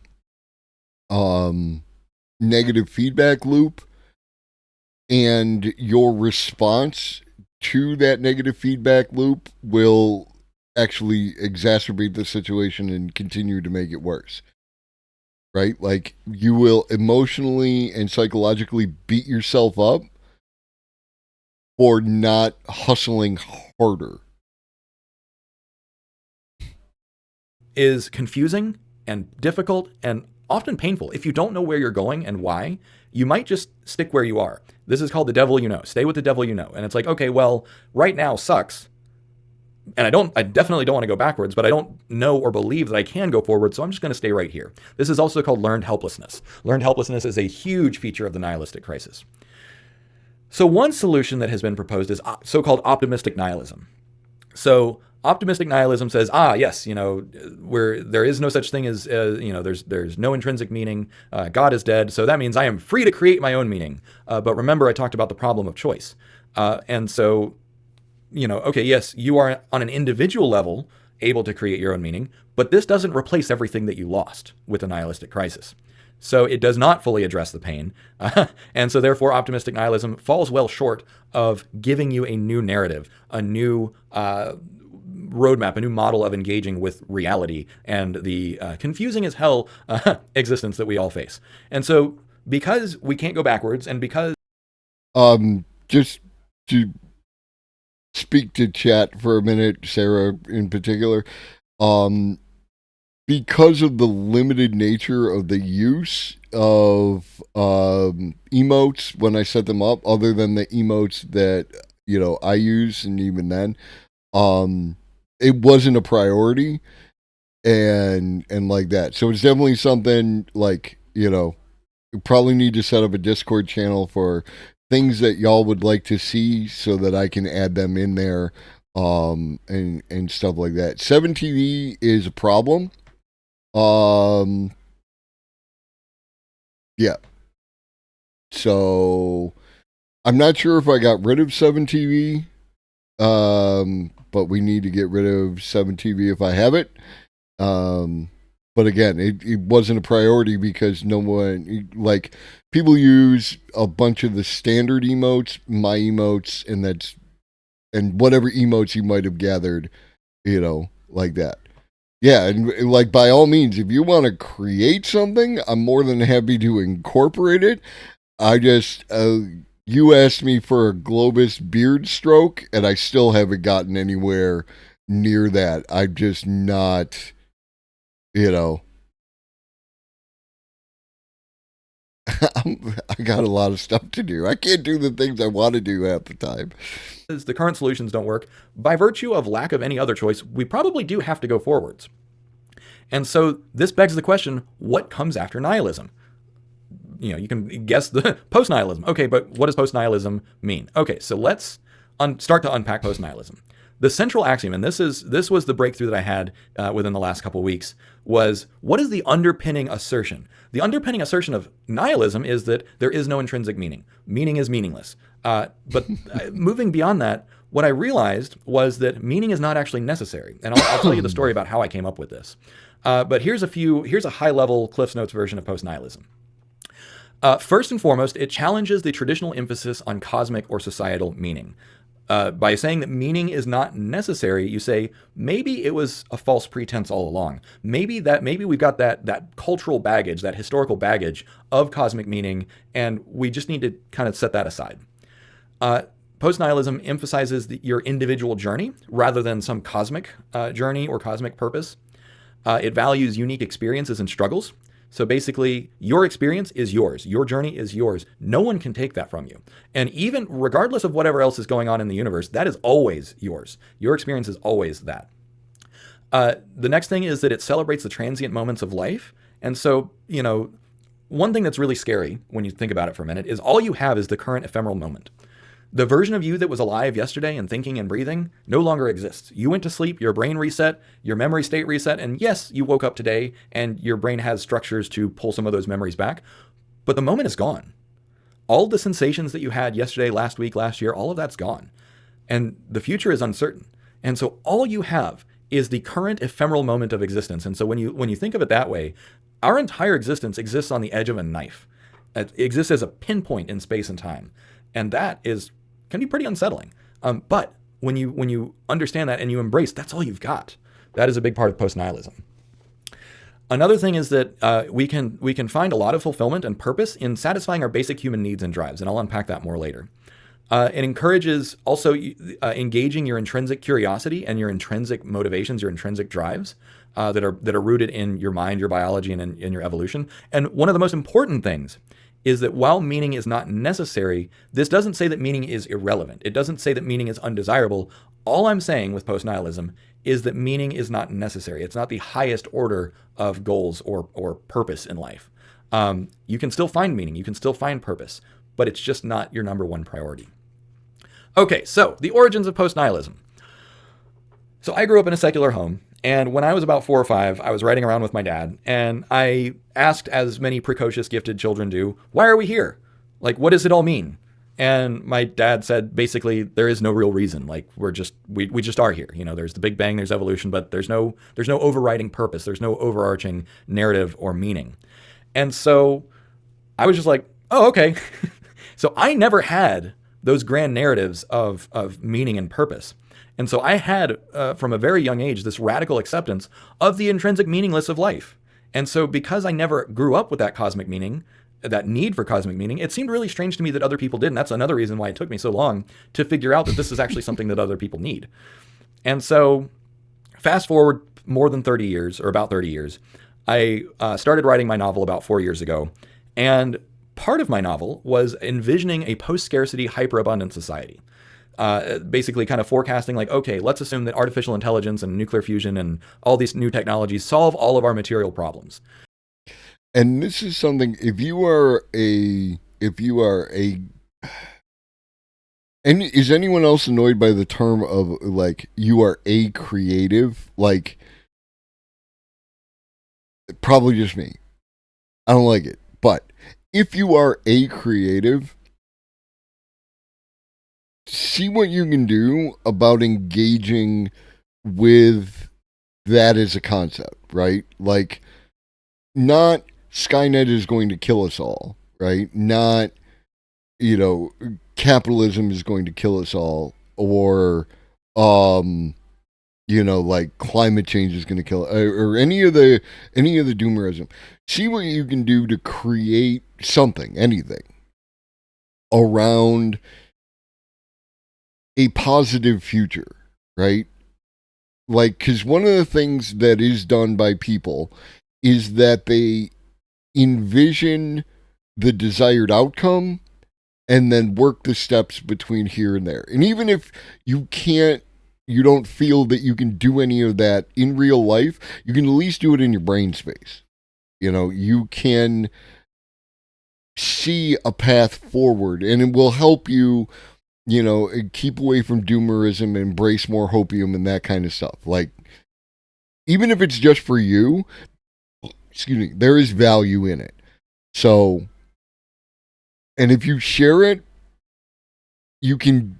negative feedback loop, and your response to that negative feedback loop will actually exacerbate the situation and continue to make it worse, right? Like, you will emotionally and psychologically beat yourself up for not hustling harder. Is confusing and difficult and often painful. If you don't know where you're going and why, you might just stick where you are. This is called the devil you know. Stay with the devil you know. And it's like, okay, well, right now sucks. And I definitely don't want to go backwards, but I don't know or believe that I can go forward, so I'm just going to stay right here. This is also called learned helplessness. Learned helplessness is a huge feature of the nihilistic crisis. So one solution that has been proposed is so-called optimistic nihilism. So optimistic nihilism says, yes, where there is no such thing as, there's no intrinsic meaning. God is dead. So that means I am free to create my own meaning. But remember, I talked about the problem of choice. And so, okay, yes, you are on an individual level able to create your own meaning, but this doesn't replace everything that you lost with the nihilistic crisis. So it does not fully address the pain. And so therefore, optimistic nihilism falls well short of giving you a new narrative, a new roadmap, a new model of engaging with reality and the confusing as hell existence that we all face. And so because we can't go backwards and because... Just to speak to chat for a minute, Sarah in particular, because of the limited nature of the use of emotes when I set them up, other than the emotes that, I use, and even then, it wasn't a priority and like that. So it's definitely something like, you probably need to set up a Discord channel for things that y'all would like to see so that I can add them in there, and stuff like that. 7TV is a problem. Yeah. So I'm not sure if I got rid of 7TV, but we need to get rid of 7TV if I have it. But again, it wasn't a priority because no one, like, people use a bunch of the standard emotes, my emotes, and whatever emotes you might have gathered, like that. Yeah, and like, by all means, if you want to create something, I'm more than happy to incorporate it. I just, you asked me for a Globus beard stroke, and I still haven't gotten anywhere near that. I'm just not, I got a lot of stuff to do. I can't do the things I want to do half the time. As the current solutions don't work, by virtue of lack of any other choice, we probably do have to go forwards. And so this begs the question, what comes after nihilism? You can guess the post-nihilism. Okay, but what does post-nihilism mean? Okay, so let's start to unpack post-nihilism. The central axiom, and this was the breakthrough that I had within the last couple of weeks, was what is the underpinning assertion? The underpinning assertion of nihilism is that there is no intrinsic meaning. Meaning is meaningless. But moving beyond that, what I realized was that meaning is not actually necessary. And I'll tell you the story about how I came up with this. But here's a high-level Cliff's Notes version of post-nihilism. First and foremost, it challenges the traditional emphasis on cosmic or societal meaning. By saying that meaning is not necessary, you say, maybe it was a false pretense all along. Maybe we've got that cultural baggage, that historical baggage of cosmic meaning, and we just need to kind of set that aside. Post-nihilism emphasizes your individual journey rather than some cosmic journey or cosmic purpose. It values unique experiences and struggles. So basically, your experience is yours. Your journey is yours. No one can take that from you. And even regardless of whatever else is going on in the universe, that is always yours. Your experience is always that. The next thing is that it celebrates the transient moments of life. And so, one thing that's really scary when you think about it for a minute is all you have is the current ephemeral moment. The version of you that was alive yesterday and thinking and breathing no longer exists. You went to sleep, your brain reset, your memory state reset, and yes, you woke up today and your brain has structures to pull some of those memories back, but the moment is gone. All the sensations that you had yesterday, last week, last year, all of that's gone. And the future is uncertain. And so all you have is the current ephemeral moment of existence. And so when you think of it that way, our entire existence exists on the edge of a knife. It exists as a pinpoint in space and time. And that can be pretty unsettling. But when you understand that and you embrace, that's all you've got. That is a big part of post-nihilism. Another thing is that we can find a lot of fulfillment and purpose in satisfying our basic human needs and drives, and I'll unpack that more later. It encourages also engaging your intrinsic curiosity and your intrinsic motivations, your intrinsic drives that are rooted in your mind, your biology, and in your evolution. And one of the most important things is that while meaning is not necessary, this doesn't say that meaning is irrelevant. It doesn't say that meaning is undesirable. All I'm saying with post-nihilism is that meaning is not necessary. It's not the highest order of goals or purpose in life. You can still find meaning. You can still find purpose, but it's just not your number one priority. Okay, so the origins of post-nihilism. So I grew up in a secular home. And when I was about 4 or 5, I was riding around with my dad, and I asked, as many precocious, gifted children do, why are we here? Like, what does it all mean? And my dad said, basically, there is no real reason. Like, we just are here. There's the Big Bang, there's evolution, but there's no overriding purpose. There's no overarching narrative or meaning. And so I was just like, oh, okay. So I never had those grand narratives of meaning and purpose. And so I had, from a very young age, this radical acceptance of the intrinsic meaningless of life. And so because I never grew up with that cosmic meaning, that need for cosmic meaning, it seemed really strange to me that other people didn't. That's another reason why it took me so long to figure out that this is actually something that other people need. And so fast forward more than 30 years, or about 30 years, I started writing my novel about 4 years ago. And part of my novel was envisioning a post-scarcity, hyper-abundant society. Basically kind of forecasting like, okay, let's assume that artificial intelligence and nuclear fusion and all these new technologies solve all of our material problems. And this is something, and is anyone else annoyed by the term of like, you are a creative? Like, probably just me. I don't like it. But if you are a creative, see what you can do about engaging with that as a concept, right? Like, not Skynet is going to kill us all, right? Not, capitalism is going to kill us all, or, like climate change is going to kill, or any of the doomerism. See what you can do to create something, anything, around a positive future, right? Like, because one of the things that is done by people is that they envision the desired outcome and then work the steps between here and there. And even if you don't feel that you can do any of that in real life, you can at least do it in your brain space. You can see a path forward, and it will help you keep away from doomerism, embrace more hopium and that kind of stuff. Like, even if it's just for you, there is value in it. So, and if you share it, you can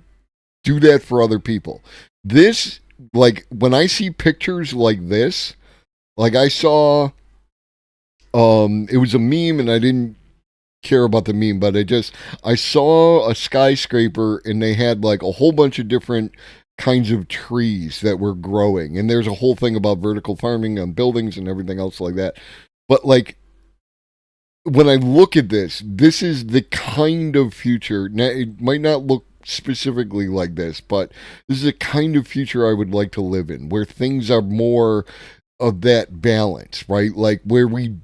do that for other people. This, like, when I see pictures like this, like I saw, it was a meme and I didn't care about the meme, but I saw a skyscraper and they had like a whole bunch of different kinds of trees that were growing. And there's a whole thing about vertical farming on buildings and everything else like that. But like, when I look at this is the kind of future. Now, it might not look specifically like this, but this is the kind of future I would like to live in, where things are more of that balance, right? Like where we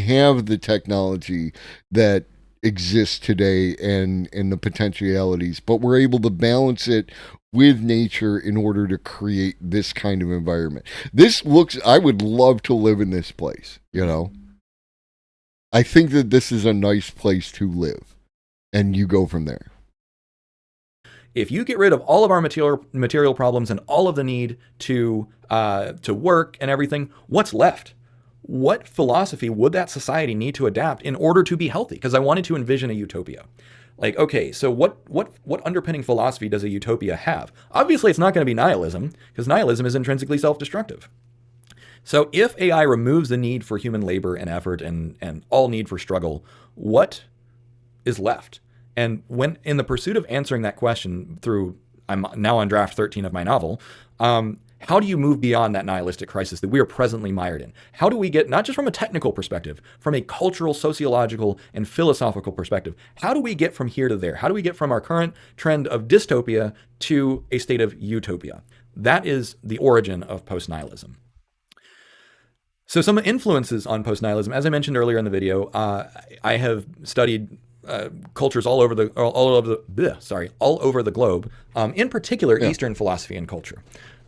have the technology that exists today and the potentialities, but we're able to balance it with nature in order to create this kind of environment. I would love to live in this place, you know? I think that this is a nice place to live, and you go from there. If you get rid of all of our material problems and all of the need to work and everything, what's left? What philosophy would that society need to adapt in order to be healthy? Because I wanted to envision a utopia. Like, okay, so what underpinning philosophy does a utopia have? Obviously, it's not going to be nihilism, because nihilism is intrinsically self-destructive. So if AI removes the need for human labor and effort and all need for struggle, what is left? And when in the pursuit of answering that question I'm now on draft 13 of my novel, how do you move beyond that nihilistic crisis that we are presently mired in? How do we get, not just from a technical perspective, from a cultural, sociological, and philosophical perspective, how do we get from here to there? How do we get from our current trend of dystopia to a state of utopia? That is the origin of post-nihilism. So some influences on post-nihilism, as I mentioned earlier in the video, I have studied cultures all over the globe, in particular Eastern philosophy and culture.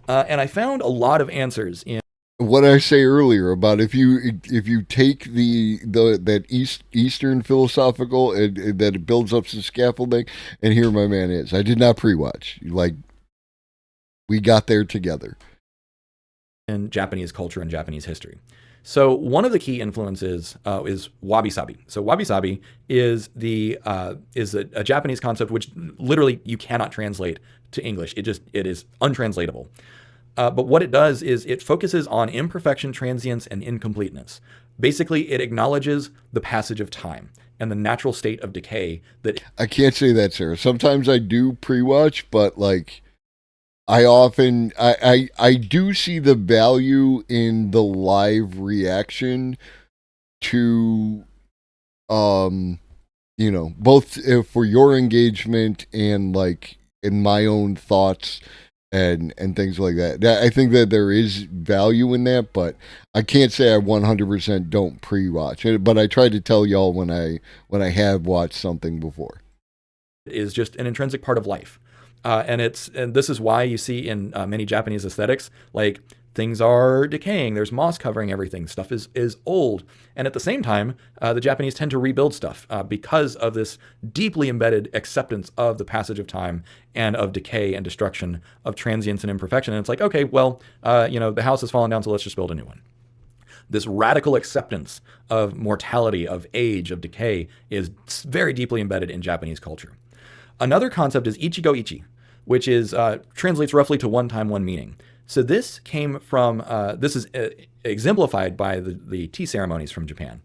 And I found a lot of answers in what I say earlier about if you take that Eastern philosophical and that it builds up some scaffolding, and here my man is. I did not pre-watch. Like, we got there together. In Japanese culture and Japanese history. So one of the key influences is wabi-sabi. So wabi-sabi is a Japanese concept which literally you cannot translate to English. It is untranslatable. But what it does is it focuses on imperfection, transience, and incompleteness. Basically, it acknowledges the passage of time and the natural state of decay. That I can't say that, Sarah. Sometimes I do pre-watch, but like, I do see the value in the live reaction to, both for your engagement and like in my own thoughts and things like that. I think that there is value in that, but I can't say I 100% don't pre-watch it. But I try to tell y'all when I have watched something before. It is just an intrinsic part of life. And this is why you see in many Japanese aesthetics, like things are decaying. There's moss covering everything. Stuff is old. And at the same time, the Japanese tend to rebuild stuff because of this deeply embedded acceptance of the passage of time and of decay and destruction, of transience and imperfection. And it's like, okay, well, the house has fallen down, so let's just build a new one. This radical acceptance of mortality, of age, of decay is very deeply embedded in Japanese culture. Another concept is ichigo ichi, which is translates roughly to one time, one meaning. So this came from, this is exemplified by the tea ceremonies from Japan.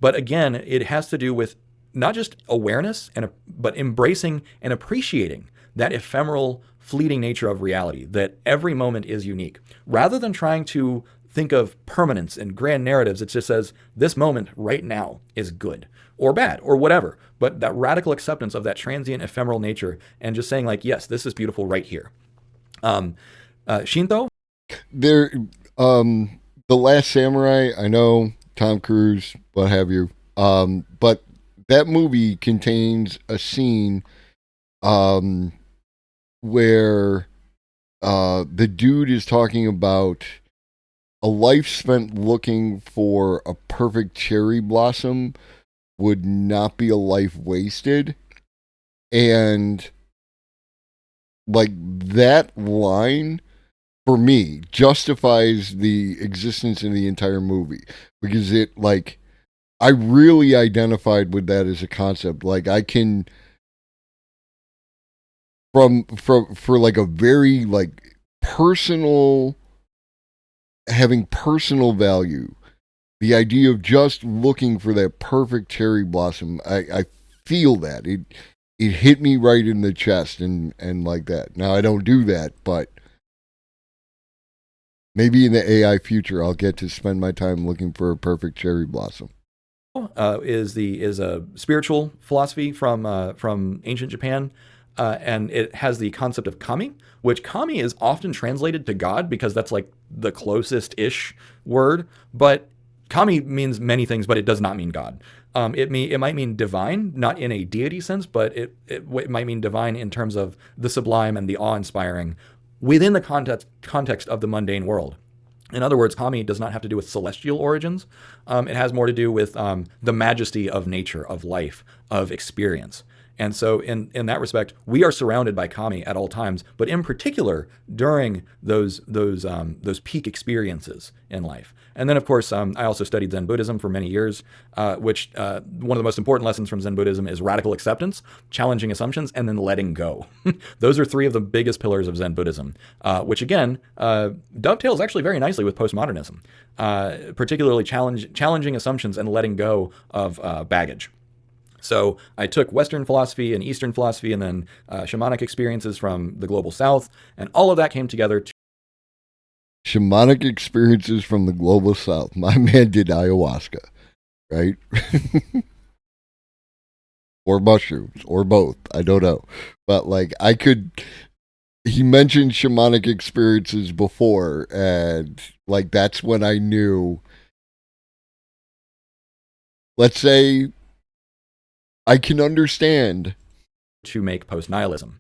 But again, it has to do with not just awareness, but embracing and appreciating that ephemeral, fleeting nature of reality, that every moment is unique. Rather than trying to think of permanence and grand narratives, it just says, this moment right now is good or bad or whatever. But that radical acceptance of that transient, ephemeral nature and just saying like, yes, this is beautiful right here. Shinto? The Last Samurai, I know, Tom Cruise, what have you. But that movie contains a scene where the dude is talking about a life spent looking for a perfect cherry blossom would not be a life wasted. And like that line, for me, justifies the existence in the entire movie. Because it, like, I really identified with that as a concept. Like, I can for like a very like personal, having personal value. The idea of just looking for that perfect cherry blossom, I feel that it hit me right in the chest and like that. Now I don't do that, but maybe in the AI future I'll get to spend my time looking for a perfect cherry blossom. Is a spiritual philosophy from ancient Japan, and it has the concept of kami, which kami is often translated to God because that's like the closest ish word, but kami means many things, but it does not mean God. It might mean divine, not in a deity sense, but it might mean divine in terms of the sublime and the awe-inspiring within the context of the mundane world. In other words, kami does not have to do with celestial origins. It has more to do with the majesty of nature, of life, of experience. And so in that respect, we are surrounded by kami at all times, but in particular during those peak experiences in life. And then, of course, I also studied Zen Buddhism for many years, which one of the most important lessons from Zen Buddhism is radical acceptance, challenging assumptions, and then letting go. Those are three of the biggest pillars of Zen Buddhism, which again dovetails actually very nicely with postmodernism, particularly challenging assumptions and letting go of baggage. So I took Western philosophy and Eastern philosophy and then shamanic experiences from the global South, and all of that came together. Shamanic experiences from the global South. My man did ayahuasca, right? Or mushrooms, or both. I don't know. But like he mentioned shamanic experiences before, and like that's when I knew, let's say, I can understand. To make post-nihilism.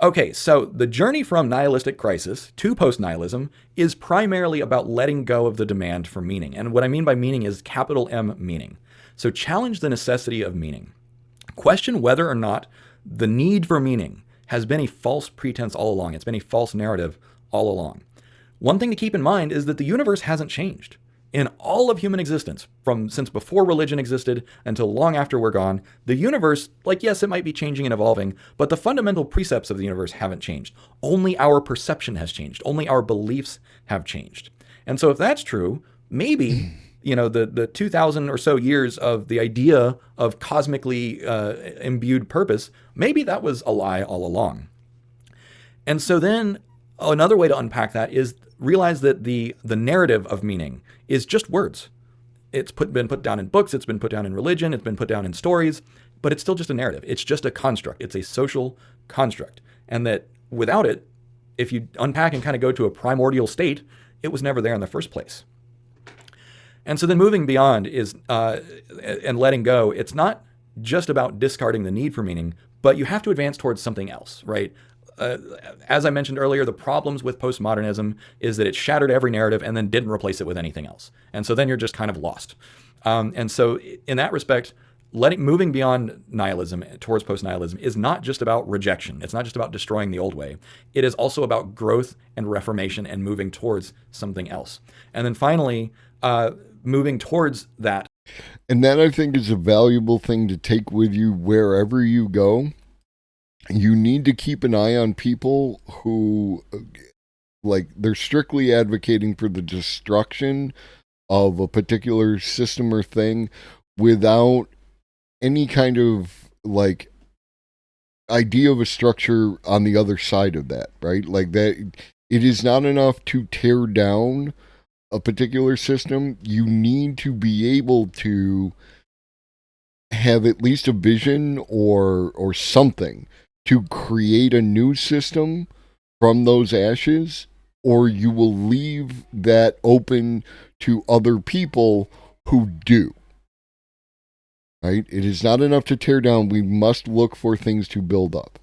Okay, so the journey from nihilistic crisis to post-nihilism is primarily about letting go of the demand for meaning. And what I mean by meaning is capital M meaning. So challenge the necessity of meaning. Question whether or not the need for meaning has been a false pretense all along. It's been a false narrative all along. One thing to keep in mind is that the universe hasn't changed. In all of human existence, from since before religion existed until long after we're gone, the universe, like yes, it might be changing and evolving, but the fundamental precepts of the universe haven't changed. Only our perception has changed. Only our beliefs have changed. And so if that's true, maybe, the 2,000 or so years of the idea of cosmically imbued purpose, maybe that was a lie all along. And so then another way to unpack that is realize that the narrative of meaning is just words. It's been put down in books, it's been put down in religion, it's been put down in stories, but it's still just a narrative. It's just a construct. It's a social construct. And that without it, if you unpack and kind of go to a primordial state, it was never there in the first place. And so then moving beyond is and letting go, it's not just about discarding the need for meaning, but you have to advance towards something else, right? As I mentioned earlier, the problems with postmodernism is that it shattered every narrative and then didn't replace it with anything else. And so then you're just kind of lost. And so in that respect, moving beyond nihilism towards post-nihilism is not just about rejection. It's not just about destroying the old way. It is also about growth and reformation and moving towards something else. And then finally, moving towards that. And that, I think, is a valuable thing to take with you wherever you go. You need to keep an eye on people who, like, they're strictly advocating for the destruction of a particular system or thing without any kind of, like, idea of a structure on the other side of that, right? Like, that it is not enough to tear down a particular system. You need to be able to have at least a vision or something to create a new system from those ashes, or you will leave that open to other people who do. Right? It is not enough to tear down. We must look for things to build up.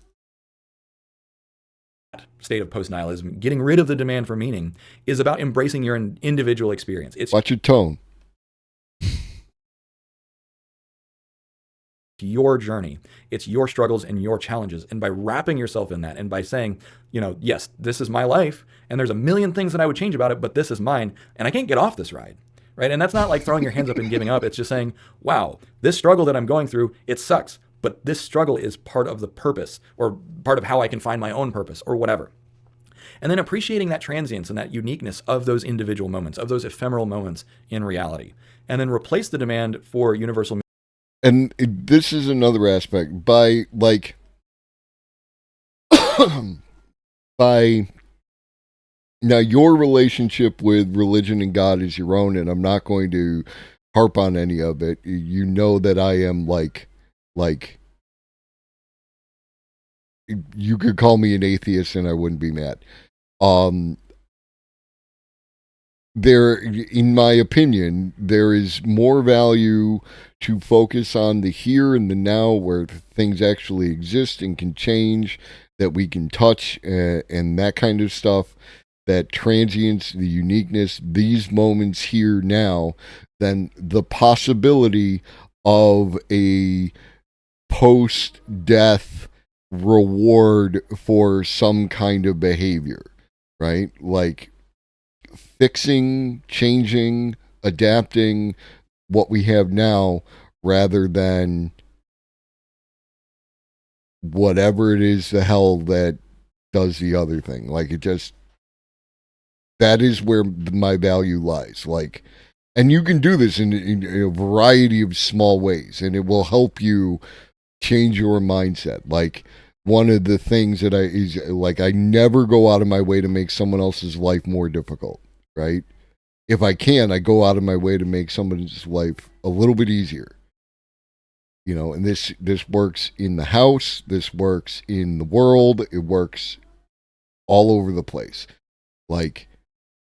State of post-nihilism, getting rid of the demand for meaning, is about embracing your individual experience. Watch your tone. Your journey. It's your struggles and your challenges. And by wrapping yourself in that and by saying, yes, this is my life and there's a million things that I would change about it, but this is mine and I can't get off this ride. Right? And that's not like throwing your hands up and giving up. It's just saying, wow, this struggle that I'm going through, it sucks, but this struggle is part of the purpose, or part of how I can find my own purpose, or whatever. And then appreciating that transience and that uniqueness of those individual moments, of those ephemeral moments in reality. And then replace the demand for universal. And this is another aspect. By now, your relationship with religion and God is your own, and I'm not going to harp on any of it. You know that I am like you could call me an atheist and I wouldn't be mad. There, in my opinion, there is more value to focus on the here and the now, where things actually exist and can change, that we can touch, and that kind of stuff, that transience, the uniqueness, these moments here now, than the possibility of a post-death reward for some kind of behavior, right? Like fixing, changing, adapting what we have now, rather than whatever it is the hell that does the other thing. Like, it just, that is where my value lies. Like, and you can do this in a variety of small ways, and it will help you change your mindset. Like, one of the things that I never go out of my way to make someone else's life more difficult, right? If I can, I go out of my way to make someone's life a little bit easier. You know, and this works in the house, this works in the world, it works all over the place. Like,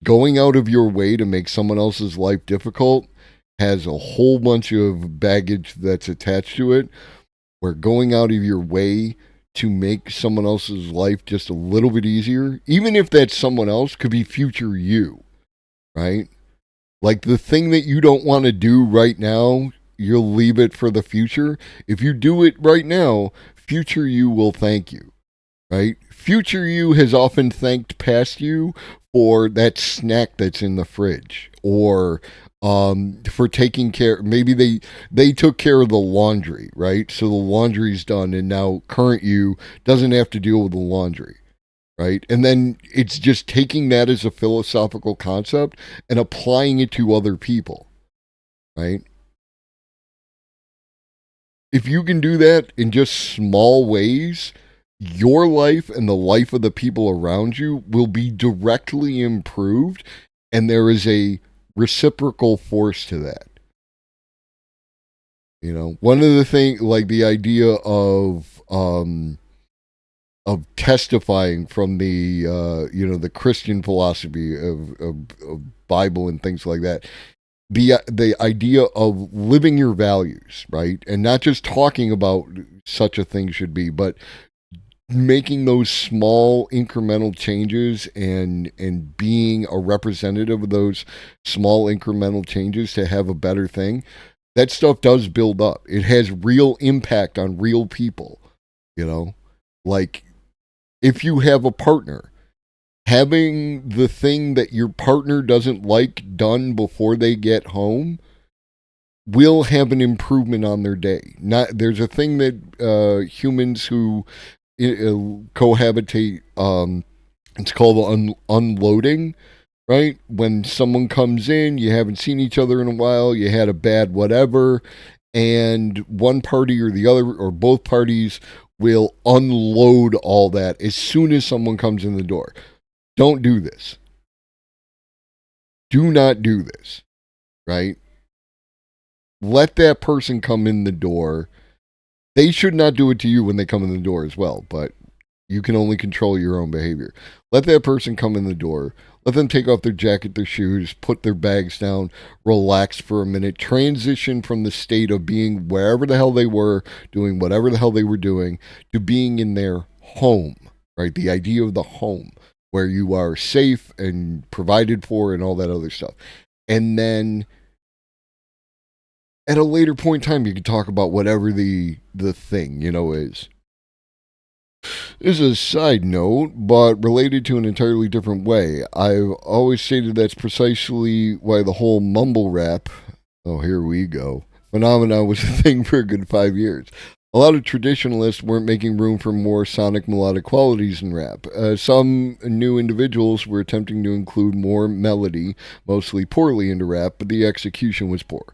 going out of your way to make someone else's life difficult has a whole bunch of baggage that's attached to it, where going out of your way to make someone else's life just a little bit easier, even if that someone else could be future you, right? Like, the thing that you don't want to do right now, you'll leave it for the future. If you do it right now, future you will thank you, right? Future you has often thanked past you for that snack that's in the fridge, or for taking care. Maybe they took care of the laundry, right? So the laundry's done, and now current you doesn't have to deal with the laundry, right? And then it's just taking that as a philosophical concept and applying it to other people, right? If you can do that in just small ways, your life and the life of the people around you will be directly improved, and there is a reciprocal force to that. You know, one of the things, like the idea of testifying from the the Christian philosophy of Bible and things like that. The idea of living your values, right? And not just talking about such a thing should be, but making those small incremental changes and being a representative of those small incremental changes to have a better thing. That stuff does build up. It has real impact on real people, you know? Like, if you have a partner, having the thing that your partner doesn't like done before they get home will have an improvement on their day. There's a thing that humans who cohabitate, it's called unloading, right? When someone comes in, you haven't seen each other in a while, you had a bad whatever, and one party or the other, or both parties, will unload all that as soon as someone comes in the door. Don't do this. Do not do this, right? Let that person come in the door. They should not do it to you when they come in the door as well, but you can only control your own behavior. Let that person come in the door. Let them take off their jacket, their shoes, put their bags down, relax for a minute, transition from the state of being wherever the hell they were, doing whatever the hell they were doing, to being in their home, right? The idea of the home, where you are safe and provided for and all that other stuff. And then at a later point in time, you can talk about whatever the thing, is. This is a side note, but related to an entirely different way. I've always stated that's precisely why the whole mumble rap, oh, here we go, phenomenon was a thing for a good 5 years. A lot of traditionalists weren't making room for more sonic melodic qualities in rap. Some new individuals were attempting to include more melody, mostly poorly, into rap, but the execution was poor.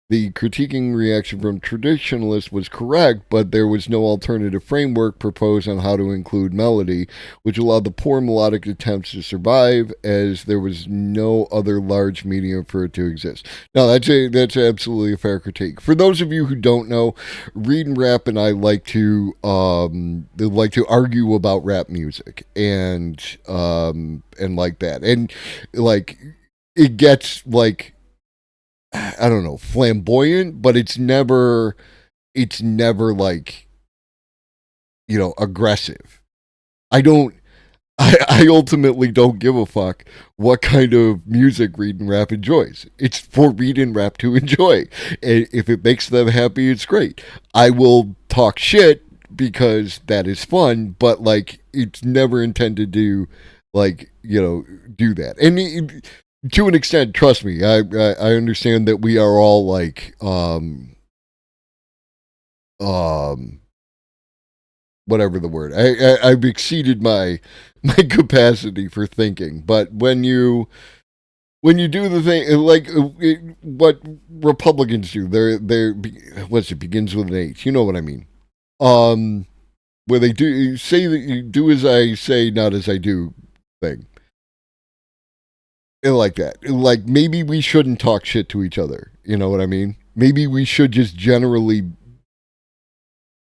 The critiquing reaction from traditionalists was correct, but there was no alternative framework proposed on how to include melody, which allowed the poor melodic attempts to survive, as there was no other large medium for it to exist. Now, that's absolutely a fair critique. For those of you who don't know, Reed and Rap and I like to argue about rap music and like that, and like it gets like, I don't know, flamboyant, but it's never like, you know, aggressive. I ultimately don't give a fuck what kind of music Reed and Rap enjoys. It's for Reed and Rap to enjoy. And if it makes them happy, it's great. I will talk shit because that is fun, but like, it's never intended to, like, you know, do that. And to an extent, trust me, I understand that we are all like, whatever the word. I've exceeded my capacity for thinking, but when you do the thing like what Republicans do, they're it begins with an H. You know what I mean? Where they do say that you do as I say, not as I do thing. Like that. Like, maybe we shouldn't talk shit to each other. You know what I mean? Maybe we should just generally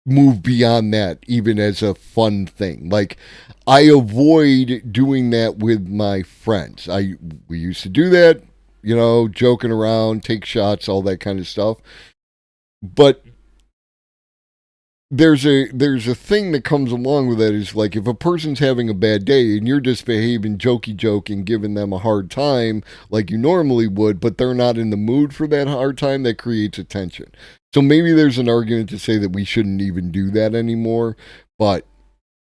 move beyond that, even as a fun thing. Like, I avoid doing that with my friends. We used to do that, you know, joking around, take shots, all that kind of stuff. But there's a thing that comes along with that, is like, if a person's having a bad day and you're just behaving jokey and giving them a hard time like you normally would, but they're not in the mood for that hard time, that creates a tension. So maybe there's an argument to say that we shouldn't even do that anymore, but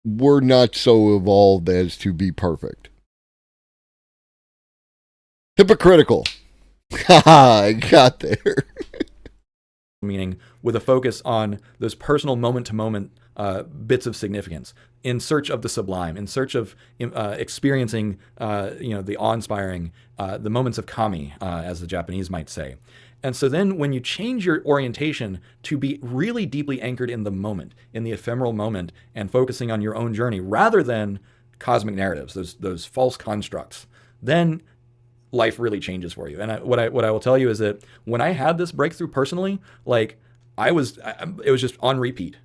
we're not so evolved as to be perfect. Hypocritical. Haha, I got there. Meaning with a focus on those personal moment-to-moment bits of significance, in search of the sublime, in search of experiencing, the awe-inspiring, the moments of kami, as the Japanese might say. And so then when you change your orientation to be really deeply anchored in the moment, in the ephemeral moment, and focusing on your own journey, rather than cosmic narratives, those false constructs, then life really changes for you. And what I will tell you is that when I had this breakthrough personally, like, it was just on repeat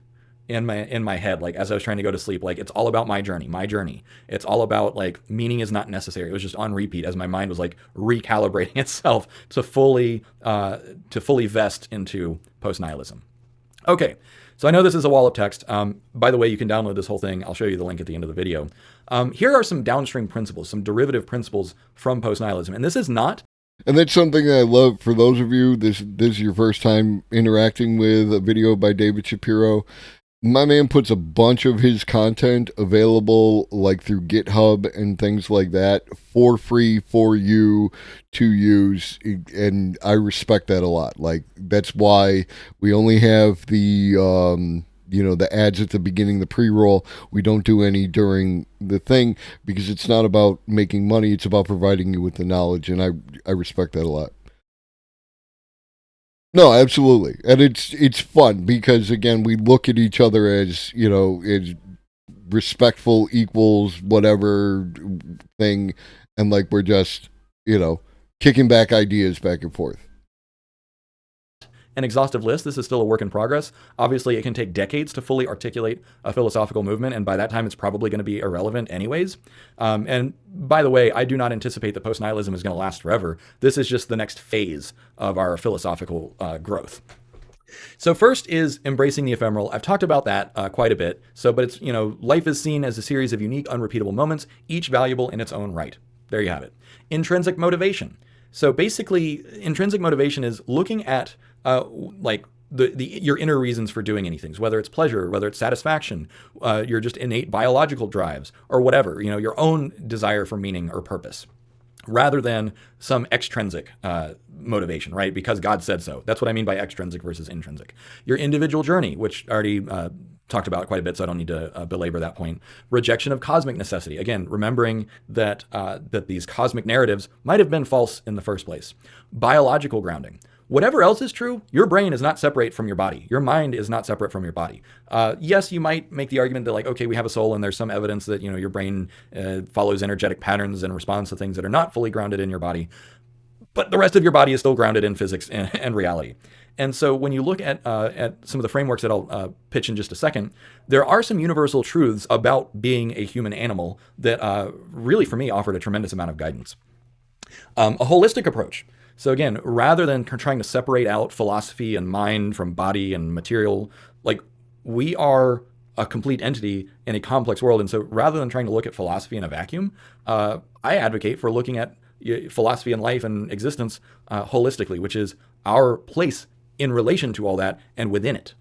in my head, like, as I was trying to go to sleep. Like, it's all about my journey. It's all about, like, meaning is not necessary. It was just on repeat as my mind was like recalibrating itself to fully vest into post-nihilism. Okay, so I know this is a wall of text. By the way, you can download this whole thing. I'll show you the link at the end of the video. Here are some downstream principles, some derivative principles from post-nihilism. And this is not... And that's something that I love. For those of you, this is your first time interacting with a video by David Shapiro. My man puts a bunch of his content available, like, through GitHub and things like that, for free for you to use, and I respect that a lot. Like, that's why we only have the the ads at the beginning, the pre-roll. We don't do any during the thing, because it's not about making money, it's about providing you with the knowledge, and I respect that a lot. No, absolutely. And it's fun because, again, we look at each other as, you know, as respectful equals whatever thing, and like, we're just, you know, kicking back ideas back and forth. An exhaustive list. This is still a work in progress. Obviously, it can take decades to fully articulate a philosophical movement, and by that time, it's probably going to be irrelevant anyways. And by the way, I do not anticipate that post-nihilism is going to last forever. This is just the next phase of our philosophical growth. So first is embracing the ephemeral. I've talked about that quite a bit. But it's, life is seen as a series of unique, unrepeatable moments, each valuable in its own right. There you have it. Intrinsic motivation. So basically, intrinsic motivation is looking at your inner reasons for doing anything, whether it's pleasure, whether it's satisfaction, your just innate biological drives, or whatever, your own desire for meaning or purpose. rather than some extrinsic motivation, right? Because God said so. That's what I mean by extrinsic versus intrinsic. Your individual journey, which I already talked about quite a bit, so I don't need to belabor that point. Rejection of cosmic necessity. Again, remembering that that these cosmic narratives might have been false in the first place. Biological grounding. Whatever else is true, your brain is not separate from your body. Your mind is not separate from your body. Yes, you might make the argument that like, okay, we have a soul and there's some evidence that, you know, your brain follows energetic patterns and responds to things that are not fully grounded in your body. But the rest of your body is still grounded in physics and reality. And so when you look at some of the frameworks that I'll pitch in just a second, there are some universal truths about being a human animal that really, for me, offered a tremendous amount of guidance. A holistic approach. So again, rather than trying to separate out philosophy and mind from body and material, like we are a complete entity in a complex world. And so rather than trying to look at philosophy in a vacuum, I advocate for looking at philosophy and life and existence holistically, which is our place in relation to all that and within it.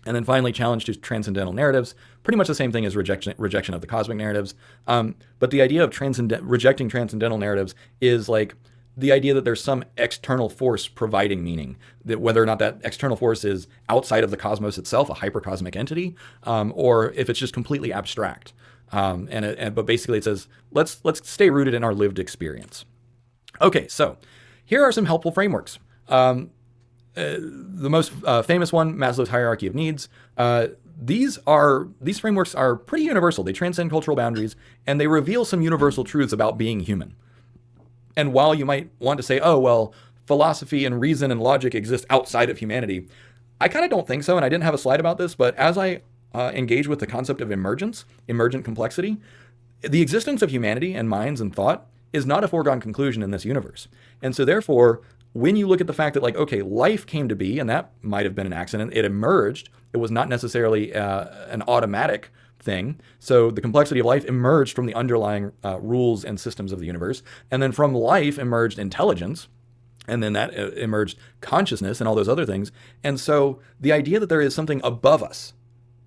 And then finally, challenge to transcendental narratives, pretty much the same thing as rejection of the cosmic narratives. But the idea of rejecting transcendental narratives is like the idea that there's some external force providing meaning, that whether or not that external force is outside of the cosmos itself, a hypercosmic entity, or if it's just completely abstract. But basically it says, let's stay rooted in our lived experience. Okay, so here are some helpful frameworks. The most famous one, Maslow's hierarchy of needs. These frameworks are pretty universal. They transcend cultural boundaries, and they reveal some universal truths about being human. And while you might want to say, oh, well, philosophy and reason and logic exist outside of humanity, I kind of don't think so, and I didn't have a slide about this, but as I engage with the concept of emergent complexity, the existence of humanity and minds and thought is not a foregone conclusion in this universe. And so therefore, when you look at the fact that like, okay, life came to be, and that might have been an accident, it emerged, it was not necessarily an automatic thing. So the complexity of life emerged from the underlying rules and systems of the universe. And then from life emerged intelligence. And then that emerged consciousness and all those other things. And so the idea that there is something above us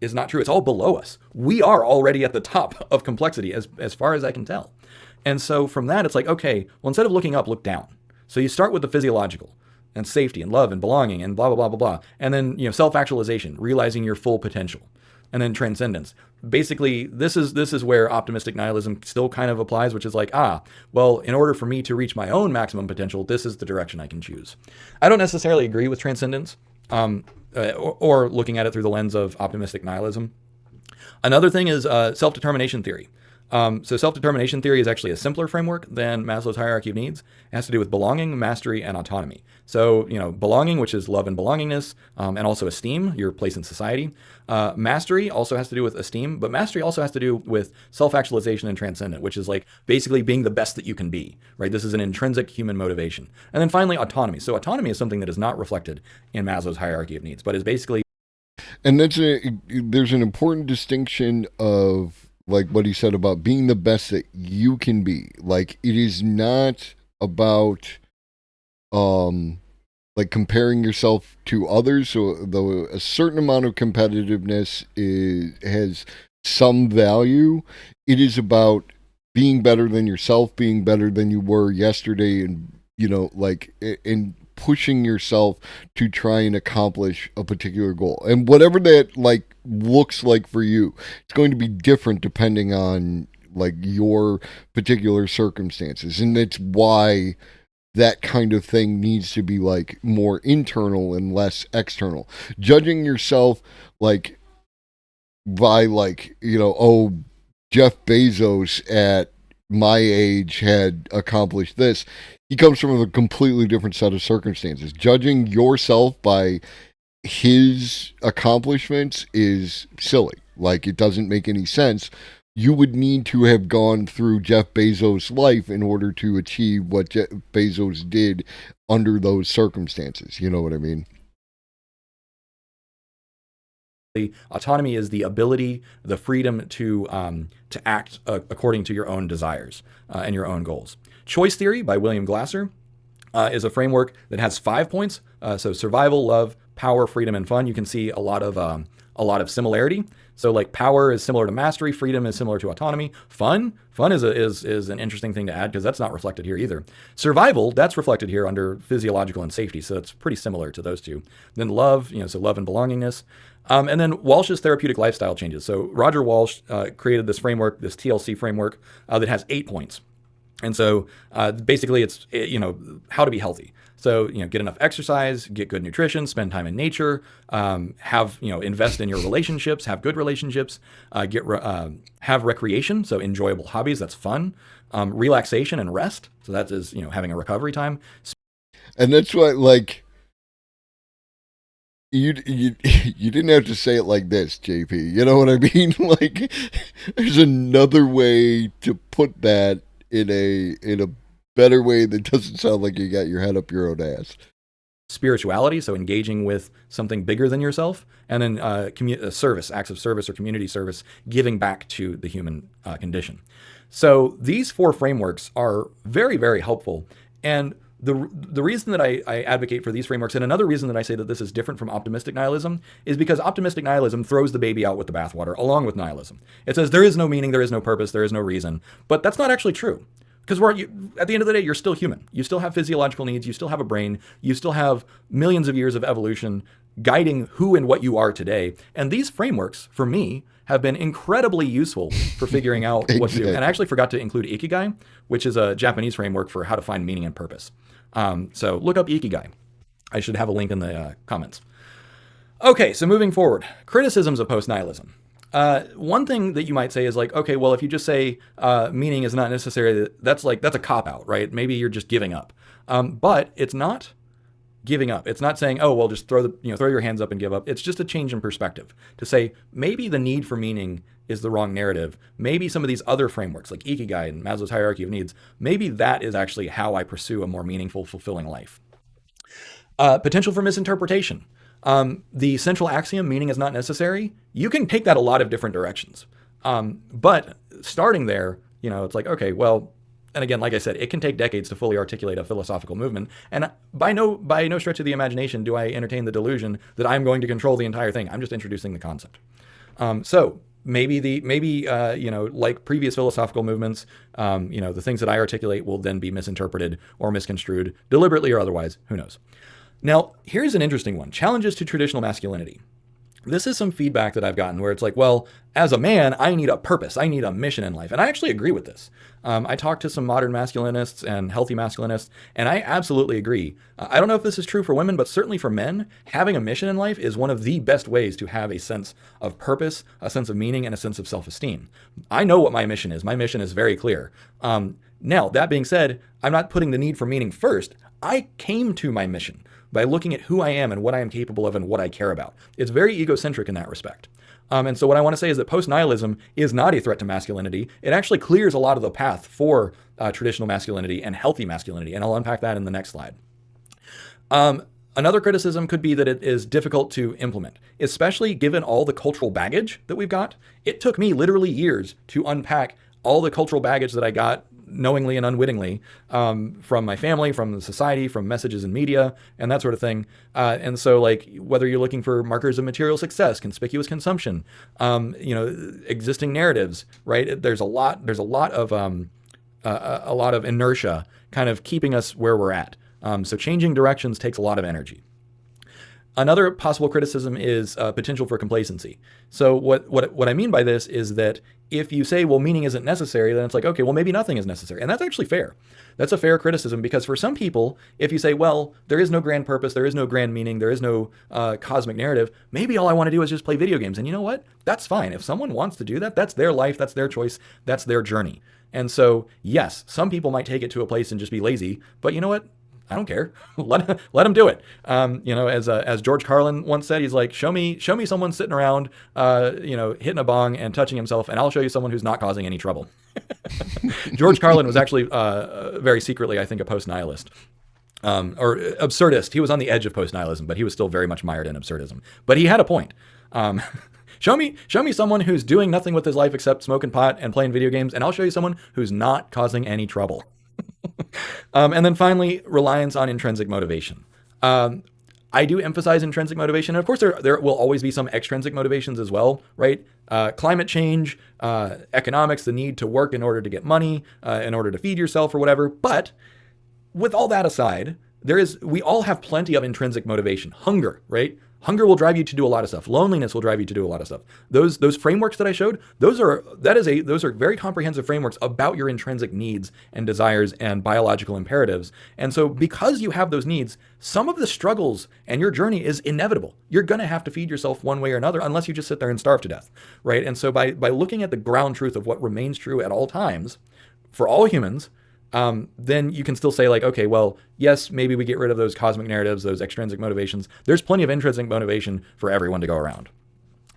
is not true. It's all below us. We are already at the top of complexity as far as I can tell. And so from that, it's like, okay, well, instead of looking up, look down. So you start with the physiological and safety and love and belonging and blah, blah, blah, blah, blah. And then, you know, self-actualization, realizing your full potential. And then transcendence. Basically, this is where optimistic nihilism still kind of applies, which is like, well, in order for me to reach my own maximum potential, this is the direction I can choose. I don't necessarily agree with transcendence or looking at it through the lens of optimistic nihilism. Another thing is self-determination theory. So self-determination theory is actually a simpler framework than Maslow's hierarchy of needs. It has to do with belonging, mastery, and autonomy. So, you know, belonging, which is love and belongingness, and also esteem, your place in society. Mastery also has to do with esteem, but mastery also has to do with self-actualization and transcendent, which is like basically being the best that you can be, right? This is an intrinsic human motivation. And then finally, autonomy. So autonomy is something that is not reflected in Maslow's hierarchy of needs, but is basically... And there's an important distinction of like what he said about being the best that you can be. Like it is not about like comparing yourself to others. So though a certain amount of competitiveness has some value, it is about being better than yourself, being better than you were yesterday, and you know, like and pushing yourself to try and accomplish a particular goal. And whatever that like looks like for you, it's going to be different depending on like your particular circumstances. And that's why that kind of thing needs to be like more internal and less external. Judging yourself like by like, you know, oh, Jeff Bezos at my age had accomplished this. He comes from a completely different set of circumstances. Judging yourself by his accomplishments is silly. Like, it doesn't make any sense. You would need to have gone through Jeff Bezos' life in order to achieve what Jeff Bezos did under those circumstances. You know what I mean? Autonomy is the ability, the freedom to act according to your own desires and your own goals. Choice theory by William Glasser is a framework that has 5 points. So survival, love, power, freedom, and fun. You can see a lot of a lot of similarity. So like power is similar to mastery, freedom is similar to autonomy. Fun is an interesting thing to add because that's not reflected here either. Survival, that's reflected here under physiological and safety, so it's pretty similar to those two. Then love, so love and belongingness. And then Walsh's therapeutic lifestyle changes. So Roger Walsh created this framework, this TLC framework that has 8 points. And so basically it's, how to be healthy. So, get enough exercise, get good nutrition, spend time in nature, invest in your relationships, have good relationships, have recreation. So enjoyable hobbies, that's fun, relaxation and rest. So that is, having a recovery time. And that's why, like, you didn't have to say it like this, JP. You know what I mean? Like, there's another way to put that in a better way that doesn't sound like you got your head up your own ass. Spirituality, so engaging with something bigger than yourself, and then service, acts of service or community service, giving back to the human condition. So these 4 frameworks are very, very helpful. And the reason that I advocate for these frameworks, and another reason that I say that this is different from optimistic nihilism, is because optimistic nihilism throws the baby out with the bathwater along with nihilism. It says there is no meaning, there is no purpose, there is no reason. But that's not actually true. Because at the end of the day, you're still human. You still have physiological needs. You still have a brain. You still have millions of years of evolution guiding who and what you are today. And these frameworks, for me, have been incredibly useful for figuring out what to do. And I actually forgot to include Ikigai, which is a Japanese framework for how to find meaning and purpose. So look up Ikigai. I should have a link in the comments. Okay, so moving forward, criticisms of post-nihilism. One thing that you might say is like, okay, well, if you just say meaning is not necessary, that's a cop-out, right? Maybe you're just giving up. But it's not giving up. It's not saying, oh, well, just throw your hands up and give up. It's just a change in perspective to say maybe the need for meaning is the wrong narrative. Maybe some of these other frameworks like Ikigai and Maslow's hierarchy of needs, maybe that is actually how I pursue a more meaningful, fulfilling life. Potential for misinterpretation. The central axiom, meaning is not necessary, you can take that a lot of different directions. But starting there, it's like, okay, well, and again, like I said, it can take decades to fully articulate a philosophical movement. And by no stretch of the imagination do I entertain the delusion that I'm going to control the entire thing. I'm just introducing the concept. So maybe like previous philosophical movements, the things that I articulate will then be misinterpreted or misconstrued, deliberately or otherwise, who knows. Now, here's an interesting one, challenges to traditional masculinity. This is some feedback that I've gotten where it's like, well, as a man, I need a purpose. I need a mission in life. And I actually agree with this. I talked to some modern masculinists and healthy masculinists, and I absolutely agree. I don't know if this is true for women, but certainly for men, having a mission in life is one of the best ways to have a sense of purpose, a sense of meaning, and a sense of self-esteem. I know what my mission is. My mission is very clear. Now, that being said, I'm not putting the need for meaning first. I came to my mission by looking at who I am and what I am capable of and what I care about. It's very egocentric in that respect. And so what I want to say is that post-nihilism is not a threat to masculinity. It actually clears a lot of the path for traditional masculinity and healthy masculinity, and I'll unpack that in the next slide. Another criticism could be that it is difficult to implement, especially given all the cultural baggage that we've got. It took me literally years to unpack all the cultural baggage that I got knowingly and unwittingly from my family, from the society, from messages in media, and that sort of thing. And so, like, whether you're looking for markers of material success, conspicuous consumption, existing narratives, right? There's a lot of inertia kind of keeping us where we're at. So changing directions takes a lot of energy. Another possible criticism is potential for complacency. So what I mean by this is that if you say, well, meaning isn't necessary, then it's like, okay, well, maybe nothing is necessary. And that's actually fair. That's a fair criticism because for some people, if you say, well, there is no grand purpose, there is no grand meaning, there is no cosmic narrative, maybe all I want to do is just play video games. And you know what? That's fine. If someone wants to do that, that's their life, that's their choice, that's their journey. And so, yes, some people might take it to a place and just be lazy, but you know what? I don't care. let them do it. As George Carlin once said, he's like, show me someone sitting around, hitting a bong and touching himself, and I'll show you someone who's not causing any trouble. George Carlin was actually very secretly, I think, a post-nihilist. Or absurdist. He was on the edge of post-nihilism, but he was still very much mired in absurdism. But he had a point. Show me someone who's doing nothing with his life except smoking pot and playing video games, and I'll show you someone who's not causing any trouble. And then finally, reliance on intrinsic motivation. I do emphasize intrinsic motivation. And of course, there will always be some extrinsic motivations as well, right? Climate change, economics, the need to work in order to get money, in order to feed yourself or whatever. But with all that aside, we all have plenty of intrinsic motivation. Hunger, right? Hunger will drive you to do a lot of stuff. Loneliness will drive you to do a lot of stuff. Those frameworks that I showed, those are very comprehensive frameworks about your intrinsic needs and desires and biological imperatives. And so because you have those needs, some of the struggles and your journey is inevitable. You're going to have to feed yourself one way or another unless you just sit there and starve to death, right? And so by looking at the ground truth of what remains true at all times for all humans, then you can still say like, okay, well, yes, maybe we get rid of those cosmic narratives, those extrinsic motivations. There's plenty of intrinsic motivation for everyone to go around.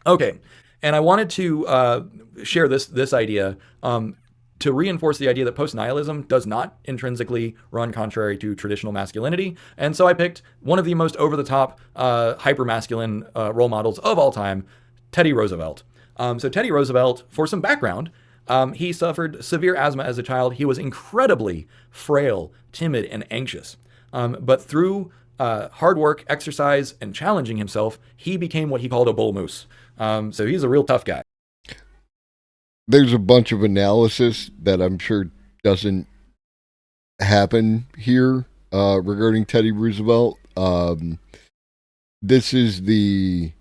Okay, and I wanted to share this idea to reinforce the idea that post-nihilism does not intrinsically run contrary to traditional masculinity. And so I picked one of the most over-the-top hyper-masculine role models of all time, Teddy Roosevelt. So Teddy Roosevelt, for some background, he suffered severe asthma as a child. He was incredibly frail, timid, and anxious. But through hard work, exercise, and challenging himself, he became what he called a bull moose. So he's a real tough guy. There's a bunch of analysis that I'm sure doesn't happen here regarding Teddy Roosevelt. This is the...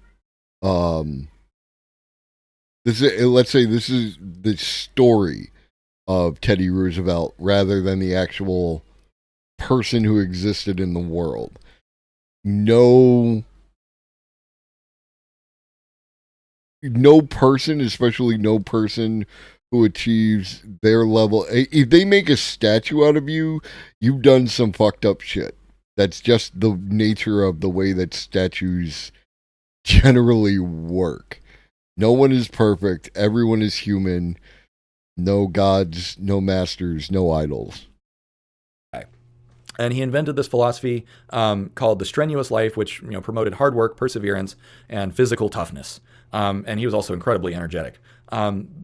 let's say this is the story of Teddy Roosevelt rather than the actual person who existed in the world. No person, especially no person who achieves their level. If they make a statue out of you, you've done some fucked up shit. That's just the nature of the way that statues generally work. No one is perfect. Everyone is human. No gods, no masters, no idols. And he invented this philosophy called the strenuous life, which promoted hard work, perseverance, and physical toughness. And he was also incredibly energetic.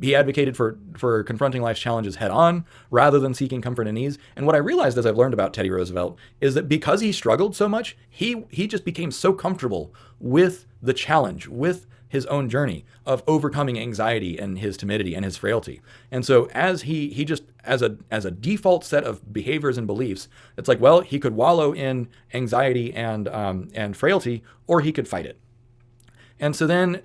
He advocated for confronting life's challenges head on rather than seeking comfort and ease. And what I realized as I've learned about Teddy Roosevelt is that because he struggled so much, he just became so comfortable with the challenge, with his own journey of overcoming anxiety and his timidity and his frailty. And so as he just, as a default set of behaviors and beliefs, it's like, well, he could wallow in anxiety and frailty, or he could fight it. And so then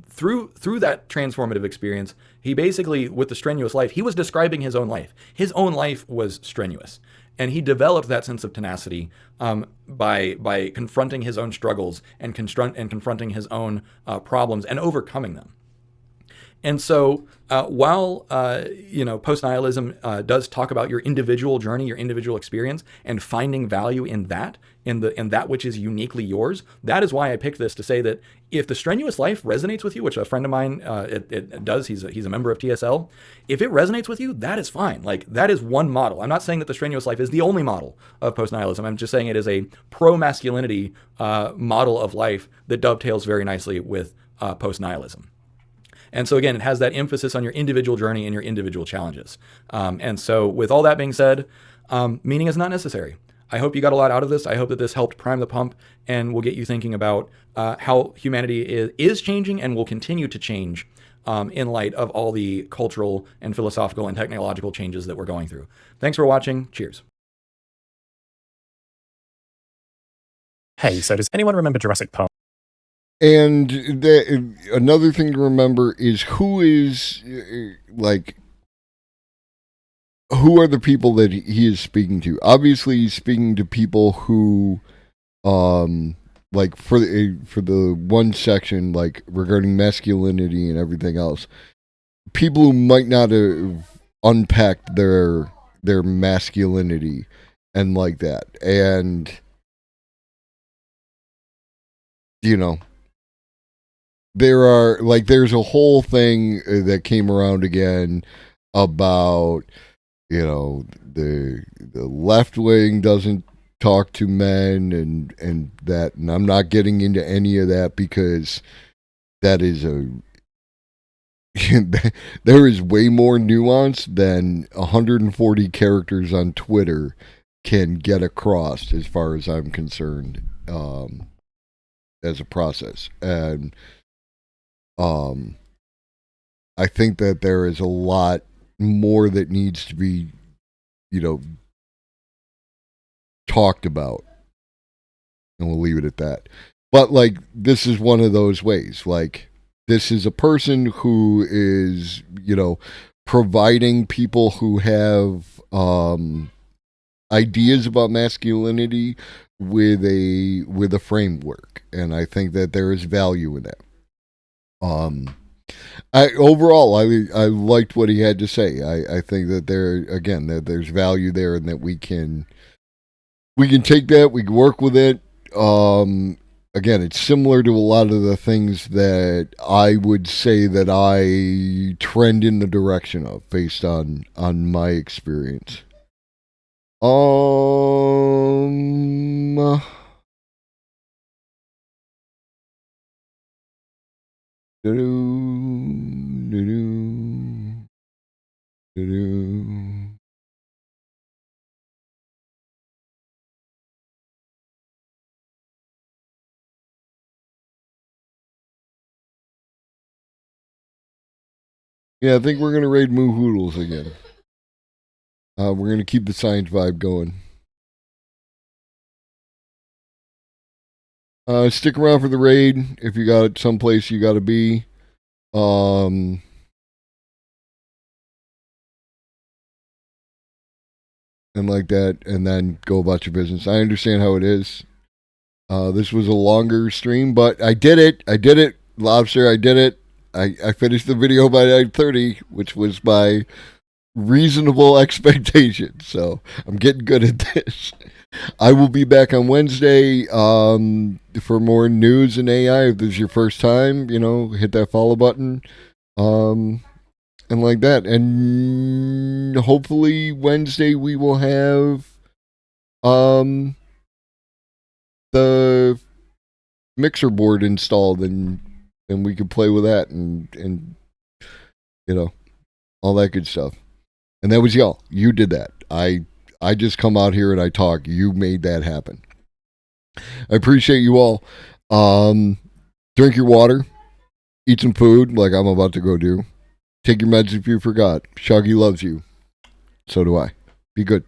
through that transformative experience, he basically, with the strenuous life, he was describing his own life. His own life was strenuous. And he developed that sense of tenacity by confronting his own struggles and confronting his own problems and overcoming them. And so while post-nihilism does talk about your individual journey, your individual experience, and finding value in that, in that which is uniquely yours, that is why I picked this to say that if the strenuous life resonates with you, which a friend of mine it does, he's a member of TSL. If it resonates with you, that is fine. Like, that is one model. I'm not saying that the strenuous life is the only model of post-nihilism. I'm just saying it is a pro-masculinity model of life that dovetails very nicely with post-nihilism. And so again, it has that emphasis on your individual journey and your individual challenges. And so with all that being said, meaning is not necessary. I hope you got a lot out of this. I hope that this helped prime the pump and will get you thinking about how humanity is changing and will continue to change in light of all the cultural and philosophical and technological changes that we're going through. Thanks for watching. Cheers. Hey, so does anyone remember Jurassic Park? And another thing to remember is who are the people that he is speaking to? Obviously, he's speaking to people who, like for the one section, like regarding masculinity and everything else, people who might not have unpacked their masculinity and like that, and there's a whole thing that came around again about, the left wing doesn't talk to men and that, and I'm not getting into any of that because that is there is way more nuance than 140 characters on Twitter can get across as far as I'm concerned. as a process. And I think that there is a lot more that needs to be, talked about. And we'll leave it at that. But like, this is one of those ways. Like, this is a person who is, providing people who have ideas about masculinity with a framework, and I think that there is value in that. I liked what he had to say. I think that that there's value there, and that we can take that, we can work with it. Again, it's similar to a lot of the things that I would say that I trend in the direction of based on my experience. Yeah, I think we're going to raid Moo Hoodles again. We're going to keep the science vibe going. Stick around for the raid if you got someplace you got to be. And like that, and then go about your business. I understand how it is. This was a longer stream, but I did it. Lobster, I did it. I finished the video by 9:30, which was my reasonable expectation. So I'm getting good at this. I will be back on Wednesday for more news and AI. If this is your first time, hit that follow button. And like that. And hopefully Wednesday we will have the mixer board installed, and we can play with that and all that good stuff. And that was y'all. You did that. I just come out here and I talk. You made that happen. I appreciate you all. Drink your water. Eat some food like I'm about to go do. Take your meds if you forgot. Shuggy loves you. So do I. Be good.